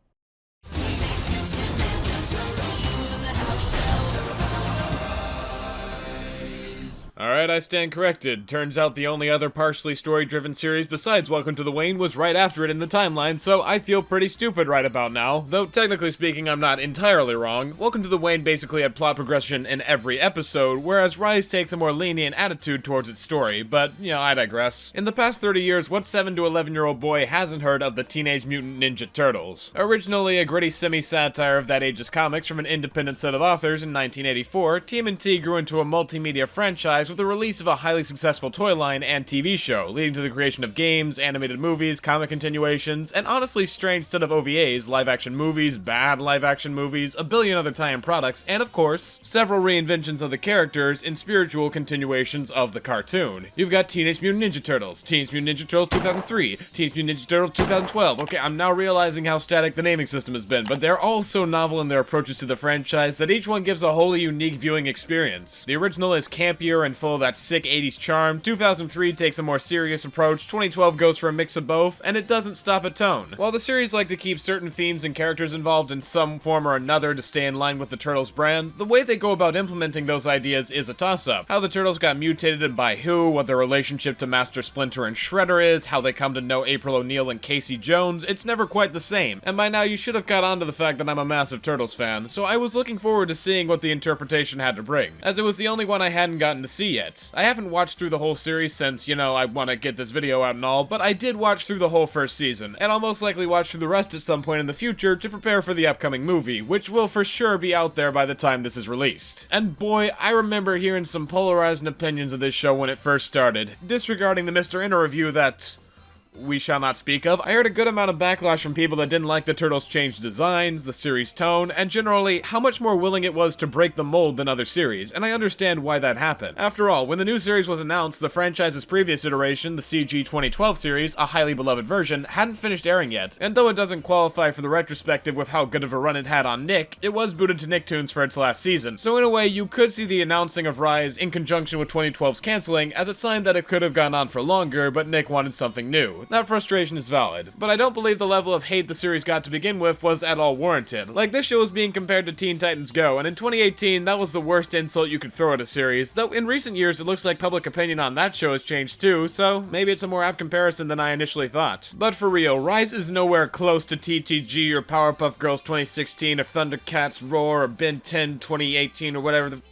Speaker 3: Alright, I stand corrected. Turns out the only other partially story-driven series besides Welcome to the Wayne was right after it in the timeline, so I feel pretty stupid right about now. Though technically speaking, I'm not entirely wrong. Welcome to the Wayne basically had plot progression in every episode, whereas Rise takes a more lenient attitude towards its story, but, you know, I digress. In the past 30 years, what 7 to 11-year-old boy hasn't heard of the Teenage Mutant Ninja Turtles? Originally a gritty semi-satire of that age's comics from an independent set of authors in 1984, TMNT grew into a multimedia franchise with the release of a highly successful toy line and TV show, leading to the creation of games, animated movies, comic continuations, and honestly strange set of OVAs, live-action movies, bad live-action movies, a billion other tie-in products, and of course, several reinventions of the characters in spiritual continuations of the cartoon. You've got Teenage Mutant Ninja Turtles, Teenage Mutant Ninja Turtles 2003, Teenage Mutant Ninja Turtles 2012. Okay, I'm now realizing how static the naming system has been, but they're all so novel in their approaches to the franchise that each one gives a wholly unique viewing experience. The original is campier and full of that sick 80s charm, 2003 takes a more serious approach, 2012 goes for a mix of both, and it doesn't stop at tone. While the series like to keep certain themes and characters involved in some form or another to stay in line with the Turtles brand, the way they go about implementing those ideas is a toss-up. How the Turtles got mutated and by who, what their relationship to Master Splinter and Shredder is, how they come to know April O'Neil and Casey Jones, it's never quite the same. And by now you should have caught on to the fact that I'm a massive Turtles fan, so I was looking forward to seeing what the interpretation had to bring, as it was the only one I hadn't gotten to see yet. I haven't watched through the whole series since, I want to get this video out and all, but I did watch through the whole first season, and I'll most likely watch through the rest at some point in the future to prepare for the upcoming movie, which will for sure be out there by the time this is released. And boy, I remember hearing some polarizing opinions of this show when it first started, disregarding the Mr. Inner review that we shall not speak of. I heard a good amount of backlash from people that didn't like the Turtles' changed designs, the series' tone, and generally how much more willing it was to break the mold than other series, and I understand why that happened. After all, when the new series was announced, the franchise's previous iteration, the CG 2012 series, a highly beloved version, hadn't finished airing yet, and though it doesn't qualify for the retrospective with how good of a run it had on Nick, it was booted to Nicktoons for its last season, so in a way you could see the announcing of Rise in conjunction with 2012's canceling as a sign that it could have gone on for longer, but Nick wanted something new. That frustration is valid, but I don't believe the level of hate the series got to begin with was at all warranted. Like, this show was being compared to Teen Titans Go, and in 2018, that was the worst insult you could throw at a series, though in recent years it looks like public opinion on that show has changed too, so maybe it's a more apt comparison than I initially thought. But for real, Rise is nowhere close to TTG or Powerpuff Girls 2016 or Thundercats Roar or Ben 10 2018 or whatever the...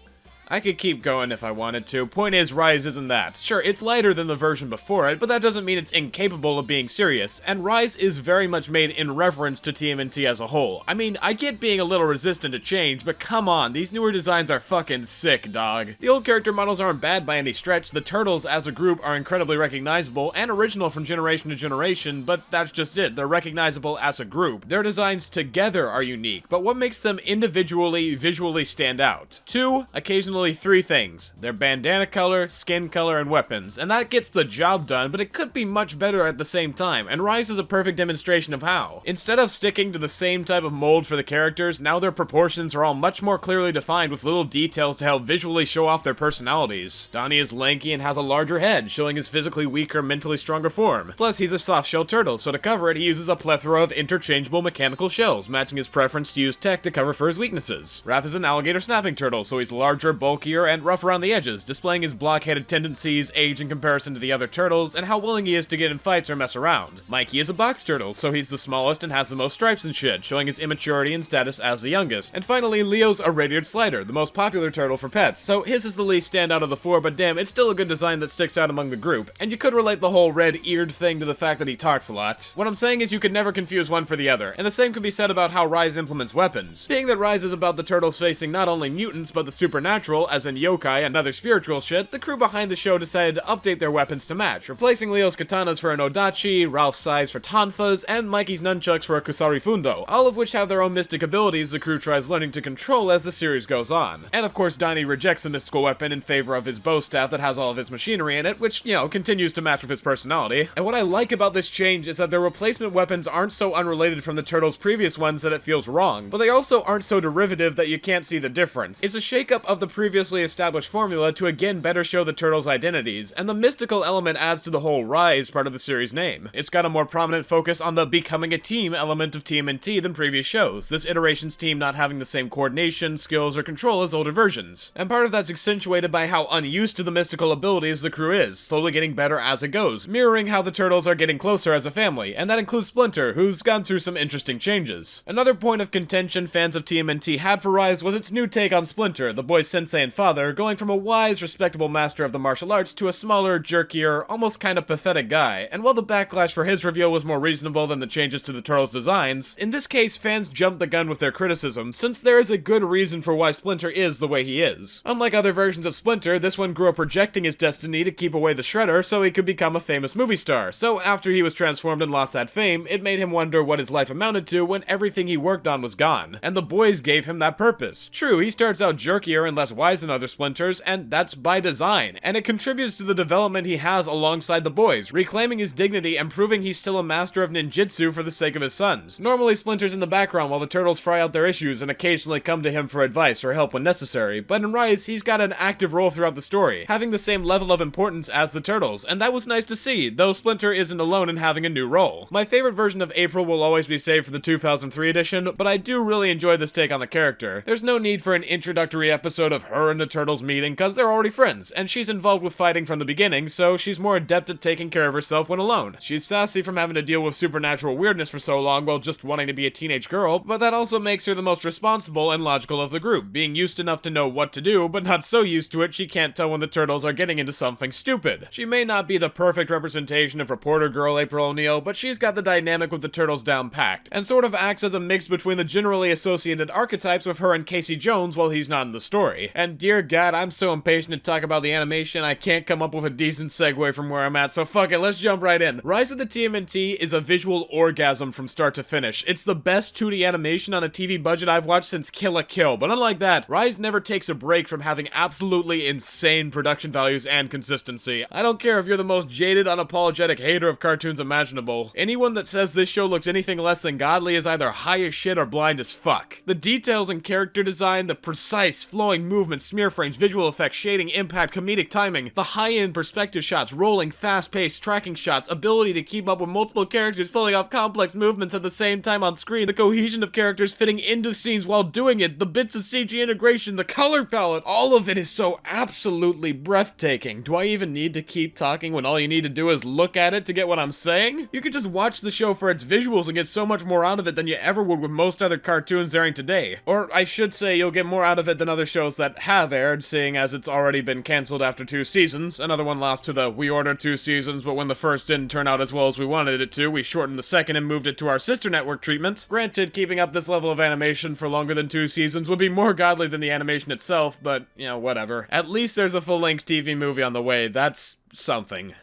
Speaker 3: I could keep going if I wanted to. Point is, Rise isn't that. Sure, it's lighter than the version before it, but that doesn't mean it's incapable of being serious, and Rise is very much made in reverence to TMNT as a whole. I mean, I get being a little resistant to change, but come on, these newer designs are fucking sick, dog. The old character models aren't bad by any stretch, the Turtles as a group are incredibly recognizable and original from generation to generation, but that's just it, they're recognizable as a group. Their designs together are unique, but what makes them individually, visually stand out? 2, occasionally 3 things. Their bandana color, skin color, and weapons. And that gets the job done, but it could be much better at the same time, and Rise is a perfect demonstration of how. Instead of sticking to the same type of mold for the characters, now their proportions are all much more clearly defined with little details to help visually show off their personalities. Donnie is lanky and has a larger head, showing his physically weaker, mentally stronger form. Plus, he's a soft-shell turtle, so to cover it, he uses a plethora of interchangeable mechanical shells, matching his preference to use tech to cover for his weaknesses. Raph is an alligator snapping turtle, so he's larger, bulkier, and rough around the edges, displaying his blockheaded tendencies, age in comparison to the other turtles, and how willing he is to get in fights or mess around. Mikey is a box turtle, so he's the smallest and has the most stripes and shit, showing his immaturity and status as the youngest. And finally, Leo's a red-eared slider, the most popular turtle for pets, so his is the least standout of the 4, but damn, it's still a good design that sticks out among the group, and you could relate the whole red-eared thing to the fact that he talks a lot. What I'm saying is you could never confuse one for the other, and the same could be said about how Rise implements weapons. Being that Rise is about the turtles facing not only mutants, but the supernatural, as in yokai and other spiritual shit, the crew behind the show decided to update their weapons to match, replacing Leo's katanas for an odachi, Ralph's sais for tonfas, and Mikey's nunchucks for a kusari fundo, all of which have their own mystic abilities the crew tries learning to control as the series goes on. And of course, Donnie rejects the mystical weapon in favor of his bow staff that has all of his machinery in it, which, continues to match with his personality. And what I like about this change is that their replacement weapons aren't so unrelated from the Turtles' previous ones that it feels wrong, but they also aren't so derivative that you can't see the difference. It's a shakeup of the previously established formula to again better show the Turtles' identities, and the mystical element adds to the whole Rise part of the series' name. It's got a more prominent focus on the becoming a team element of TMNT than previous shows, this iteration's team not having the same coordination, skills, or control as older versions. And part of that's accentuated by how unused to the mystical abilities the crew is, slowly getting better as it goes, mirroring how the Turtles are getting closer as a family, and that includes Splinter, who's gone through some interesting changes. Another point of contention fans of TMNT had for Rise was its new take on Splinter, the boy's sensei and father, going from a wise, respectable master of the martial arts to a smaller, jerkier, almost kind of pathetic guy, and while the backlash for his reveal was more reasonable than the changes to the Turtles' designs, in this case fans jumped the gun with their criticism, since there is a good reason for why Splinter is the way he is. Unlike other versions of Splinter, this one grew up rejecting his destiny to keep away the Shredder so he could become a famous movie star, so after he was transformed and lost that fame, it made him wonder what his life amounted to when everything he worked on was gone, and the boys gave him that purpose. True, he starts out jerkier and less character-wise than other Splinters, and that's by design, and it contributes to the development he has alongside the boys, reclaiming his dignity and proving he's still a master of ninjutsu for the sake of his sons. Normally Splinter's in the background while the turtles fry out their issues and occasionally come to him for advice or help when necessary, but in Rise, he's got an active role throughout the story, having the same level of importance as the turtles, and that was nice to see, though Splinter isn't alone in having a new role. My favorite version of April will always be saved for the 2003 edition, but I do really enjoy this take on the character. There's no need for an introductory episode of her and the turtles meeting, cause they're already friends, and she's involved with fighting from the beginning, so she's more adept at taking care of herself when alone. She's sassy from having to deal with supernatural weirdness for so long while just wanting to be a teenage girl, but that also makes her the most responsible and logical of the group, being used enough to know what to do, but not so used to it she can't tell when the turtles are getting into something stupid. She may not be the perfect representation of reporter girl April O'Neil, but she's got the dynamic with the turtles down packed, and sort of acts as a mix between the generally associated archetypes of her and Casey Jones while he's not in the story. And dear God, I'm so impatient to talk about the animation, I can't come up with a decent segue from where I'm at, so fuck it, let's jump right in. Rise of the TMNT is a visual orgasm from start to finish. It's the best 2D animation on a TV budget I've watched since Kill la Kill, but unlike that, Rise never takes a break from having absolutely insane production values and consistency. I don't care if you're the most jaded, unapologetic hater of cartoons imaginable. Anyone that says this show looks anything less than godly is either high as shit or blind as fuck. The details in character design, the precise, flowing movements, smear frames, visual effects, shading, impact, comedic timing, the high-end perspective shots, rolling, fast-paced tracking shots, ability to keep up with multiple characters pulling off complex movements at the same time on screen, the cohesion of characters fitting into scenes while doing it, the bits of CG integration, the color palette, all of it is so absolutely breathtaking. Do I even need to keep talking when all you need to do is look at it to get what I'm saying? You could just watch the show for its visuals and get so much more out of it than you ever would with most other cartoons airing today. Or I should say you'll get more out of it than other shows that have aired, seeing as it's already been cancelled after 2 seasons. Another one lost to the "we ordered 2 seasons, but when the first didn't turn out as well as we wanted it to, we shortened the second and moved it to our sister network treatment." Granted, keeping up this level of animation for longer than 2 seasons would be more godly than the animation itself, but, you know, whatever. At least there's a full-length TV movie on the way. That's something.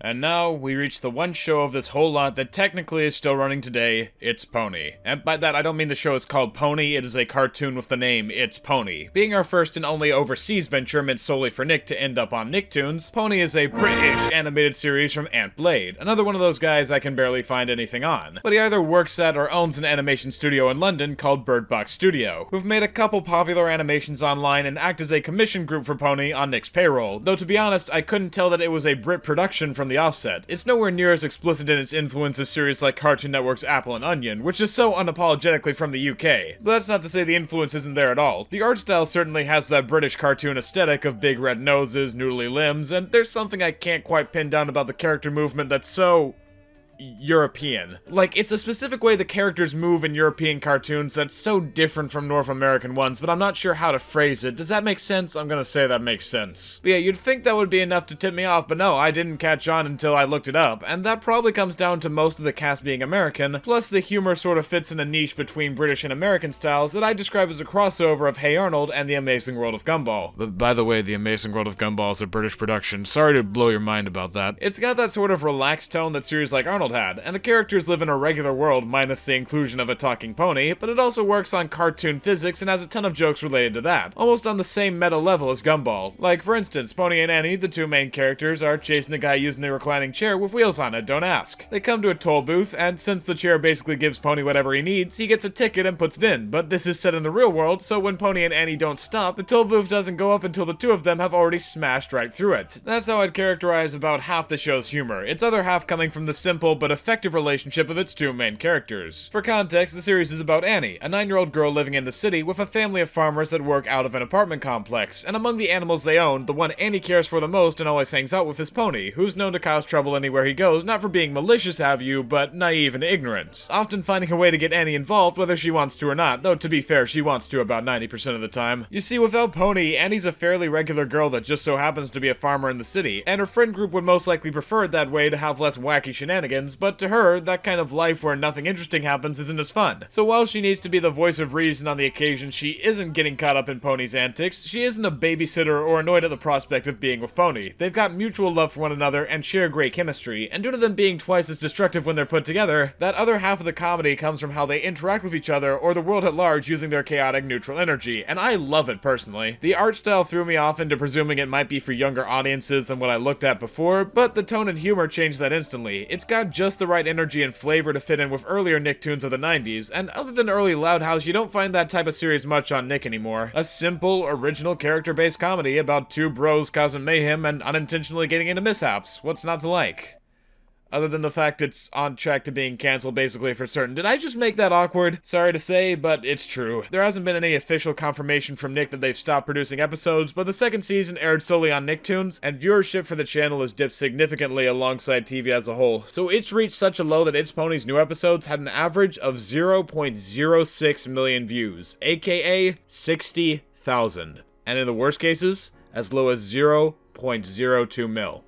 Speaker 3: And now, we reach the one show of this whole lot that technically is still running today, It's Pony. And by that, I don't mean the show is called Pony, it is a cartoon with the name It's Pony. Being our first and only overseas venture meant solely for Nick to end up on Nicktoons, Pony is a British animated series from Ant Blade, another one of those guys I can barely find anything on. But he either works at or owns an animation studio in London called Bird Box Studio, who've made a couple popular animations online and act as a commission group for Pony on Nick's payroll, though to be honest, I couldn't tell that it was a Brit production from the offset. It's nowhere near as explicit in its influence as series like Cartoon Network's Apple and Onion, which is so unapologetically from the UK. But that's not to say the influence isn't there at all. The art style certainly has that British cartoon aesthetic of big red noses, noodly limbs, and there's something I can't quite pin down about the character movement that's so European. Like, it's a specific way the characters move in European cartoons that's so different from North American ones, but I'm not sure how to phrase it. Does that make sense? I'm gonna say that makes sense. But yeah, you'd think that would be enough to tip me off, but no, I didn't catch on until I looked it up, and that probably comes down to most of the cast being American, plus the humor sort of fits in a niche between British and American styles that I describe as a crossover of Hey Arnold and The Amazing World of Gumball. But by the way, The Amazing World of Gumball is a British production. Sorry to blow your mind about that. It's got that sort of relaxed tone that series like Arnold had, and the characters live in a regular world minus the inclusion of a talking pony, but it also works on cartoon physics and has a ton of jokes related to that, almost on the same meta level as Gumball. Like, for instance, Pony and Annie, the two main characters, are chasing a guy using a reclining chair with wheels on it, don't ask. They come to a toll booth, and since the chair basically gives Pony whatever he needs, he gets a ticket and puts it in, but this is set in the real world, so when Pony and Annie don't stop, the toll booth doesn't go up until the two of them have already smashed right through it. That's how I'd characterize about half the show's humor, its other half coming from the simple but effective relationship of its two main characters. For context, the series is about Annie, a 9-year-old girl living in the city with a family of farmers that work out of an apartment complex, and among the animals they own, the one Annie cares for the most and always hangs out with is Pony, who's known to cause trouble anywhere he goes, not for being malicious have you, but naive and ignorant, often finding a way to get Annie involved whether she wants to or not, though to be fair, she wants to about 90% of the time. You see, without Pony, Annie's a fairly regular girl that just so happens to be a farmer in the city, and her friend group would most likely prefer it that way to have less wacky shenanigans, happens, but to her, that kind of life where nothing interesting happens isn't as fun. So while she needs to be the voice of reason on the occasion she isn't getting caught up in Pony's antics, she isn't a babysitter or annoyed at the prospect of being with Pony. They've got mutual love for one another and share great chemistry, and due to them being twice as destructive when they're put together, that other half of the comedy comes from how they interact with each other or the world at large using their chaotic neutral energy, and I love it personally. The art style threw me off into presuming it might be for younger audiences than what I looked at before, but the tone and humor changed that instantly. It's got just the right energy and flavor to fit in with earlier Nicktoons of the 90s, and other than early Loud House, you don't find that type of series much on Nick anymore. A simple, original character-based comedy about two bros causing mayhem and unintentionally getting into mishaps. What's not to like? Other than the fact it's on track to being canceled basically for certain. Did I just make that awkward? Sorry to say, but it's true. There hasn't been any official confirmation from Nick that they've stopped producing episodes, but the second season aired solely on Nicktoons, and viewership for the channel has dipped significantly alongside TV as a whole. So it's reached such a low that It's Pony's new episodes had an average of 0.06 million views, aka 60,000. And in the worst cases, as low as 0.02 mil.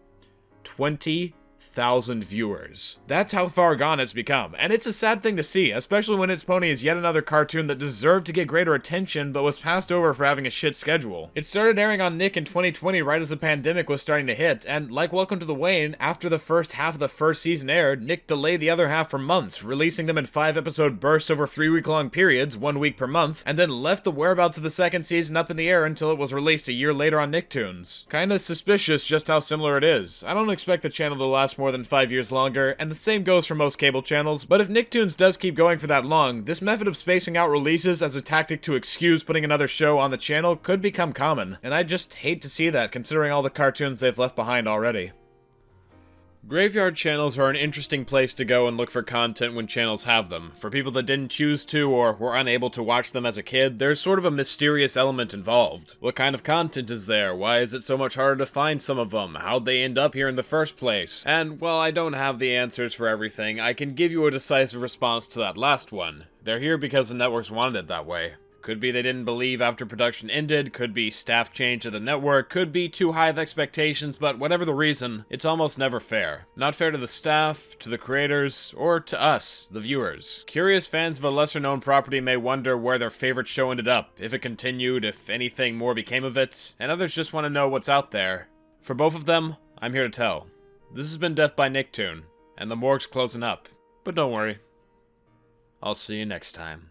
Speaker 3: 20,000 viewers. That's how far gone it's become, and it's a sad thing to see, especially when It's Pony is yet another cartoon that deserved to get greater attention but was passed over for having a shit schedule. It started airing on Nick in 2020 right as the pandemic was starting to hit, and like Welcome to the Wayne, after the first half of the first season aired, Nick delayed the other half for months, releasing them in 5-episode bursts over 3-week-long periods, 1 week per month, and then left the whereabouts of the second season up in the air until it was released a year later on Nicktoons. Kinda suspicious just how similar it is. I don't expect the channel to last more than 5 years longer, and the same goes for most cable channels, but if Nicktoons does keep going for that long, this method of spacing out releases as a tactic to excuse putting another show on the channel could become common, and I just hate to see that considering all the cartoons they've left behind already. Graveyard channels are an interesting place to go and look for content when channels have them. For people that didn't choose to or were unable to watch them as a kid, there's sort of a mysterious element involved. What kind of content is there? Why is it so much harder to find some of them? How'd they end up here in the first place? And while I don't have the answers for everything, I can give you a decisive response to that last one. They're here because the networks wanted it that way. Could be they didn't believe after production ended, could be staff change at the network, could be too high of expectations, but whatever the reason, it's almost never fair. Not fair to the staff, to the creators, or to us, the viewers. Curious fans of a lesser-known property may wonder where their favorite show ended up, if it continued, if anything more became of it, and others just want to know what's out there. For both of them, I'm here to tell. This has been Death by Nicktoon, and the morgue's closing up. But don't worry. I'll see you next time.